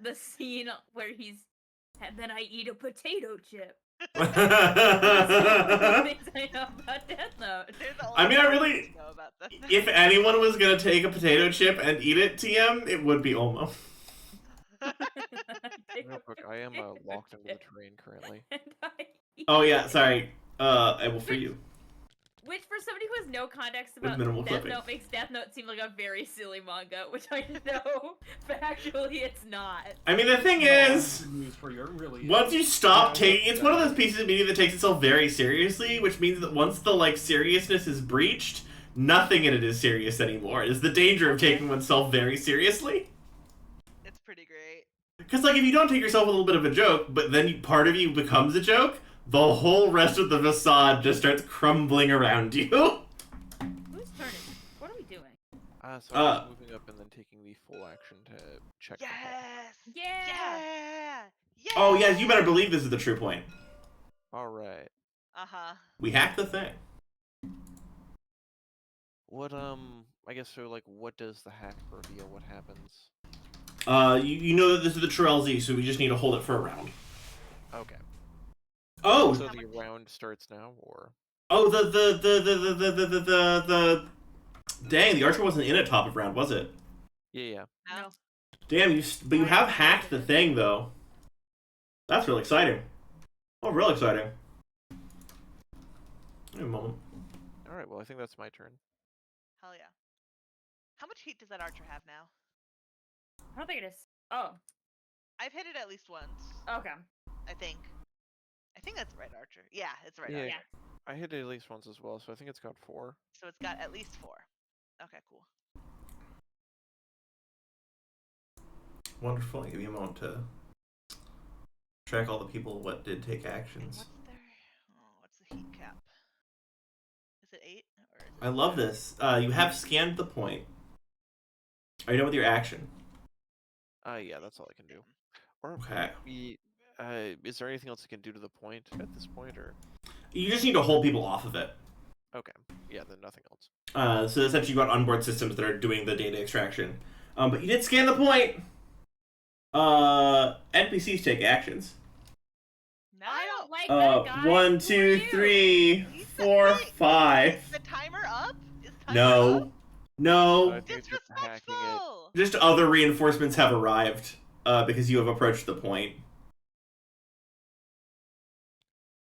the scene where he's. And then I eat a potato chip. That's the only things I know about Death Note. I mean, I really. know about this. If anyone was gonna take a potato chip and eat it, TM, it would be Olmo. Real quick, I am locked into the terrain currently. Oh yeah, sorry. I will free you. Which, for somebody who has no context about minimal Death clipping. Note, makes Death Note seem like a very silly manga, which I know factually it's not. I mean, the thing is, once you stop taking, it's one of those pieces of media that takes itself very seriously, which means that once the like seriousness is breached, nothing in it is serious anymore. Is the danger of taking oneself very seriously. It's pretty great. Because like if you don't take yourself a little bit of a joke, but then part of you becomes a joke, the whole rest of the facade just starts crumbling around you. Whose turn is it? What are we doing? So I'm just moving up and then taking the full action to check. Yes! Yeah! Yeah! Yeah! Oh yeah, you better believe this is the true point. Alright. Uh-huh. We hacked the thing. What, I guess so, like, what does the hack reveal? What happens? You know that this is the Trell Z, so we just need to hold it for a round. Okay. Oh! So the round starts now, or? Oh, the dang, the archer wasn't in at top of round, was it? Yeah. No. Damn, but you have hacked the thing, though. That's really exciting. Oh, real exciting. Wait a moment. Alright, well, I think that's my turn. Hell yeah. How much heat does that archer have now? I don't think it is. Oh, I've hit it at least once, okay. I think. I think that's the right archer. Yeah, it's the right Yeah. archer. Yeah. I hit it at least once as well, so I think it's got 4. So it's got at least 4. Okay, cool. Wonderful. Give me a moment to track all the people what did take actions. What's the heat cap? Is it 8? Or is it I love this. You have scanned the point. Are you done with your action? Yeah, that's all I can do. Or, Okay. is there anything else I can do to the point at this point, or? You just need to hold people off of it. Okay. Yeah, then nothing else. So essentially you've got onboard systems that are doing the data extraction. But you did scan the point! NPCs take actions. No. I don't like that guy. 1, 2, 3, 4, 5. Is the timer up? Is timer No. up? No. I think it's just hacking it. Disrespectful! Just other reinforcements have arrived, because you have approached the point.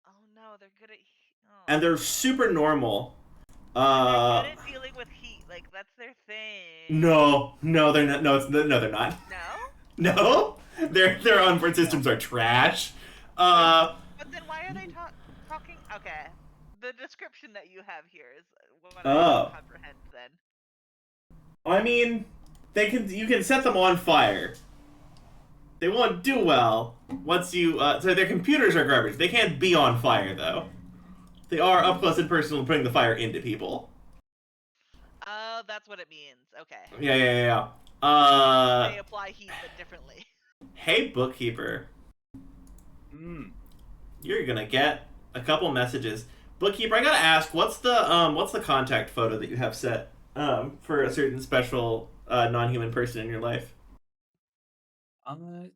Oh no, they're good at heat. Oh. And they're super normal. They're good at dealing with heat, like that's their thing. No, they're not. No, they're not. No? No, their onboard systems are trash. But then why are they talking? Okay, the description that you have here is what I don't comprehend. Then I mean, you can set them on fire. They won't do well once you. So their computers are garbage. They can't be on fire though. They are up close and personal, putting the fire into people. oh, that's what it means. Okay. Yeah. They apply heat, but differently. Hey, bookkeeper. Hmm. You're gonna get a couple messages. Bookkeeper, I gotta ask, what's the contact photo that you have set for a certain special non-human person in your life?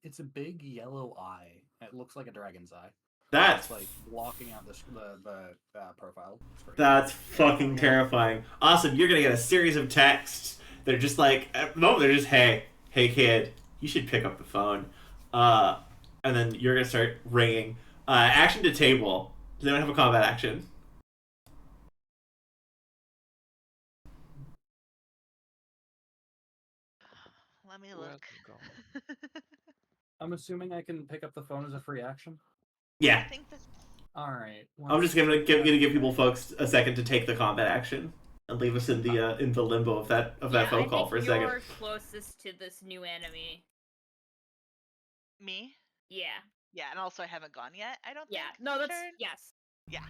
It's a big yellow eye. It looks like a dragon's eye. That's It's like blocking out the profile screen. That's fucking terrifying. Awesome, you're gonna get a series of texts. They're just like, no, they're just, hey kid, you should pick up the phone. And then you're gonna start ringing. Action to table. Does anyone have a combat action? Let me Who look. hasn't gone? I'm assuming I can pick up the phone as a free action. Yeah. I think this. All right. I'm just gonna give people folks a second to take the combat action and leave us in the limbo of that phone call for a second. You're closest to this new enemy. Me? Yeah. Yeah, and also I haven't gone yet. I don't Yeah. think. No, that's turn? yes. Yeah.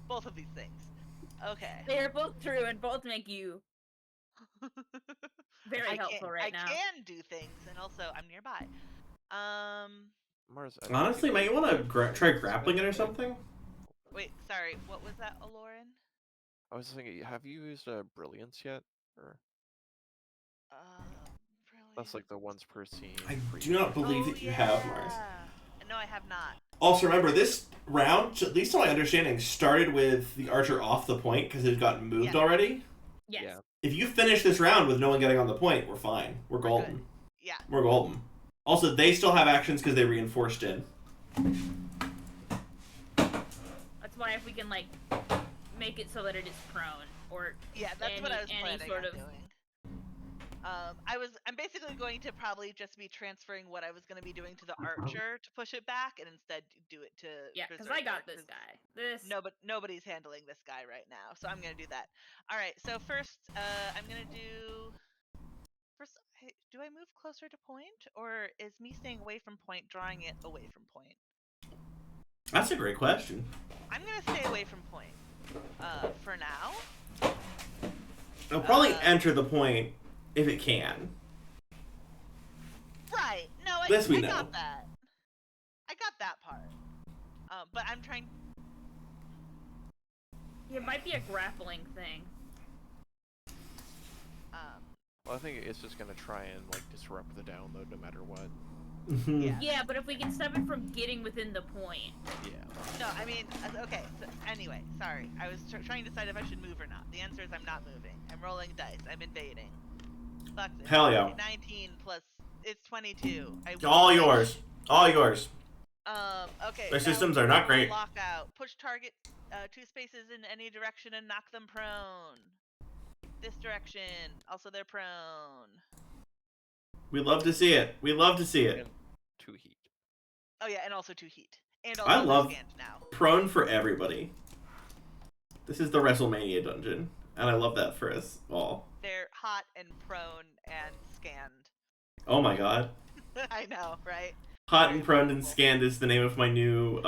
Both of these things. Okay. They are both true and both make you very helpful right now. I can do things, and also I'm nearby. Mars, Honestly, might you want to try grappling it or something? Wait, sorry. What was that, Aloran? I was thinking, have you used Brilliance yet? Or that's like the once per scene. I do not believe that you have, Mars. No, I have not. Also, remember, this round, at least to my understanding, started with the archer off the point because it had gotten moved already. Yes. Yeah. If you finish this round with no one getting on the point, we're fine. We're golden. Good. Yeah. We're golden. Also, they still have actions because they reinforced in. That's why if we can, like, make it so that it is prone, or yeah, that's what I was planning sort on of doing. I'm basically going to probably just be transferring what I was going to be doing to the archer to push it back, and instead do it to because I got this guy. Nobody's handling this guy right now, so I'm going to do that. All right, so first, I'm going to do. First, do I move closer to point, or is me staying away from point drawing it away from point? That's a great question. I'm going to stay away from point for now. It'll probably enter the point if it can. Right. No, I got that. I got that part. But I'm trying. It might be a grappling thing. Well, I think it's just gonna try and like disrupt the download no matter what. Yeah, but if we can stop it from getting within the point. Yeah. No, I mean, okay. So anyway, sorry. I was trying to decide if I should move or not. The answer is I'm not moving. I'm rolling dice. I'm invading. Fuck this. Hell yeah. 19 plus it's 22. All yours. All yours. Okay. Their systems are not great. Lockout. Push target 2 spaces in any direction and knock them prone. This direction. Also, they're prone. We love to see it. We love to see it. And 2 heat. Oh yeah, and also 2 heat. And also I love scanned now. prone for everybody. This is the WrestleMania dungeon, and I love that for us all. They're hot and prone and scanned. Oh my god. I know, right? Hot and prone and scanned is the name of my new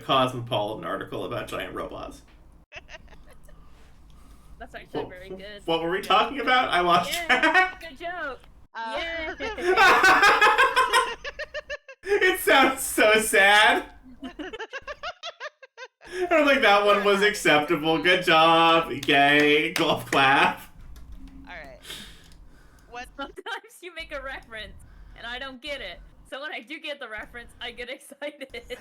Cosmopolitan article about giant robots. That's actually very good. What were we talking about? I lost track. Good joke. Yeah. It sounds so sad. I don't think that one was acceptable. Good job. Yay. Golf clap. Alright. What? Sometimes you make a reference, and I don't get it. So when I do get the reference, I get excited.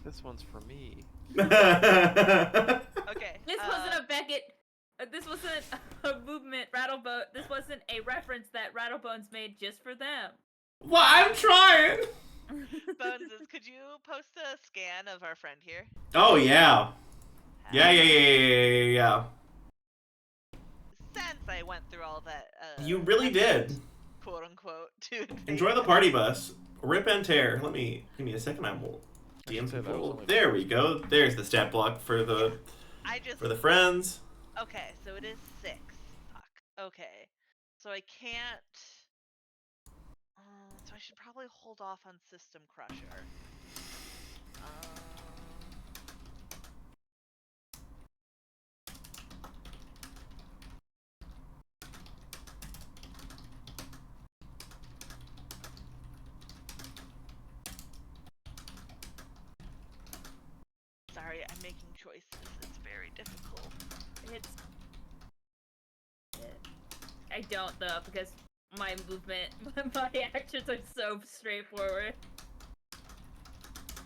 This one's for me. Okay. This wasn't a Beckett. This wasn't a movement Rattlebone. This wasn't a reference that Rattlebones made just for them. Well, I'm trying. Bones, could you post a scan of our friend here? Oh, yeah. Yeah. Since I went through all that. You really did. Quote unquote. To Enjoy the party bus. Rip and tear. Give me a second. I will DM control. There we go. There's the stat block for the for the friends. Okay, so it is 6. Fuck. Okay, so I can't. So I should probably hold off on System Crusher. sorry, I'm making choices. It's very difficult. I don't though, because my movement, my actions are so straightforward.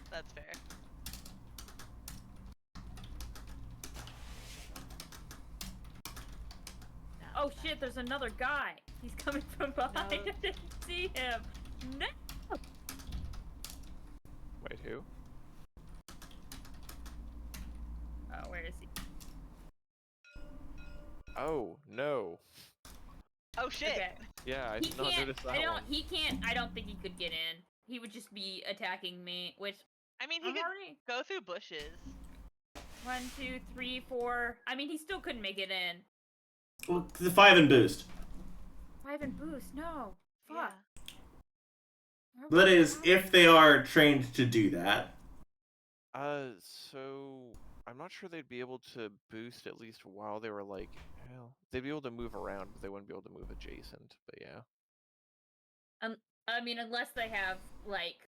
That's fair. Oh shit, there's another guy. He's coming from behind. No. I didn't see him. No. Wait, who? Oh, where is he? Oh, no. Oh shit. Okay. Yeah, I He did not can't. notice that I don't. one. He can't. I don't think he could get in. He would just be attacking me, which I mean, he I'm could already. go through bushes. 1, 2, 3, 4. I mean, he still couldn't make it in. Well, the 5 and boost. 5 and boost. No. Fuck. Yeah. That is, if they are trained to do that. So I'm not sure they'd be able to boost at least while they were like, well, they'd be able to move around, but they wouldn't be able to move adjacent. But yeah. I mean, unless they have like,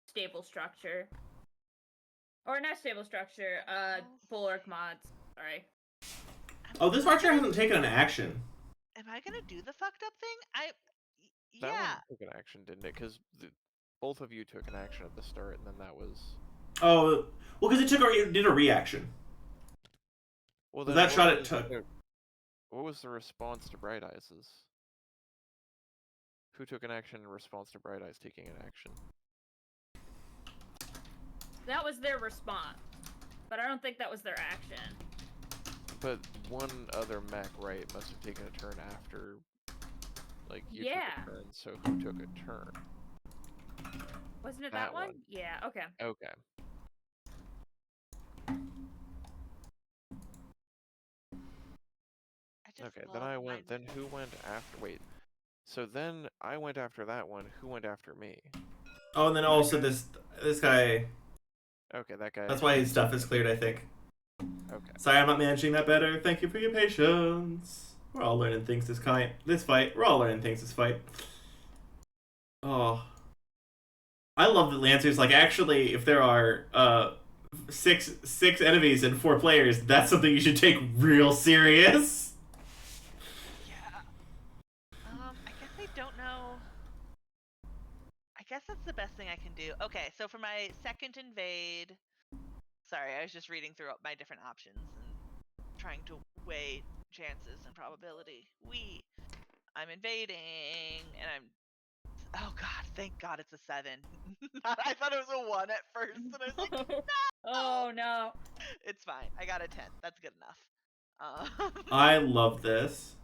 stable structure, or not stable structure. Bulwark mods. Sorry. Oh, this archer hasn't taken an action. Am I gonna do the fucked up thing? That Yeah. one took an action, didn't it? Because both of you took an action at the start, and then that was. Oh, well, because it did a reaction. Well, Was then that shot it was took? What was the response to Bright Eyes'? Who took an action in response to Bright Eyes taking an action? That was their response, but I don't think that was their action. But one other mech, right, must have taken a turn after, like, you Yeah. took a turn, so who took a turn? Wasn't it That that one? one. Yeah. Okay. Okay. Okay, then I went, then who went after, wait. So then I went after that one, who went after me? Oh, and then also this guy. Okay, that guy. That's why his stuff is cleared, I think. Okay. Sorry, I'm not managing that better. Thank you for your patience. We're all learning things this fight. We're all learning things this fight. Oh. I love that Lancers, like, actually, if there are six enemies and 4 players, that's something you should take real serious. Yeah. I guess I don't know. I guess that's the best thing I can do. Okay, so for my second invade, sorry, I was just reading through my different options and trying to weigh chances and probability. I'm invading, and I'm. Oh god, thank god it's a 7. I thought it was a 1 at first, and I was like, no! Oh no. It's fine. I got a 10. That's good enough. I love this.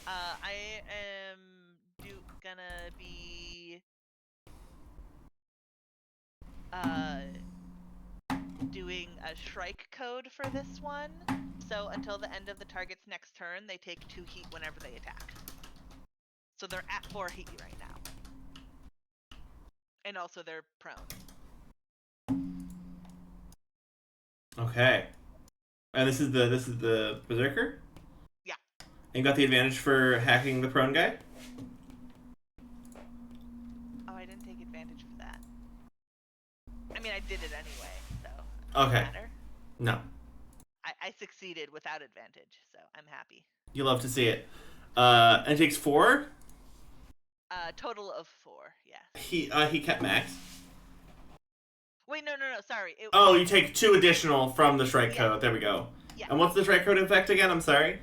I am gonna be doing a Shrike code for this one. So until the end of the target's next turn, they take 2 heat whenever they attack. So they're at 4 heat right now. And also they're prone. Okay. And this is the Berserker? Yeah. And you got the advantage for hacking the prone guy? Oh, I didn't take advantage of that. I mean, I did it anyway, so it Okay. doesn't matter. No. I succeeded without advantage, so I'm happy. You love to see it. And it takes 4? Total of 4, yeah. He kept max. Wait, no, sorry. You take 2 additional from the Shrike code. There we go. Yeah. And what's the Shrike code effect again? I'm sorry.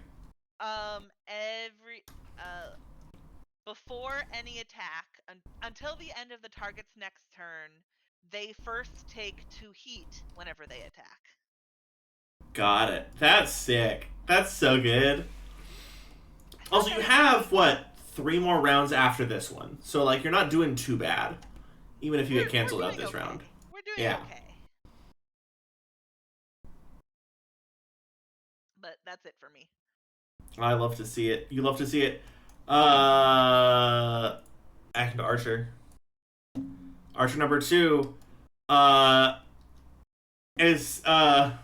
Before any attack, until the end of the target's next turn, they first take 2 heat whenever they attack. Got it. That's sick. That's so good. Also, you have, 3 more rounds after this one. So, like, you're not doing too bad. Even if you get canceled out this round. We're doing okay. But that's it for me. I love to see it. You love to see it. Action to Archer. Archer number 2, is, Archer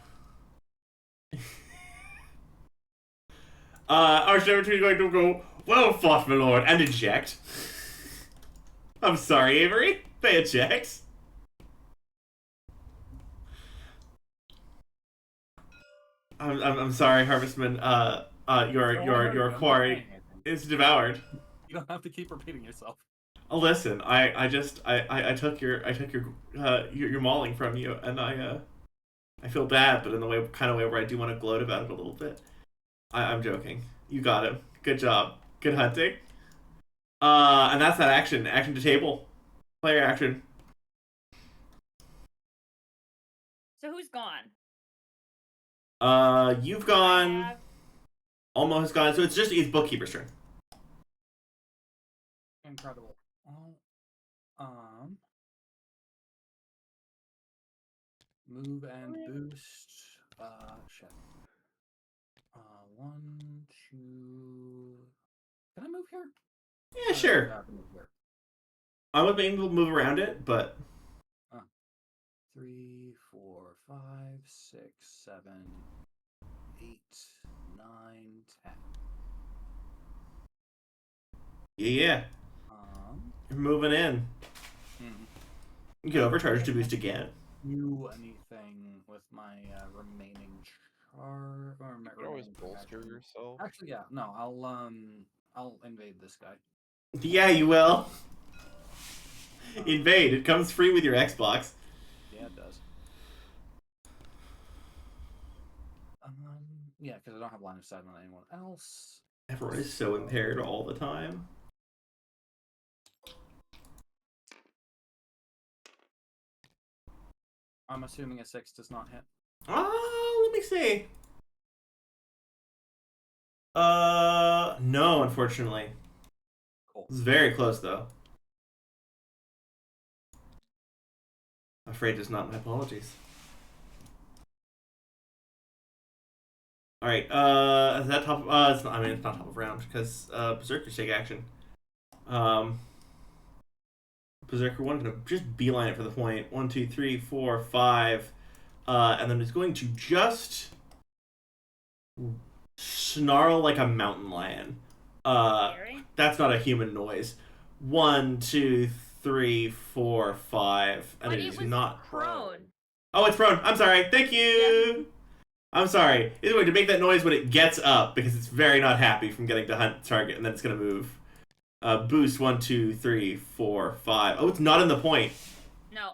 number 2 is going to go, well fought, my lord, and eject. I'm sorry, Avery. They eject. I'm sorry, Harvestman. Your quarry is devoured. You don't have to keep repeating yourself. Oh, listen, I took your mauling from you, and I feel bad, but in the kind of way where I do want to gloat about it a little bit. I'm joking. You got him. Good job. Good hunting. And that's that action. Action to table. Player action. So who's gone? You've I gone. have- Almost gone. So it's bookkeeper's turn. Incredible. Move and boost. Shit. 1, 2. Can I move here? Yeah, sure. Yeah, I can move here. I wasn't able to move around it, but 3, 4, 5, 6, 7, 8, 9, 10. yeah. You're moving in. You can overcharge to boost again. Do anything with my remaining char or my You can always remaining bolster action. yourself. Actually, yeah, no, I'll invade this guy. Yeah, you will. Invade. It comes free with your Xbox. Yeah, it does. Yeah, because I don't have line of sight on anyone else. Everyone is so impaired all the time. I'm assuming a 6 does not hit. Let me see. No, unfortunately. Cool. It's very close, though. Afraid it's not. My apologies. All right. Is that top? It's not. I mean, it's not top of round because Berserkers take action. Berserker 1 gonna just beeline it for the point. 1, 2, 3, 4, 5, and then it's going to just snarl like a mountain lion. That's not a human noise. 1, 2, 3, 4, 5, and But it it is was not prone. Oh, it's prone. I'm sorry. Thank you. I'm sorry. It's going to make that noise when it gets up because it's very not happy from getting to hunt target, and then it's going to move. Boost 1, 2, 3, 4, 5. Oh, it's not in the point. No.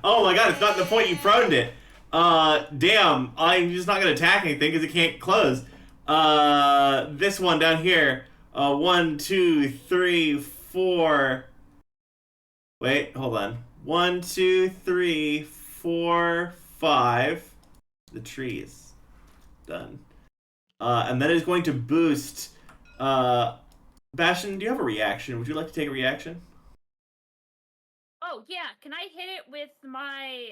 Oh my god, it's not in the point. You proned it. Damn. I'm just not going to attack anything because it can't close. This one down here. 1, 2, 3, 4. Wait, hold on. 1, 2, 3, 4, 5. The tree is done. And then it's going to boost. Bastion, do you have a reaction? Would you like to take a reaction? Oh yeah, can I hit it with my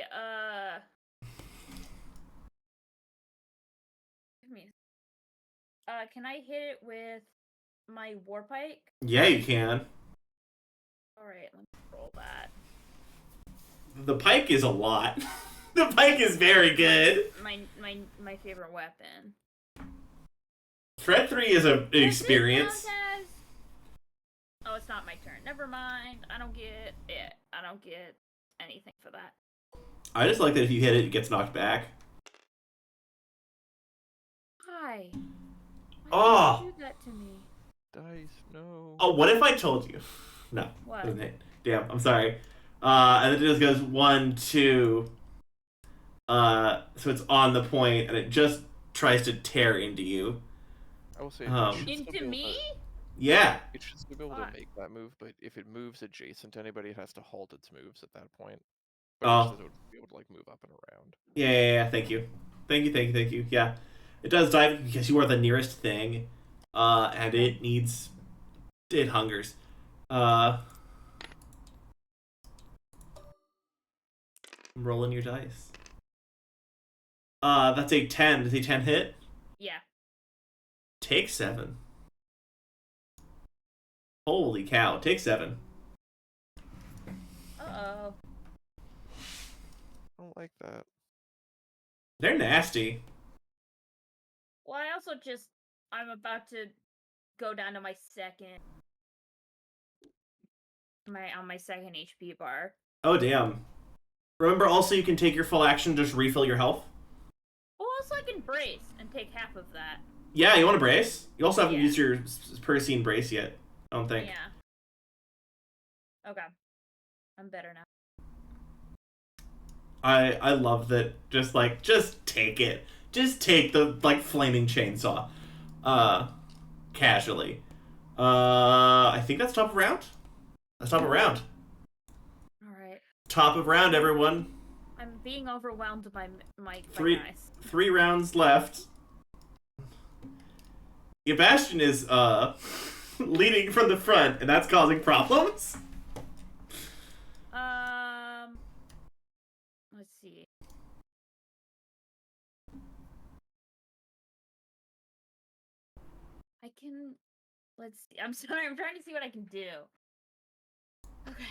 can I hit it with my war pike? Yeah, you can. Alright, let me roll that. The pike is a lot. The pike is very good. My favorite weapon. Threat 3 is an experience. Oh, it's not my turn. Never mind. I don't get it. I don't get anything for that. I just like that if you hit it, it gets knocked back. Hi. Why did you do that to me? Dice, no. Oh, what if I told you? No. What? Doesn't hit. Damn, I'm sorry. And then it just goes 1, 2. So it's on the point, and it just tries to tear into you. I will say into me? Yeah. It should still be able to make that move, but if it moves adjacent to anybody, it has to halt its moves at that point. But it should be able to like move up and around. Yeah. Thank you. Thank you. Yeah. It does dive because you are the nearest thing. And it hungers. I'm rolling your dice. That's a 10. Does a 10 hit? Yeah. Take 7. Holy cow. Take 7. Uh-oh. I don't like that. They're nasty. Well, I'm about to go down to my second HP bar. Oh, damn. Remember also you can take your full action, just refill your health? Well, also I can brace and take half of that. Yeah, you want to brace? You also haven't Yeah. used your per-scene brace yet, I don't think. Yeah. Okay. I'm better now. I love that. Just take it. Just take the flaming chainsaw, casually. I think that's top of round. That's top of round. All right. Top of round, everyone. I'm being overwhelmed by my guys. 3 rounds left. Sebastian is leading from the front, and that's causing problems. Let's see. Let's see. I'm sorry. I'm trying to see what I can do. Okay.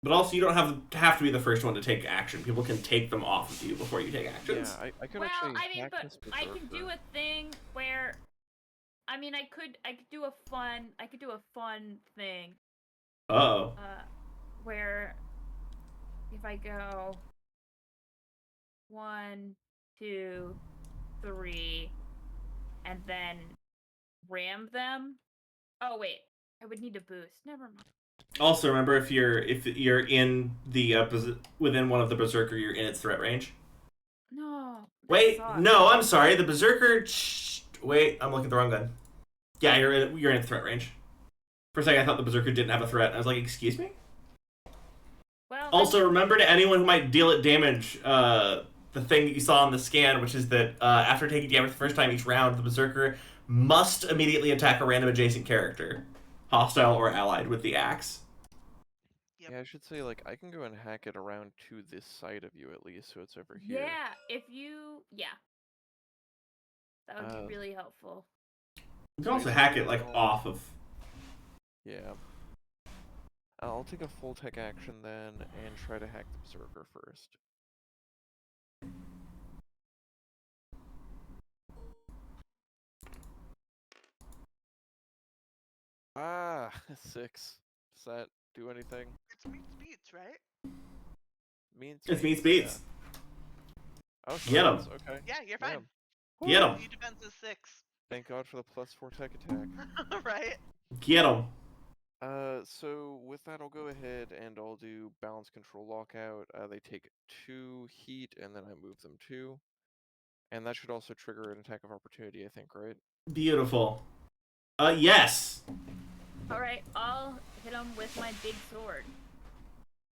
But also, you don't have to be the first one to take action. People can take them off of you before you take actions. Yeah, I could Well, actually I mean, hack but this I can do berserker. a thing where, I mean, I could do a fun thing. Uh-oh. Where if I go 1, 2, 3, and then ram them. Oh wait, I would need a boost. Never mind. Also, remember if you're in the within one of the berserker, you're in its threat range. No. Wait, no, I'm sorry. The berserker. Wait, I'm looking at the wrong gun. Yeah, you're in threat range. For a second, I thought the berserker didn't have a threat. I was like, excuse me. Well. Also, remember to anyone who might deal it damage, the thing that you saw on the scan, which is that after taking damage the first time each round, the berserker must immediately attack a random adjacent character, hostile or allied, with the axe. Yep. Yeah, I should say, I can go and hack it around to this side of you at least, so it's over here. Yeah, if you. Yeah. That would be really helpful. You can also hack it, off of. Yeah. I'll take a full tech action then, and try to hack the berserker first. Ah, 6. Does that do anything? It's meets beats, right? It's meets beats. Yeah. Oh, Get 'em. Okay. Yeah, you're fine. Get 'em. Your defense is 6. Thank God for the +4 tech attack. Right? Get 'em. So with that, I'll go ahead and I'll do balance control lockout. They take 2 heat, and then I move them 2. And that should also trigger an attack of opportunity, I think, right? Beautiful. Yes. Alright, I'll hit him with my big sword.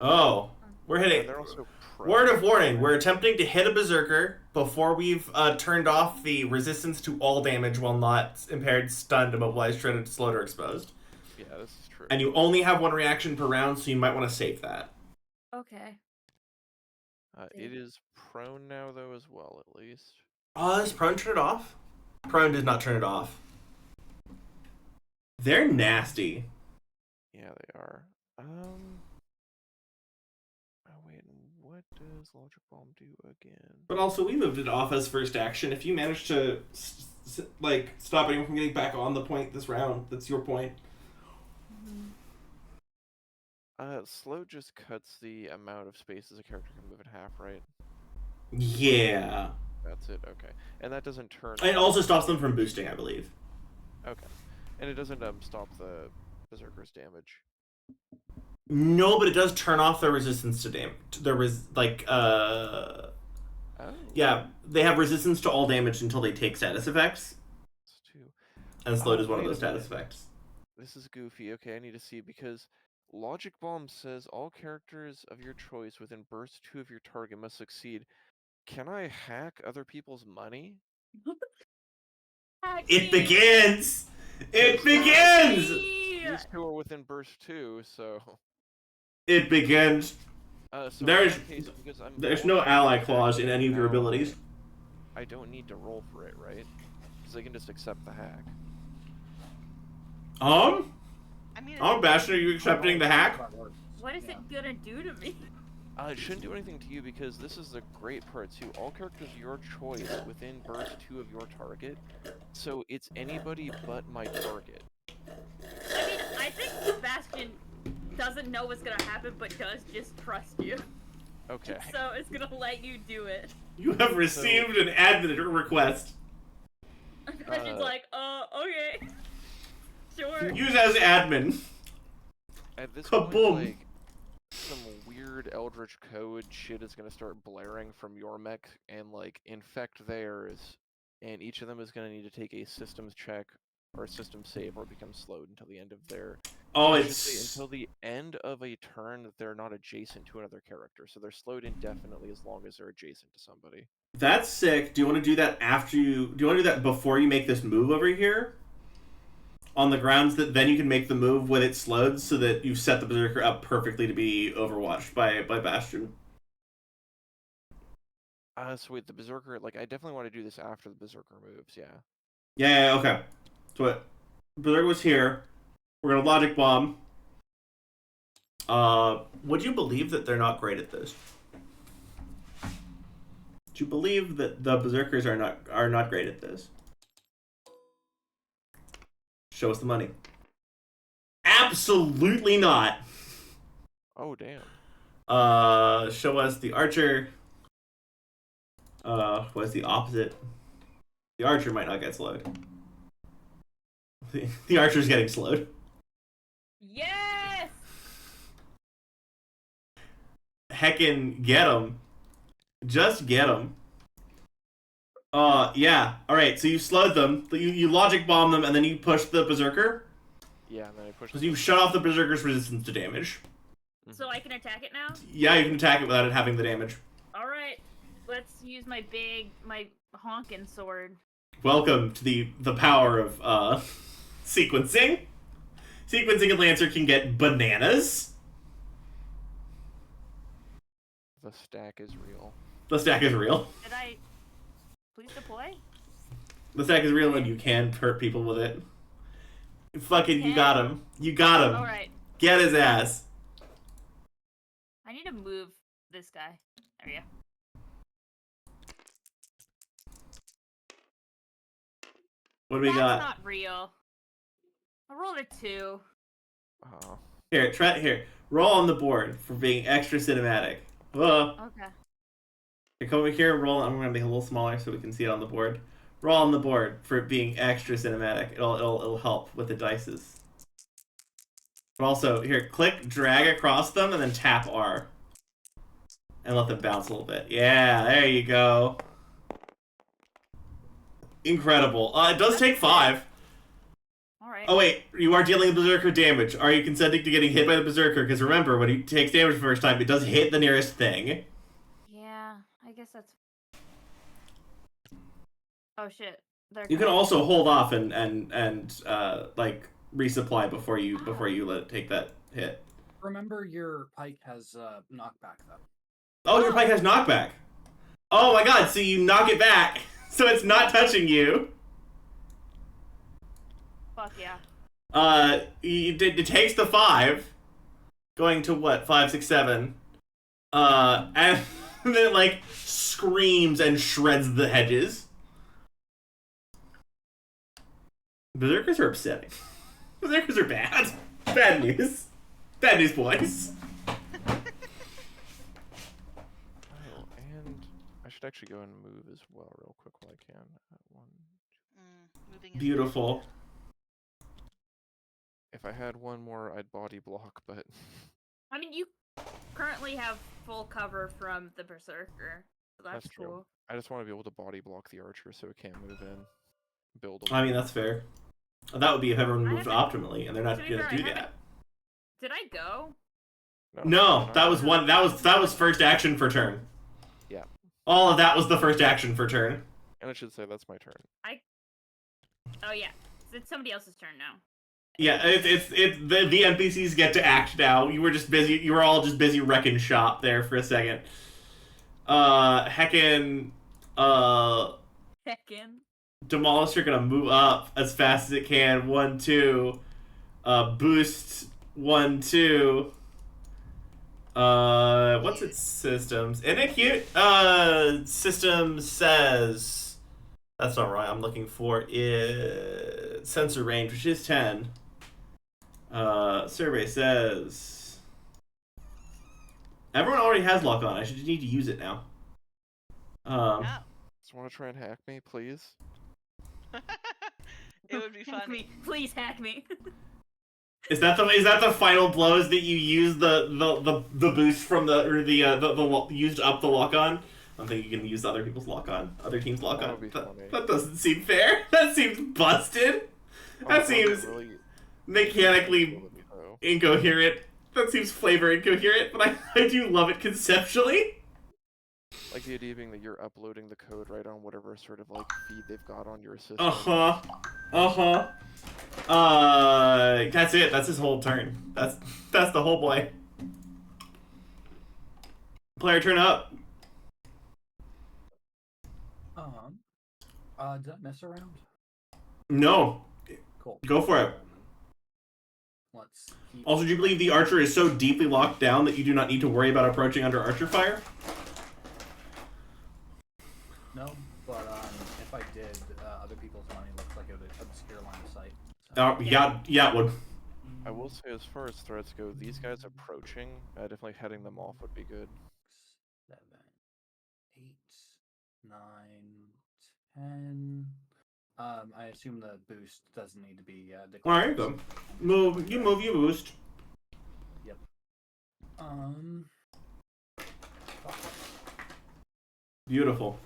Oh, we're hitting. They're also prone. Word of warning, we're attempting to hit a berserker before we've turned off the resistance to all damage while not impaired, stunned, immobilized, shredded, slowed, or exposed. Yeah, this is true. And you only have 1 reaction per round, so you might want to save that. Okay. It is prone now, though, as well, at least. Does prone turn it off? Prone does not turn it off. They're nasty. Yeah, they are. Oh, wait, what does Logic Bomb do again? But also, we moved it off as first action. If you manage to, stop anyone from getting back on the point this round, that's your point. Slow just cuts the amount of spaces a character can move in half, right? Yeah. That's it, okay. And that doesn't turn... It also stops them from boosting, I believe. Okay. And it doesn't stop the Berserker's damage. No, but it does turn off their resistance to damage. Oh. Yeah, they have resistance to all damage until they take status effects. And slowed is one of those status effects. This is goofy. Okay, I need to see, because Logic Bomb says all characters of your choice within burst 2 of your target must succeed. Can I hack other people's money? It begins! It begins! These 2 are within burst 2, so... It begins. So there's no ally clause in any of your abilities. I don't need to roll for it, right? Because I can just accept the hack. I mean, Bastion, are you accepting the hack? What is it gonna do to me? It shouldn't do anything to you, because this is the great part too. All characters of your choice within burst 2 of your target, so it's anybody but my target. I mean, I think Sebastian doesn't know what's gonna happen, but does just trust you. Okay. So it's gonna let you do it. You have received an admin request. She's like, okay. Sure. Use as admin. At this Kaboom. point, like, some weird Eldritch Code shit is gonna start blaring from your mech and, like, infect theirs, and each of them is gonna need to take a systems check or a system save or become slowed until the end of their... Oh, I should it's... say until the end of a turn that they're not adjacent to another character, so they're slowed indefinitely as long as they're adjacent to somebody. That's sick. Do you want to do that after you... Do you want to do that before you make this move over here? On the grounds that then you can make the move when it's slowed so that you've set the Berserker up perfectly to be overwatched by Bastion. So wait, the Berserker, like, I definitely want to do this after the Berserker moves, yeah. Yeah, okay. So what? Berserker was here. We're gonna Logic Bomb. Would you believe that they're not great at this? Do you believe that the Berserkers are not great at this? Show us the money. Absolutely not. Oh, damn. Show us the Archer. What's the opposite? The Archer might not get slowed. The Archer's getting slowed. Yes! Heckin' get him. Just get him. Yeah. Alright, so you slowed them. You logic bomb them, and then you push the Berserker. Yeah, and then I push... Because you shut off the Berserker's resistance to damage. So I can attack it now? Yeah, you can attack it without it having the damage. Alright. Let's use my honkin' sword. Welcome to the power of, sequencing. Sequencing and Lancer can get bananas. The stack is real. The stack is real. Did I... Please deploy? The stack is real and you can hurt people with it. Fucking, you got him. You got him. Alright. Get his ass. I need to move this guy. There we go. What do we That's got? not real. I rolled a 2. Oh. Here. Roll on the board for being extra cinematic. Whoa. Okay. Here, come over here and roll. I'm gonna make it a little smaller so we can see it on the board. Roll on the board for it being extra cinematic. It'll help with the dices. But also, here, click, drag across them, and then tap R. And let them bounce a little bit. Yeah, there you go. Incredible. It does take 5. Alright. Oh wait, you are dealing Berserker damage. Are you consenting to getting hit by the Berserker? Because remember, when he takes damage the first time, it does hit the nearest thing. Yeah, I guess that's... Oh shit. You can also hold off and like resupply before you let it take that hit. Remember, your pike has knockback though. Oh, your pike has knockback. Oh my god! So you knock it back, so it's not touching you. Fuck yeah. It takes the 5, going to what 5, 6, 7, and then it like screams and shreds the hedges. Berserkers are upsetting. Berserkers are bad. Bad news. Bad news, boys. Oh, and I should actually go and move as well real quick while I can. Moving is Beautiful. If I had one more, I'd body block, but... I mean, you currently have full cover from the Berserker. So that's true. cool. I just want to be able to body block the archer so it can't move in. Build I mean, that's fair. That would be if everyone moved optimally, and they're not gonna do that. Did I go? No, that was one. That was first action for turn. Yeah. All of that was the first action for turn. And I should say that's my turn. Oh yeah, it's somebody else's turn now. Yeah, it's the NPCs get to act now. You were just busy. You were all just busy wrecking shop there for a second. Heckin. Demolisher gonna move up as fast as it can. 1, 2. Boost. 1, 2. What's its systems? Isn't it cute? System says... That's not right. I'm looking for it. Sensor range, which is 10. Survey says... Everyone already has lock on. I should need to use it now. Oh. Just want to try and hack me, please? It would be Hack funny. me. Please hack me. Is that the final blows that you use the boost from the used up the lock on? I don't think you can use other people's lock on, other teams lock That on. would be funny. That doesn't seem fair. That seems busted. That seems mechanically incoherent. That seems flavor incoherent, but I do love it conceptually. Like the idea being that you're uploading the code right on whatever sort of like feed they've got on your system. That's it. That's his whole turn. That's the whole play. Player turn up. Did I mess around? No. Cool. Go for it. Let's keep... Also, do you believe the archer is so deeply locked down that you do not need to worry about approaching under archer fire? No, but if I did, other people's money looks like it would obscure line of sight. So. Yeah, it would. I will say, as far as threats go, these guys approaching, definitely heading them off would be good. 7, 8, 9, 10. I assume the boost doesn't need to be declared. Alright, go. You boost. Yep. Beautiful.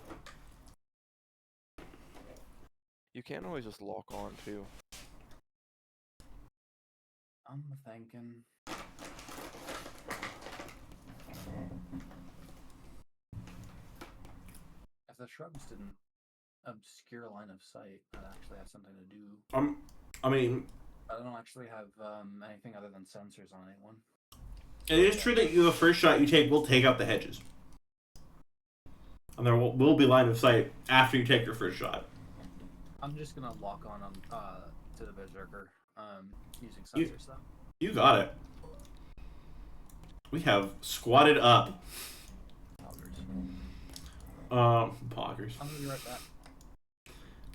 You can always just lock on, too. I'm thinking. If the shrubs didn't obscure line of sight, that actually has something to do. I mean, I don't actually have anything other than sensors on anyone. it is true that the first shot you take will take out the hedges. And there will be line of sight after you take your first shot. I'm just gonna lock on to the berserker using sensors though. You got it. We have squatted up. Poggers. I'm gonna be right back.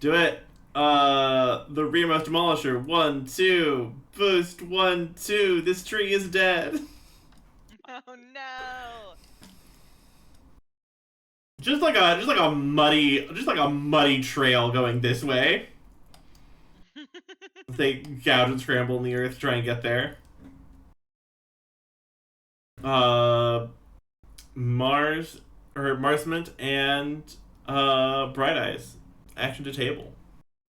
Do it. The Remote Demolisher. 1, 2. Boost. 1, 2. This tree is dead. Oh no! Just like a muddy trail going this way. They gouge and scramble in the earth, try and get there. Marsment and Bright Eyes. Action to table.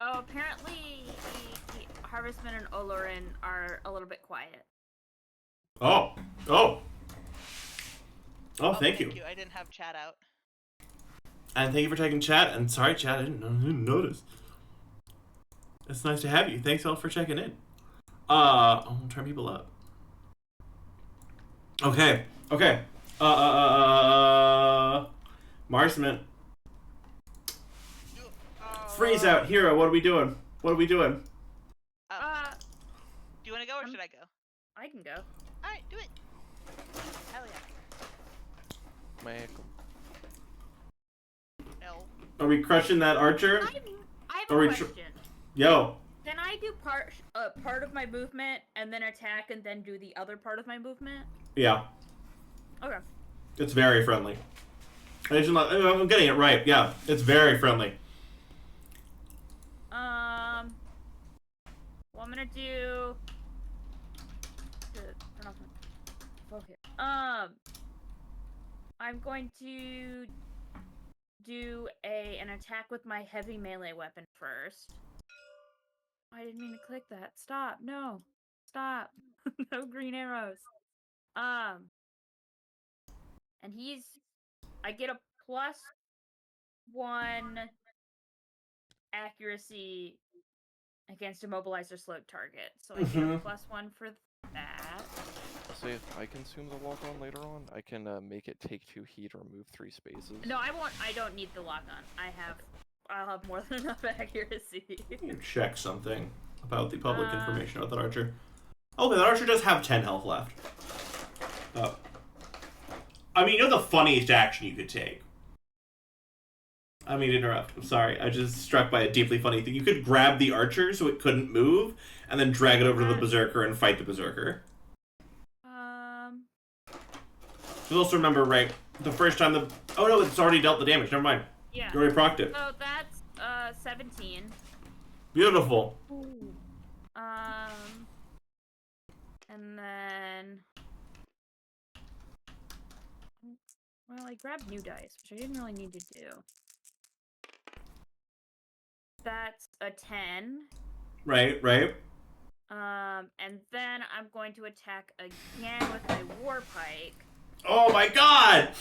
Oh, apparently Harvestman and Olorin are a little bit quiet. Oh, thank you. I didn't have chat out. And thank you for taking chat. And sorry, chat, I didn't notice. It's nice to have you. Thanks all for checking in. I'll turn people up. Okay. Marsman. Freeze out, hero. What are we doing? Do you want to go or should I go? I can go. Alright, do it. Hell yeah. No. Are we crushing that archer? I have a question. Yo. Can I do part of my movement and then attack and then do the other part of my movement? Yeah. Okay. It's very friendly. I'm getting it right. Yeah, it's very friendly. Well, I'm gonna do. Turn off my focus. I'm going to do an attack with my heavy melee weapon first. I didn't mean to click that. Stop. No. Stop. No green arrows. And I get a +1 accuracy against immobilized or slowed target. So I get a +1 for that. I'll say if I consume the lock on later on, I can make it take 2 heat or move 3 spaces. No, I won't. I don't need the lock on. I'll have more than enough accuracy. Check something about the public information about that archer. Okay, that archer does have 10 health left. Oh. I mean, you know the funniest action you could take? I mean, interrupt. I'm sorry. I just struck by a deeply funny thing. You could grab the archer so it couldn't move, and then drag it over to the berserker and fight the berserker. But also remember, right, the first time the... Oh, no, it's already dealt the damage. Never mind. Yeah. You already procced it. So that's 17. Beautiful. Ooh. And then... Well, I grabbed new dice, which I didn't really need to do. That's a 10. Right. And then I'm going to attack again with my war pike. Oh my god!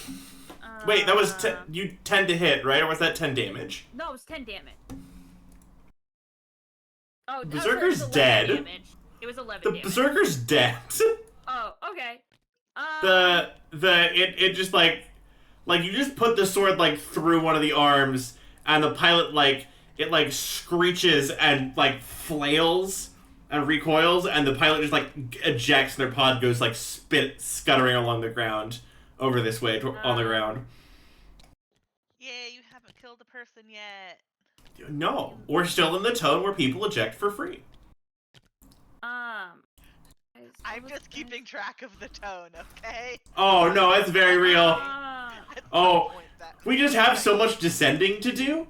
Wait, that was 10 to hit, right? Or was that 10 damage? No, it was 10 damage. Oh, Berserker's it was 11 dead. Damage. It was 11 damage. Berserker's dead. Oh, okay. It just like you just put the sword like through one of the arms, and the pilot it screeches and like flails and recoils, and the pilot just like ejects, and their pod goes like scuttering along the ground over this way on the ground. Yeah, you haven't killed a person yet. No, we're still in the tone where people eject for free. I'm just keeping track of the tone, okay? Oh no, it's very real. We just have so much descending to do.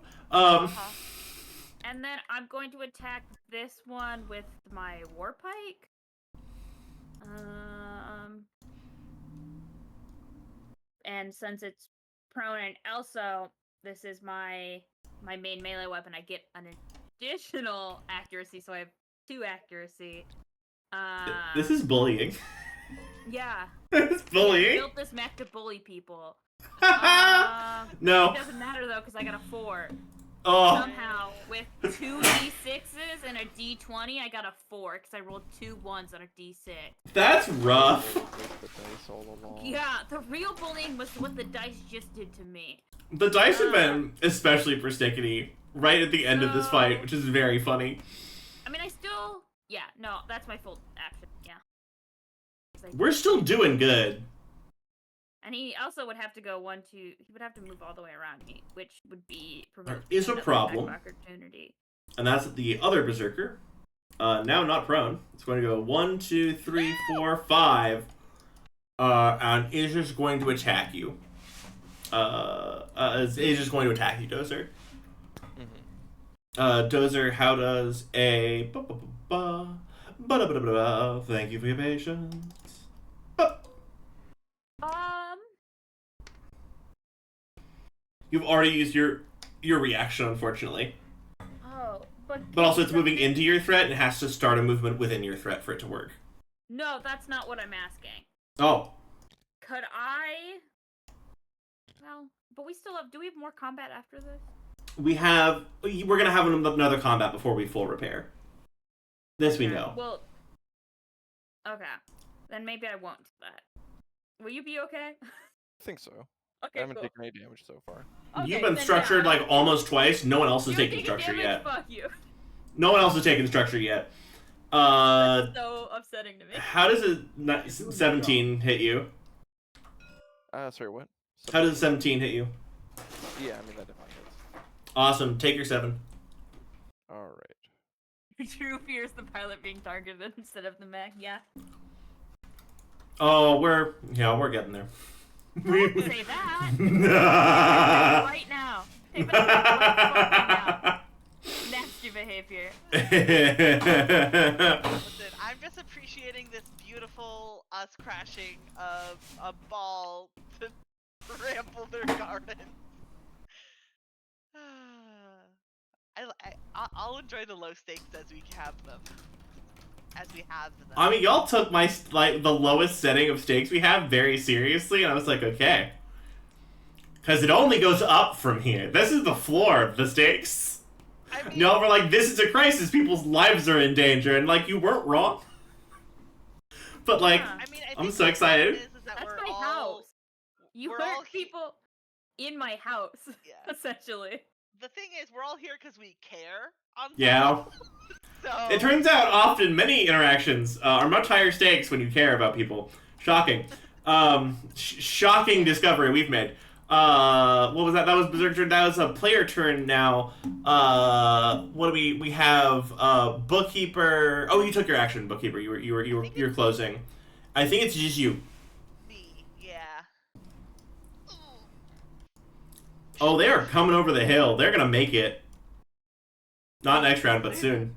And then I'm going to attack this one with my war pike. And since it's prone, and also this is my main melee weapon, I get an additional accuracy, so I have 2 accuracy. This is bullying. Yeah. It's bullying. I built this mech to bully people. No. It doesn't matter though, because I got a 4. Oh. Somehow, with 2 d6s and a d20, I got a 4 because I rolled 2 1s on a d6. That's rough. Yeah, the real bullying was what the dice just did to me. The dice have been especially persnickety right at the end of this fight, which is very funny. I mean, yeah, no, that's my full action, yeah. We're still doing good. And he also would have to go he would have to move all the way around me, which would be is a problem. Opportunity. And that's the other berserker. Now not prone. It's going to go 1, 2, 3, 4, 5. And is just going to attack you. Is just going to attack you, Dozer. Dozer, how does a... Thank you for your patience. You've already used your reaction, unfortunately. Oh, but also it's moving into your threat, and it has to start a movement within your threat for it to work. No, that's not what I'm asking. Oh. Could I... Well, but we still have... Do we have more combat after this? We're gonna have another combat before we full repair. This we know. Well, okay. Then maybe I won't do that. Will you be okay? I think so. Okay, I haven't cool. taken any damage so far. Okay, You've been structured like almost twice. No one else has taken structure yet. Fuck you. No one else has taken structure yet. That's so upsetting to me. How does a 17 hit you? Sorry, what? How does a 17 hit you? Yeah, I mean that definitely hits. Awesome. Take your 7. Alright. True fears the pilot being targeted instead of the mech, yeah. Oh, we're getting there. Don't say that. Right now. Take that right now. Nasty behavior. Listen, I'm just appreciating this beautiful us crashing of a ball to trample their garden. I'll enjoy the low stakes as we have them. I mean, y'all took the lowest setting of stakes we have very seriously, and I was like, okay. Because it only goes up from here. This is the floor of the stakes. I mean, y'all were like, this is a crisis, people's lives are in danger, and like, you weren't wrong. But like, I mean, I'm so excited. That's my house. You hurt people in my house, essentially. The thing is, we're all here because we care. Yeah. So... It turns out often many interactions are much higher stakes when you care about people. Shocking. Shocking discovery we've made. What was that? That was Berserk turn. That was a player turn now. What do we have? Bookkeeper. Oh, you took your action, Bookkeeper. You're closing. I think it's just you. Me, yeah. Oh, they are coming over the hill. They're gonna make it. Not next round, but Say soon.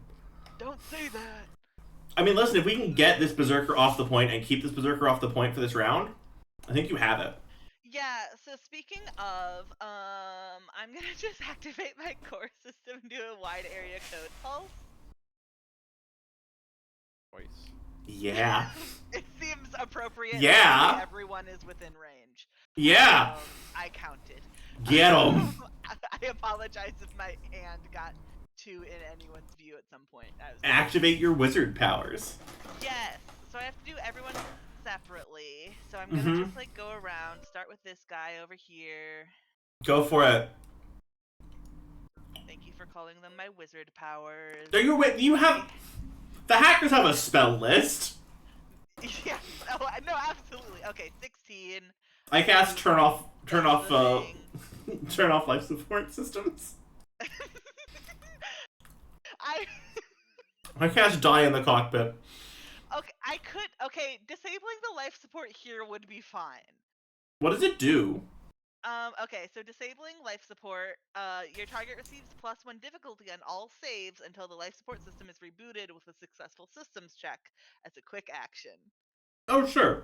Don't say that. I mean, listen, if we can get this Berserker off the point and keep this Berserker off the point for this round, I think you have it. Yeah, so speaking of, I'm gonna just activate my core system and do a wide area code pulse. Twice. Yeah. It seems appropriate. Yeah. That everyone is within range. Yeah. I counted. Get 'em. I apologize if my hand got too in anyone's view at some point. Activate your wizard powers. Yes. So I have to do everyone separately. So I'm gonna just like go around. Start with this guy over here. Go for it. Thank you for calling them my wizard powers. Are you have the hackers have a spell list. Yes. Oh no, absolutely. Okay, 16. I cast turn off Thing. turn off life support systems. I cast die in the cockpit. Okay, disabling the life support here would be fine. What does it do? Okay, so disabling life support, your target receives +1 difficulty on all saves until the life support system is rebooted with a successful systems check as a quick action. Oh, sure.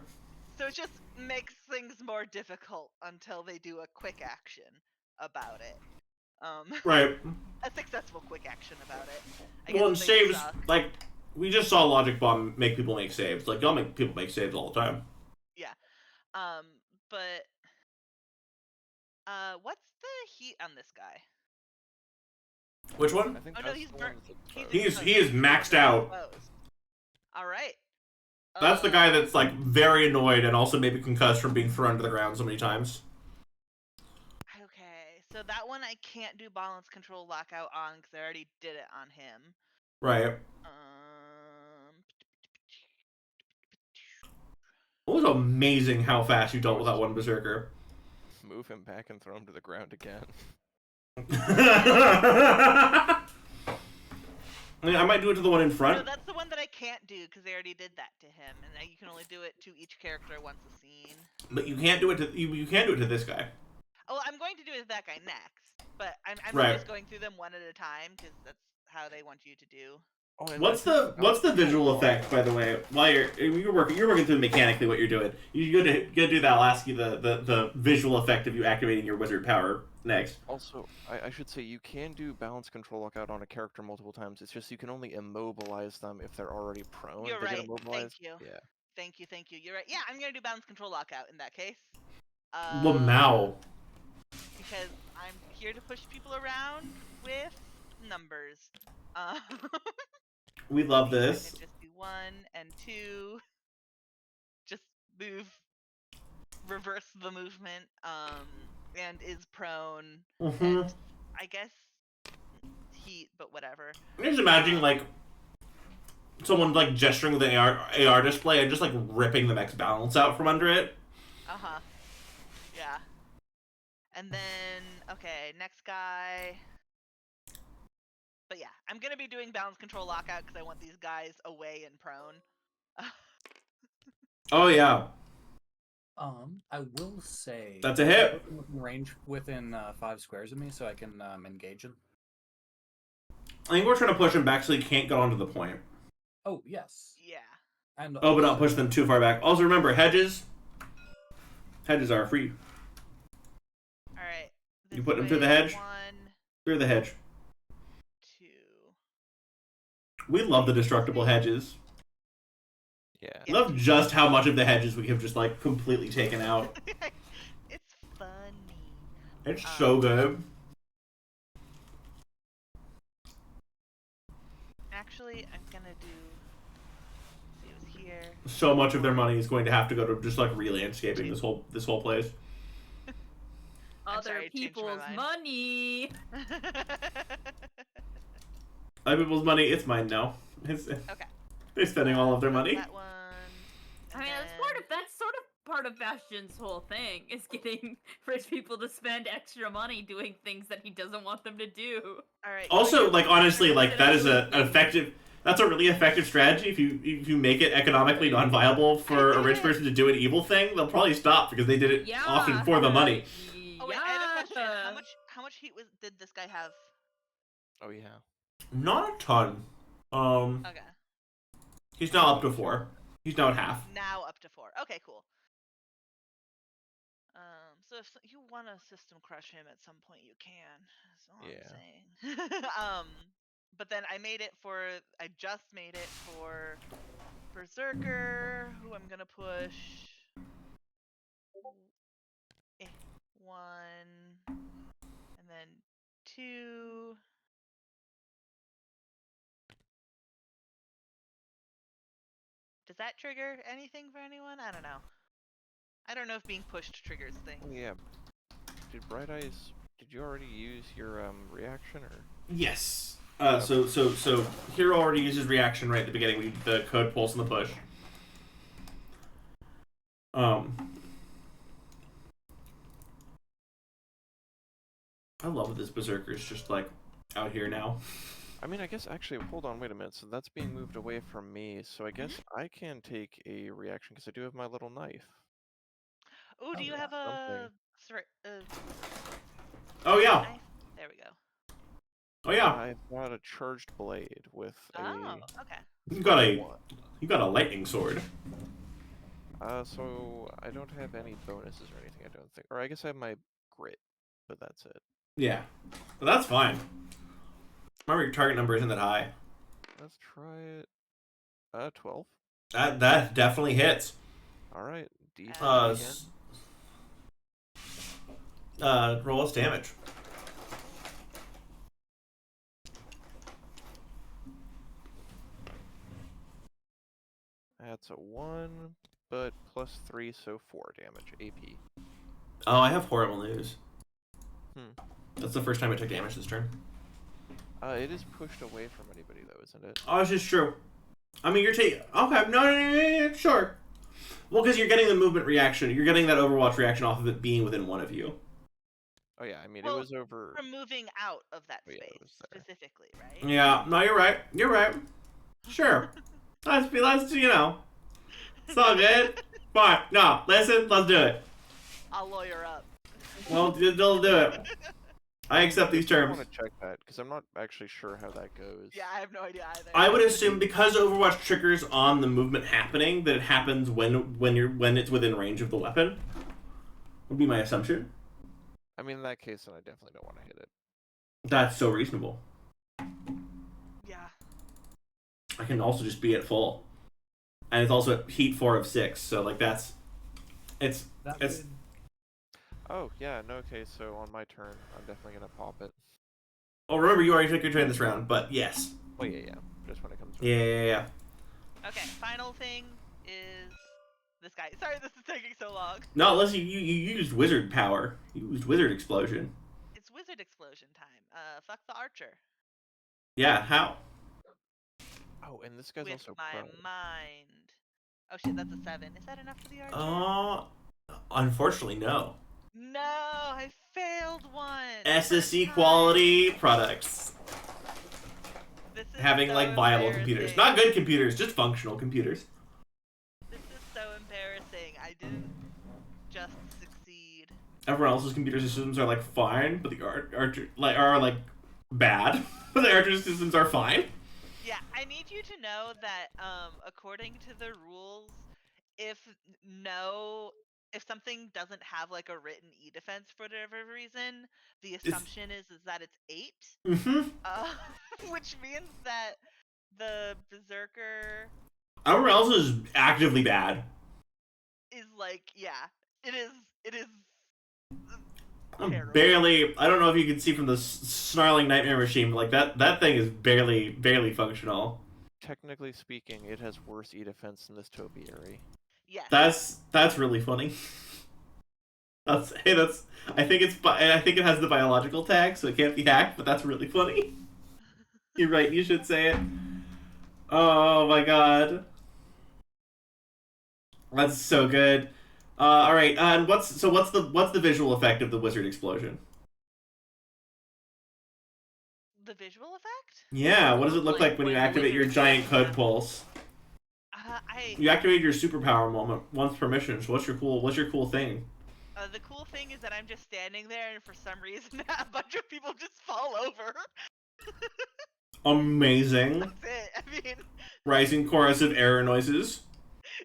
So it just makes things more difficult until they do a quick action about it. Right. A successful quick action about it. Well, and saves, like, we just saw Logic Bomb make people make saves. Like, y'all make people make saves all the time. Yeah. But what's the heat on this guy? Which one? I think Oh no, he's burnt. He is maxed out. All right. That's the guy that's like very annoyed and also maybe concussed from being thrown to the ground so many times. Okay, so that one I can't do balance control lockout on because I already did it on him. Right. It was amazing how fast you dealt with that one Berserker. Move him back and throw him to the ground again. I mean, I might do it to the one in front. No, that's the one that I can't do because they already did that to him, and you can only do it to each character once a scene. But you can't do it to you can't do it to this guy. Oh, I'm going to do it to that guy next, but I'm Right. just going through them one at a time because that's how they want you to do. Oh, What's the visual effect, by the way? While you're working through mechanically what you're doing. You go to do that. I'll ask you the visual effect of you activating your wizard power next. Also, I should say you can do balance control lockout on a character multiple times. It's just you can only immobilize them if they're already prone. You're They right. get immobilized. Thank you. Yeah. Thank you. You're right. Yeah, I'm gonna do balance control lockout in that case. Lamau. Because I'm here to push people around with numbers. We love this. I can just do 1 and 2. Just reverse the movement. And is prone. And I guess heat, but whatever. I'm just imagining like someone like gesturing with an AR display and just like ripping the mech's balance out from under it. Yeah. And then, okay, next guy. But yeah, I'm gonna be doing balance control lockout because I want these guys away and prone. Oh yeah. I will say That's a hit. Range within 5 squares of me, so I can engage him. I think we're trying to push him back so he can't get onto the point. Oh yes. Yeah. And but not push them too far back. Also remember, hedges are free. All right. You put him through the hedge. 1, Through the hedge. 2. We love the destructible hedges. Yeah. I love just how much of the hedges we have just like completely taken out. It's funny. It's so good. Actually, I'm gonna do. It was here. So much of their money is going to have to go to just like re-landscaping this whole place. Other people's money. Other people's money. It's mine now. Okay. They're spending all of their money. That one. I mean, that's sort of part of Bastion's whole thing, is getting rich people to spend extra money doing things that he doesn't want them to do. All right. Also, like honestly, like that is that's a really effective strategy. If you make it economically non-viable for a rich person to do an evil thing, they'll probably stop because they did it often for the money. Oh wait, I have a And how much heat did this guy have? Oh yeah. Not a ton. Okay. He's now up to 4. He's now at half. Now up to 4. Okay, cool. So if you want to system crush him at some point, you can. That's all I'm saying. But then I just made it for Berserker, who I'm gonna push. 1, and then 2. Does that trigger anything for anyone? I don't know. I don't know if being pushed triggers things. Oh yeah. Did Bright Eyes? Did you already use your reaction or? Yes. So Hero already uses reaction right at the beginning. We did the code pulse and the push. I love that this Berserker's just like out here now. I mean, I guess actually, hold on, wait a minute. So that's being moved away from me. So I guess I can take a reaction because I do have my little knife. Oh, do you have a? Oh yeah. Knife? There we go. Oh yeah. I've got a charged blade with a. Oh, okay. You got a lightning sword. So I don't have any bonuses or anything. I don't think, or I guess I have my grit, but that's it. Yeah, but that's fine. Remember, your target number isn't that high. Let's try it. 12. That definitely hits. All right. Roll us damage. That's a 1, but plus 3, so 4 damage. AP. Oh, I have horrible news. That's the first time it took damage this turn. It is pushed away from anybody, though, isn't it? Oh, it's just true. I mean, you're taking... Okay, no, sure. Well, because you're getting the movement reaction. You're getting that Overwatch reaction off of it being within one of you. Oh, yeah, I mean, it was over... From moving out of that space, specifically, right? Yeah, no, you're right. You're right. Sure. Let's, you know... It's all good. Fine. No, listen, let's do it. I'll lawyer up. Well, they'll do it. I accept these terms. I want to check that, because I'm not actually sure how that goes. Yeah, I have no idea either. I would assume because Overwatch triggers on the movement happening, that it happens when it's within range of the weapon. Would be my assumption. I mean, in that case, then I definitely don't want to hit it. That's so reasonable. Yeah. I can also just be at full. And it's also at heat 4 of 6, so like it's Oh, yeah, no, okay, so on my turn, I'm definitely gonna pop it. Oh, remember, you already took your turn this round, but yes. Oh, yeah, just when it comes Yeah. Okay, final thing is this guy. Sorry this is taking so long. No, listen, you used wizard power. You used wizard explosion. It's wizard explosion time. Fuck the archer. Yeah, how? Oh, and this guy's With also my prone. mind. Oh shit, that's a 7. Is that enough for the archer? Unfortunately, no. No, I failed one. SSC quality products. This is having so like viable computers, not good computers, just functional computers. This is so embarrassing. I didn't just succeed. Everyone else's computer systems are like fine, but the archer are like bad. But the archer systems are fine. Yeah, I need you to know that according to the rules, if something doesn't have like a written E defense for whatever reason, the assumption is that it's 8. Which means that the Berserker everyone else is actively bad. Is like, yeah, it is I don't know if you can see from the snarling nightmare machine, but like that thing is barely functional. Technically speaking, it has worse E defense than this topiary. Yes. That's really funny. I think it has the biological tag, so it can't be hacked, but that's really funny. You're right, you should say it. Oh my god. That's so good. All right, and what's the visual effect of the wizard explosion? The visual effect? Yeah, what does it look like when you activate your giant code pulse? You activated your superpower moment once per mission. So what's your cool thing? The cool thing is that I'm just standing there, and for some reason, a bunch of people just fall over. Amazing. That's it. I mean, Rising chorus of error noises.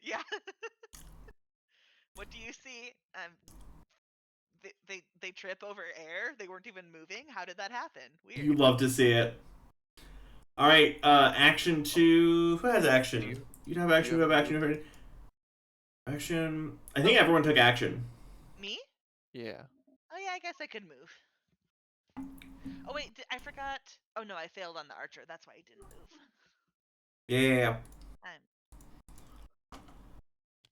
yeah. What do you see? They trip over air. They weren't even moving. How did that happen? Weird. You love to see it. All right, action to who has action? You have action. You have action. Action. I think everyone took action. Me? Yeah. Oh yeah, I guess I could move. Oh wait, I forgot. Oh no, I failed on the archer. That's why I didn't move. Yeah. I'm...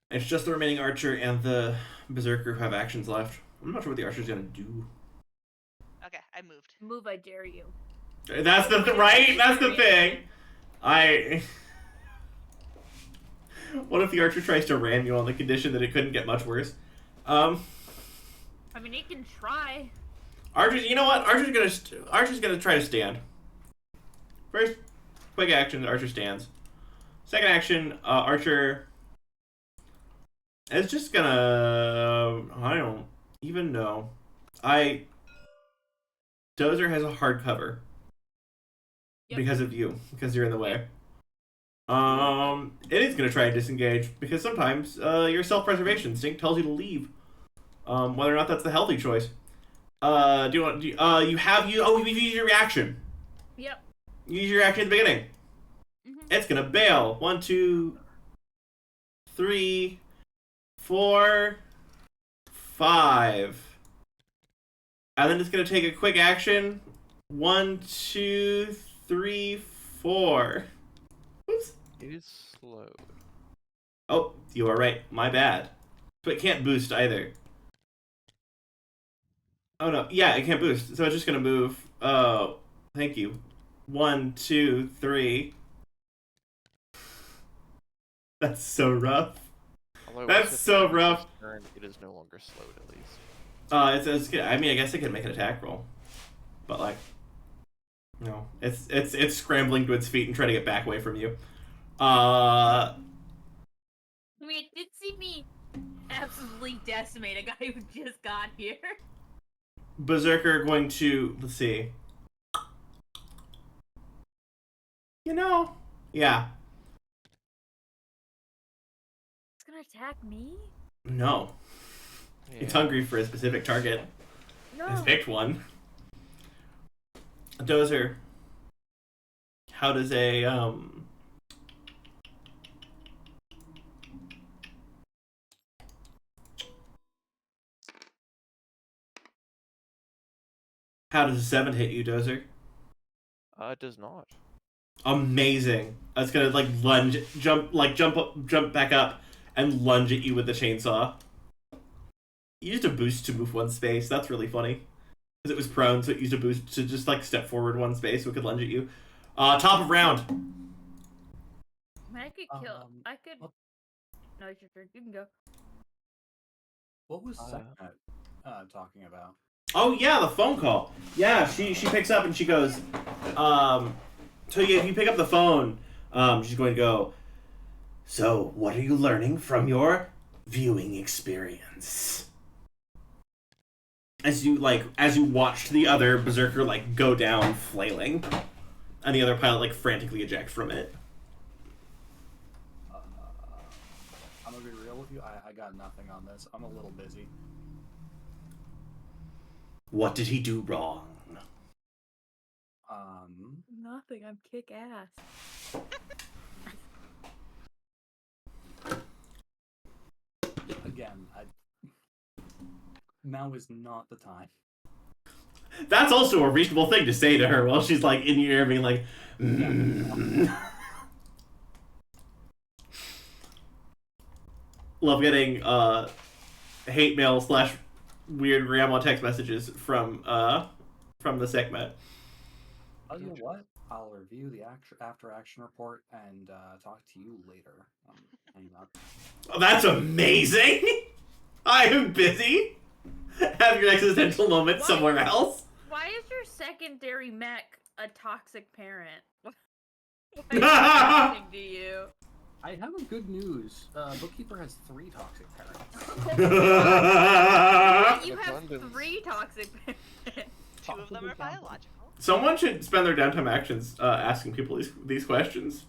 It's just the remaining archer and the berserker who have actions left. I'm not sure what the archer's gonna do. Okay, I moved. Move, I dare you. That's the right. That's the thing. What if the archer tries to ram you on the condition that it couldn't get much worse? I mean, he can try. Archer's. You know what? Archer's gonna try to stand. First, quick action. Archer stands. Second action. Archer is just gonna. I don't even know. Dozer has a hard cover. Yep. Because of you. Because you're in the way. It is gonna try and disengage because sometimes your self-preservation instinct tells you to leave. Whether or not that's the healthy choice. You've used your reaction. Yep. You use your reaction at the beginning. Mm-hmm. It's gonna bail. 1, 2, 3, 4, 5. And then it's gonna take a quick action. 1, 2, 3, 4. Oops. It is slow. Oh, you are right. My bad. But it can't boost either. Oh no, yeah, it can't boost. So it's just gonna move. Oh, thank you. 1, 2, 3. That's so rough. Although That's so rough. Turn, it is no longer slowed, at least. It's good. I mean, I guess it can make an attack roll, but like, no, it's scrambling to its feet and trying to get back away from you. I mean, it did see me absolutely decimate a guy who just got here. Berserker going to, let's see. Yeah. It's gonna attack me? No. Yeah. It's hungry for a specific target. No. It's picked one. Dozer. How does a How does a 7 hit you, Dozer? It does not. Amazing. It's gonna like jump back up and lunge at you with the chainsaw. You used a boost to move one space. That's really funny. Because it was prone, so it used a boost to just like step forward one space so it could lunge at you. Top of round. I mean, I could kill. I could. No, it's your turn. You can go. What was Sekmet talking about? Oh yeah, the phone call. Yeah, she picks up and she goes, so yeah, if you pick up the phone, she's going to go, so what are you learning from your viewing experience? As you watched the other berserker like go down flailing, and the other pilot like frantically eject from it. I'm gonna be real with you. I got nothing on this. I'm a little busy. What did he do wrong? Nothing. I'm kick ass. Again, now is not the time. That's also a reasonable thing to say to her while she's like in your ear being like, Love getting hate mail / weird grandma text messages from the Sekmet. Oh, you know what? I'll review the after action report and talk to you later. Hang up. Oh, that's amazing! I am busy. Have your existential moment somewhere else. Why is your secondary mech a toxic parent? Why is it happening to you? I have good news. Bookkeeper has 3 toxic parents. you have abundance. 3 toxic parents. 2 of them are biological. Someone should spend their downtime actions asking people these questions.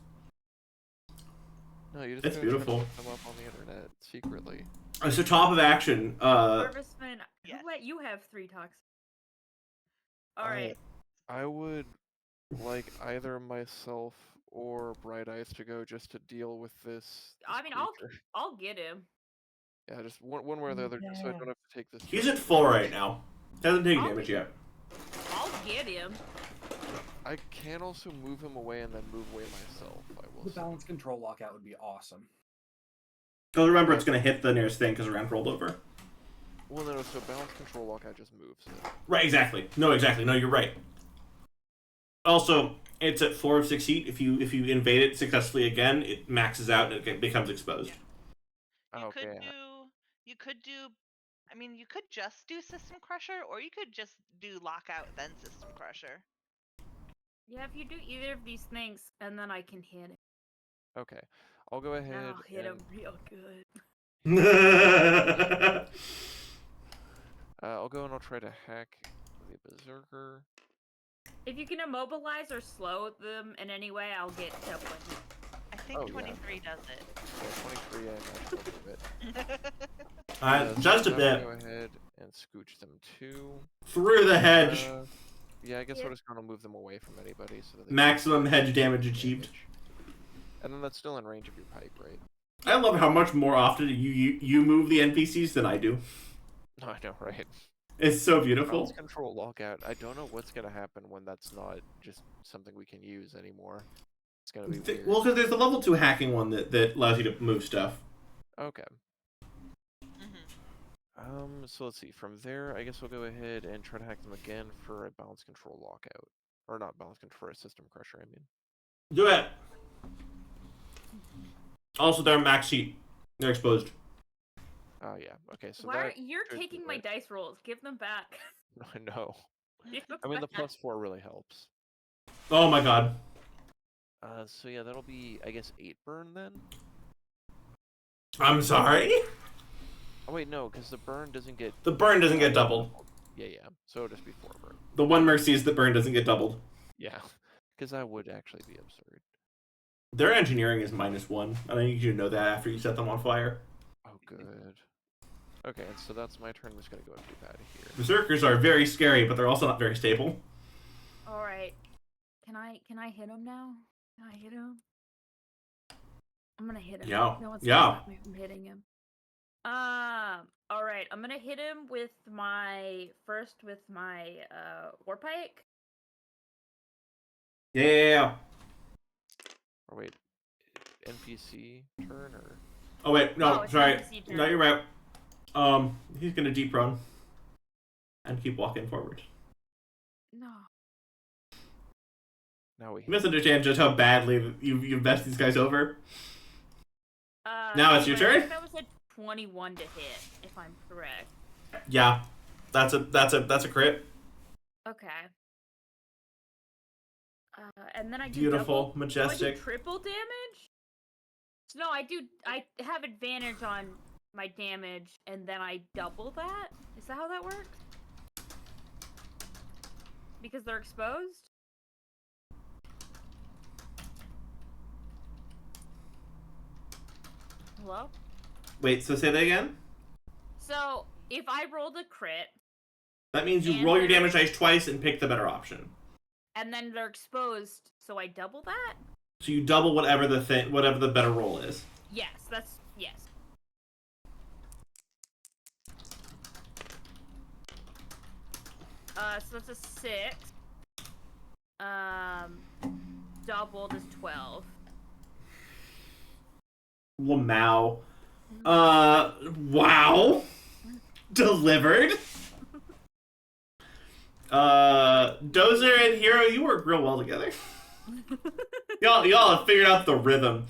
No, you just It's gotta try to beautiful. look them up on the internet secretly. So top of action. Harvestman, yes. you have 3 toxic. Alright. I would like either myself or Bright Eyes to go just to deal with this. I mean, creature. I'll get him. Yeah, just one way or the other, just so I don't have to take this. He's at full right now. Hasn't taken damage yet. I'll get him. I can also move him away and then move away myself. I will. The say. balance control lockout would be awesome. Because remember, it's going to hit the nearest thing because Rand rolled over. Well, no, so balance control lockout just moves it. Right, exactly. No, you're right. Also, it's at 4 of 6 feet. If you invade it successfully again, it maxes out and it becomes exposed. You Okay. could do. I mean, you could just do System Crusher, or you could just do Lockout then System Crusher. Yeah, if you do either of these things, and then I can hit him. Okay, I'll go ahead. I'll hit him real good. I'll go and I'll try to hack the Berserker. If you can immobilize or slow them in any way, I'll get double hit. I think 23 does it. Yeah, 23, I imagine a bit. Just a I'll bit. go ahead and scooch them too. Through the hedge. Yeah, I guess we're just gonna move them away from anybody so that they Maximum hedge damage achieved. And then that's still in range of your pipe, right? I love how much more often you move the NPCs than I do. No, I know, right? It's so beautiful. Balance control lockout. I don't know what's gonna happen when that's not just something we can use anymore. It's gonna be weird. Well, because there's the level 2 hacking one that allows you to move stuff. Okay. So let's see. From there, I guess we'll go ahead and try to hack them again for a balance control lockout, or not balance control, for a system crusher. I mean. Do it. Also, they're max heat. They're exposed. Oh yeah. Okay. So Why that you're should taking do my it. dice rolls? Give them back. I know. Give them I mean, the back. +4 really helps. Oh my god. So yeah, that'll be, I guess, 8 burn then. I'm sorry? Oh wait, no, because the burn doesn't get. The burn doesn't get doubled. Yeah, so it'll just be 4 burn. The one mercy is that burn doesn't get doubled. Yeah, because that would actually be absurd. Their engineering is -1. I need you to know that after you set them on fire. Oh, good. Okay, and so that's my turn. I'm just gonna go and do that here. Berserkers are very scary, but they're also not very stable. All right. Can I hit him now? Can I hit him? I'm gonna hit him. Yeah. No one's Yeah. gonna stop me from hitting him. All right. I'm gonna hit him with my war pike. Yeah. Or wait, NPC turn or? Oh wait, no, Oh, it's sorry. NPC turn. No, you're right. He's gonna deep run and keep walking forward. No. Now we. You misunderstand just how badly you've messed these guys over. Now it's your I turn? think that was a 21 to hit, if I'm correct. Yeah, that's a crit. Okay. And then I do Beautiful, double, majestic. Do I do triple damage? No, I do. I have advantage on my damage, and then I double that. Is that how that works? Because they're exposed. Hello? Wait, so say that again? So, if I rolled a crit, That means you And roll your they're- damage dice twice and pick the better option. and then they're exposed, so I double that? So you double whatever the better roll is. Yes, yes. So that's a 6. Doubled is 12. Lamau. Wow. Delivered. Dozer and Hero, you work real well together. y'all have figured out the rhythm.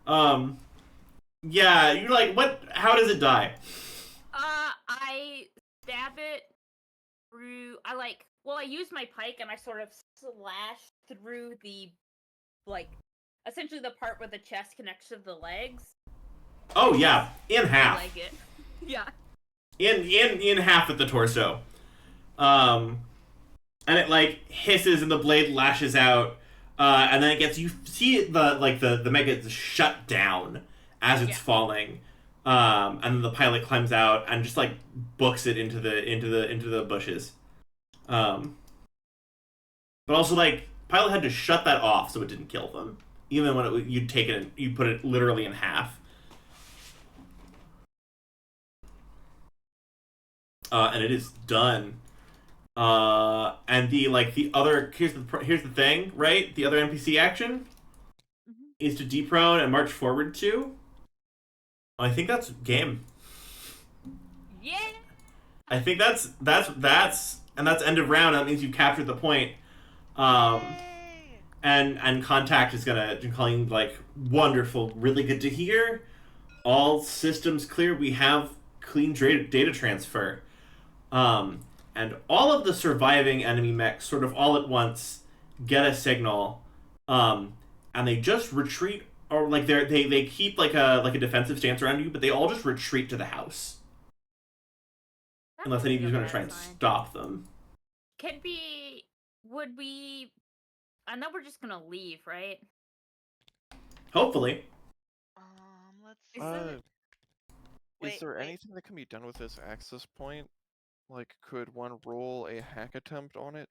Yeah, you're like, what? How does it die? I stab it through. I use my pike and I sort of slash through the, essentially the part where the chest connects to the legs. Oh yeah, in half. I like it. Yeah. in half at the torso. And it like hisses and the blade lashes out, and then it gets, you see the mega gets shut down as it's falling, and then the pilot climbs out and just like books it into the bushes. But also like pilot had to shut that off so it didn't kill them, even when you'd take it, you put it literally in half. And it is done. And the other, here's the thing, right? The other NPC action is to deprone and march forward to. I think that's game. Yeah. I think that's and that's end of round. That means you captured the point. And contact is gonna calling like wonderful, really good to hear. All systems clear. We have clean data transfer. And all of the surviving enemy mechs sort of all at once get a signal, and they just retreat, or like they keep like a defensive stance around you, but they all just retreat to the house. That Unless any of you wouldn't are be a going to try bad and sign. stop them. Would we? I know we're just gonna leave, right? Hopefully. Let's Is see. Is there anything that can be done with this access point? Like, could one roll a hack attempt on it?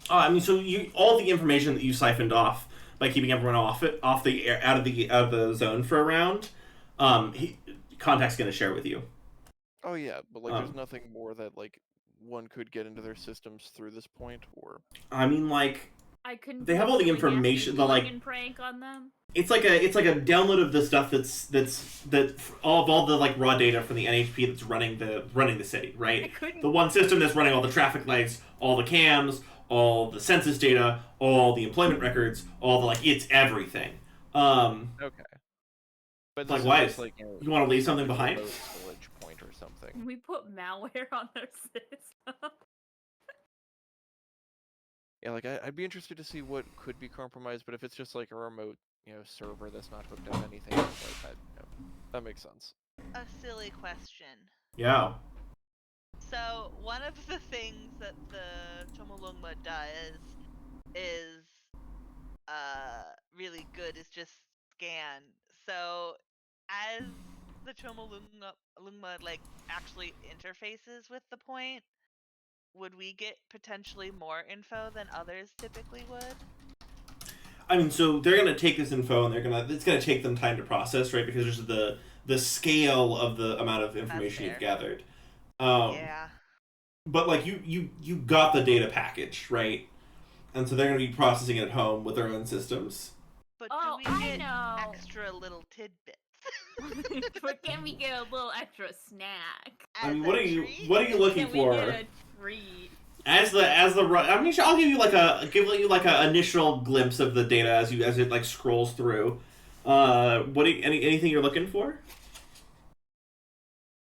I mean, so all the information that you siphoned off by keeping everyone out of the zone for a round, Contact's going to share with you. Oh yeah, but like, there's nothing more that like one could get into their systems through this point, or I mean, like, I couldn't. they have all the information. The like prank on them. It's like a download of the stuff that all the like raw data from the NHP that's running the city, right? The one system that's running all the traffic lights, all the cams, all the census data, all the employment records, all the like, it's everything. Okay. But like, why is like, you want to leave something behind? Storage point or something. We put malware on their system. Yeah, like I'd be interested to see what could be compromised, but if it's just like a remote, server that's not hooked up to anything, like that makes sense. A silly question. Yeah. So one of the things that the Chomolungma does is really good is just scan. So as the Chomolungma like actually interfaces with the point, would we get potentially more info than others typically would? I mean, so they're gonna take this info and it's gonna take them time to process, right? Because there's the scale of the amount of information you've gathered. Yeah. But like you got the data package, right? And so they're gonna be processing it at home with their own systems. But do we get extra little tidbits? But can we get a little extra snack? I mean, what are you looking for? Can we get a treat? As the I mean, I'll give you like a initial glimpse of the data as it like scrolls through. Anything you're looking for?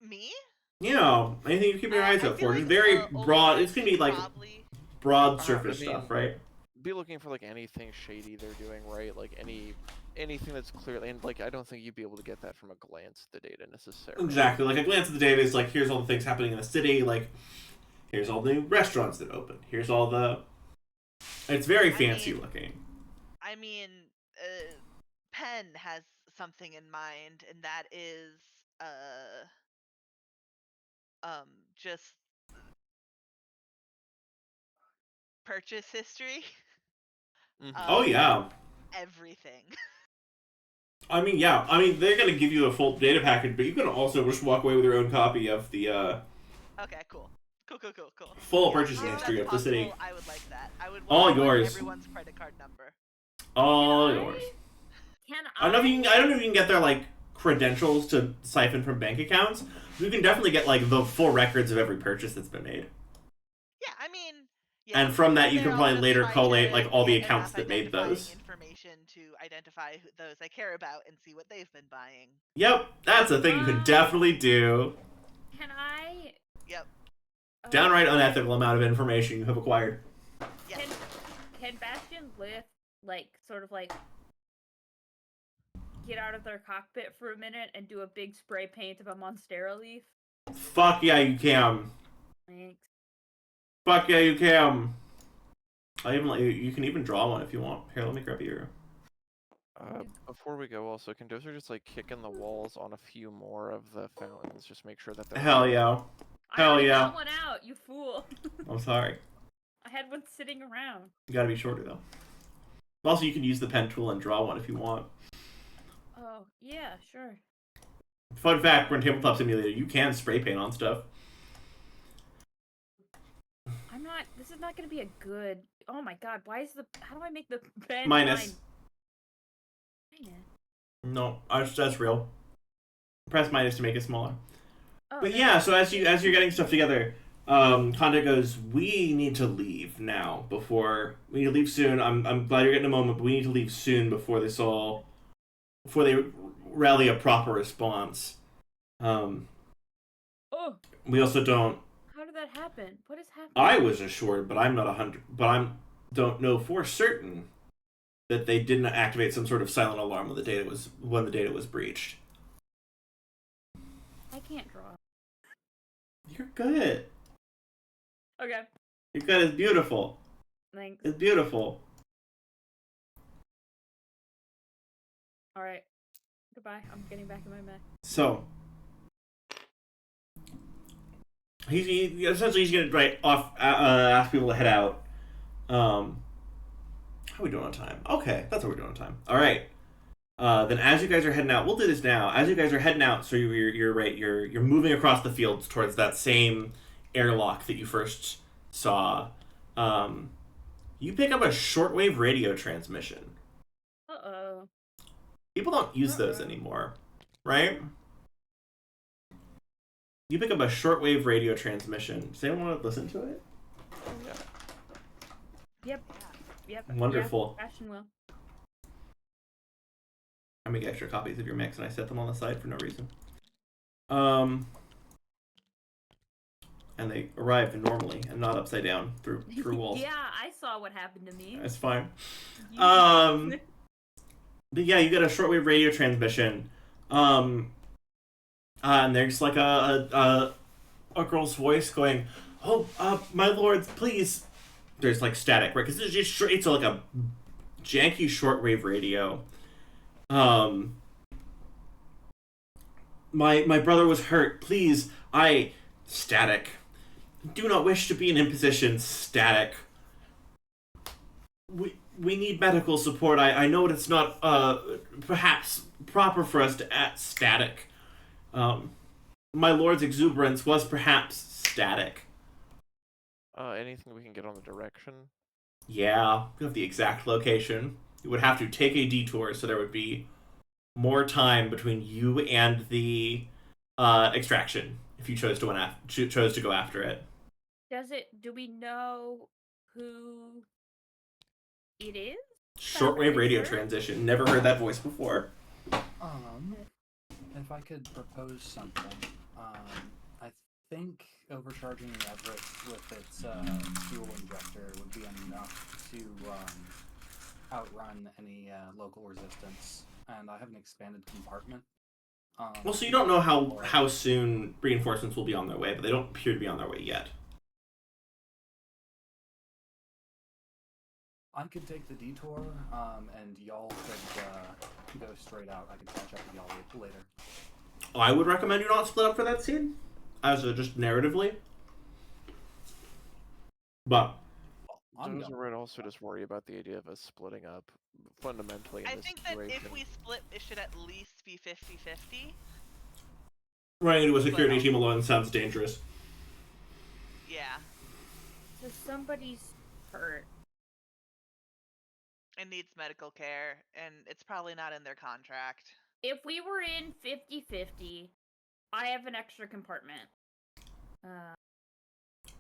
Me? Anything you're keeping your eyes out for? Just very broad. It's gonna be like broad surface stuff, right? Be looking for like anything shady they're doing, right? Like anything that's clearly, and like I don't think you'd be able to get that from a glance at the data necessarily. Exactly. Like a glance at the data is like, here's all the things happening in the city. Like, here's all the new restaurants that open. Here's all the. It's very fancy looking. I mean, Penn has something in mind, and that is just purchase history. Oh yeah. Everything. I mean, yeah. I mean, they're gonna give you a full data package, but you can also just walk away with your own copy of the. Okay, cool. Full purchasing history of the city. I would like that. I would all want yours. Everyone's credit card number. All yours. I don't know if you can get their like credentials to siphon from bank accounts. You can definitely get like the full records of every purchase that's been made. Yeah, I mean. Yeah, and from that, you can probably later collate like all the accounts that made those. Information to identify those I care about and see what they've been buying. Yep, that's a thing you can definitely do. Can I? Yep. Downright unethical amount of information you have acquired. Yes. Can Bastion lift, like, sort of like, get out of their cockpit for a minute and do a big spray paint of a Monstera leaf? Fuck yeah, you can. Thanks. Fuck yeah, you can. You can even draw one if you want. Here, let me grab your. Before we go, also, can Dozer just like kick in the walls on a few more of the fountains? Just make sure that they're. Hell yeah. I Hell already yeah. got one out, you fool. I'm sorry. I had one sitting around. You gotta be shorter though. Also, you can use the pen tool and draw one if you want. Oh, yeah, sure. Fun fact: we're in Tabletop Simulator, you can spray paint on stuff. I'm not. This is not gonna be a good. Oh my god! Why is the? How do I make the pen Minus. Minus. No, that's real. Press minus to make it smaller. Oh, But yeah, so as you're getting stuff together, Conte goes, "We need to leave now before we need to leave soon. I'm glad you're getting a moment, but we need to leave soon before they rally a proper response. Oh. We also don't. How did that happen? What is happening? I was assured, but I'm not 100. But don't know for certain that they didn't activate some sort of silent alarm when the data was breached. I can't draw. You're good. Okay. You're good. It's beautiful. Thanks. It's beautiful. All right. Goodbye. I'm getting back in my mech. So he's gonna ask people to head out. How are we doing on time? Okay, that's what we're doing on time. All right. Then as you guys are heading out, we'll do this now. As you guys are heading out, so you're right. You're moving across the fields towards that same airlock that you first saw. You pick up a shortwave radio transmission. Uh-oh. People don't use those anymore, right? You pick up a shortwave radio transmission. Does anyone want to listen to it? Yep. Yep. Wonderful. Yeah, fashion will. I make extra copies of your mix and I set them on the side for no reason. And they arrive normally and not upside down through walls. Yeah, I saw what happened to me. That's fine. But yeah, you get a shortwave radio transmission. And there's like a girl's voice going, "Oh, my lords, please." There's like static, right? Because it's like a janky shortwave radio. My brother was hurt. Please, static. Do not wish to be in imposition. Static. We need medical support. I know it's not perhaps proper for us to act static. My lord's exuberance was perhaps static. Anything we can get on the direction? Yeah, we have the exact location. You would have to take a detour, so there would be more time between you and the extraction if you chose to go after it. Do we know who it is? Shortwave radio transition. Never heard that voice before. If I could propose something, I think overcharging the Everett with its fuel injector would be enough to outrun any local resistance. And I have an expanded compartment. Well, so you don't know how soon reinforcements will be on their way, but they don't appear to be on their way yet. I could take the detour, and y'all could go straight out. I could catch up with y'all later. I would recommend you not split up for that scene, as just narratively. But Those are right. Also, just worry about the idea of us splitting up. Fundamentally, in I this think that situation. if we split, it should at least be 50-50. running into a security team alone sounds dangerous. Yeah. So somebody's hurt. It needs medical care, and it's probably not in their contract. If we were in 50-50, I have an extra compartment.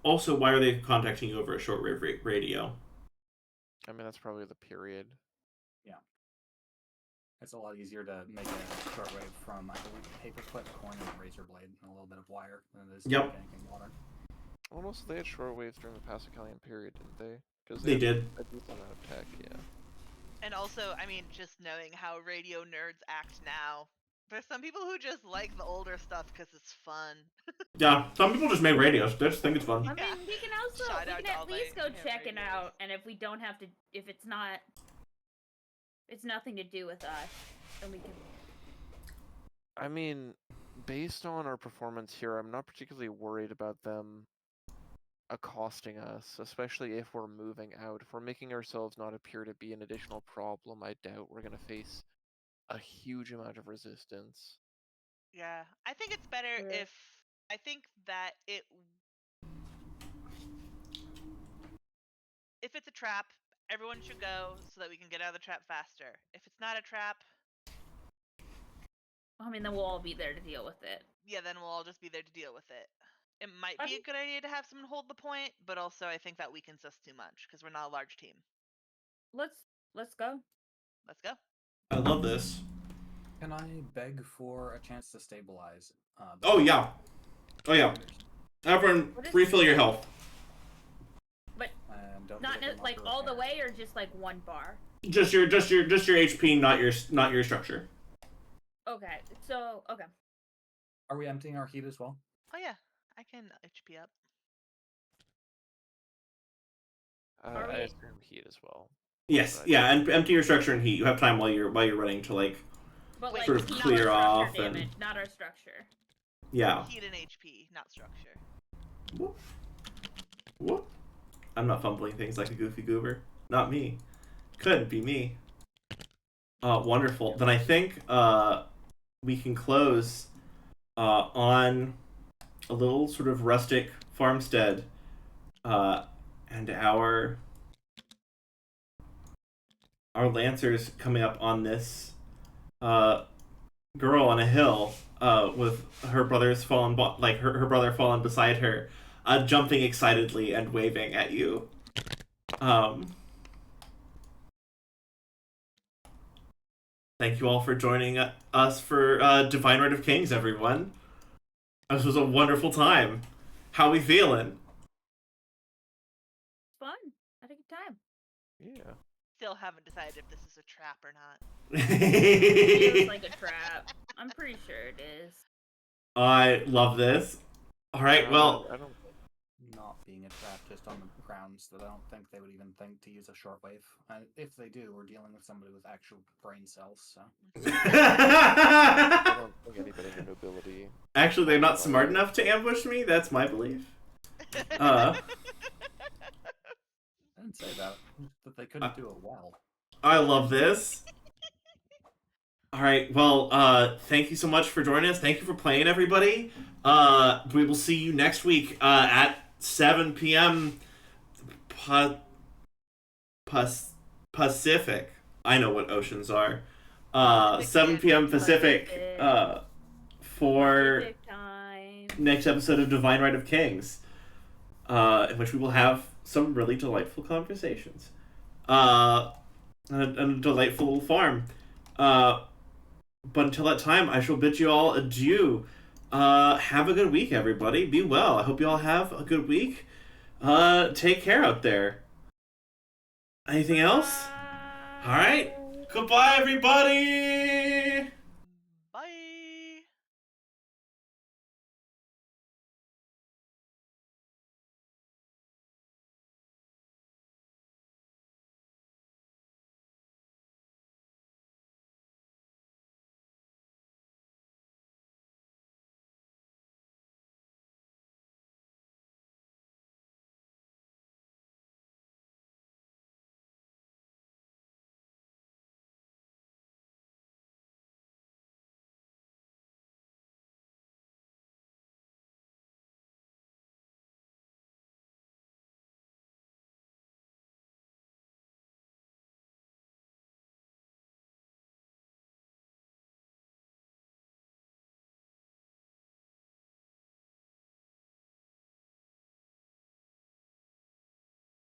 Also, why are they contacting you over a shortwave radio? I mean, that's probably the period. Yeah. It's a lot easier to make a shortwave from, I believe, paperclip, coin, and a razor blade, and a little bit of wire than it is to make anything water. Almost, they had shortwaves during the Pascalian period, didn't they? Because they did. A decent amount of tech, yeah. And also, I mean, just knowing how radio nerds act now, There's some people who just like the older stuff because it's fun. Yeah, some people just make radios. They just think it's fun. I mean, we can also Shout we out can to at all least my go ham check it radios. out, and if we don't have to, if it's not, it's nothing to do with us, then we can. I mean, based on our performance here, I'm not particularly worried about them accosting us, especially if we're moving out. If we're making ourselves not appear to be an additional problem, I doubt we're going to face a huge amount of resistance. Yeah, I think it's better Yeah. if I think that if it's a trap, everyone should go so that we can get out of the trap faster. If it's not a trap, I mean, then we'll all be there to deal with it. yeah, then we'll all just be there to deal with it. It might I be a think- good idea to have someone hold the point, but also I think that weakens us too much because we're not a large team. Let's go. Let's go. I love this. Can I beg for a chance to stabilize? Oh yeah. Oh yeah. Everyone, What is- refill your health. But And don't not forget to like mark all the repair. way, or just like one bar. Just your HP, not your structure. Okay. So okay. Are we emptying our heat as well? Oh yeah, I can HP up. Are I we- assume heat as well. Yes, But- yeah, and empty your structure and heat. You have time while you're running to like But Wait, like sort of not clear our off structure and damage, not our structure. yeah. Heat and HP, not structure. Whoop. Whoop. I'm not fumbling things like a goofy goober. Not me. Couldn't be me. Wonderful. Then I think we can close on a little sort of rustic farmstead and our lancers coming up on this girl on a hill with her brother's fallen like her brother fallen beside her, jumping excitedly and waving at you. Thank you all for joining us for Divine Right of Kings, everyone. This was a wonderful time. How we feeling? Fun. Had a good time. Yeah. Still haven't decided if this is a trap or not. Feels like a trap. I'm pretty sure it is. I love this. All right, well, I don't. Not being a trap, just on the grounds that I don't think they would even think to use a shortwave. And if they do, we're dealing with somebody with actual brain cells, so. I don't think anybody in the nobility. actually, they're not smart enough to ambush me. That's my belief. I didn't say that. That they couldn't do it well. I love this. All right, well, thank you so much for joining us. Thank you for playing, everybody. We will see you next week at 7 p.m. Pacific. I know what oceans are. 7 p.m. Pacific for Pacific time. next episode of Divine Right of Kings, in which we will have some really delightful conversations. And a delightful little farm. But until that time, I shall bid you all adieu. Have a good week, everybody. Be well. I hope you all have a good week. Take care out there. Anything else? All right. Goodbye, everybody.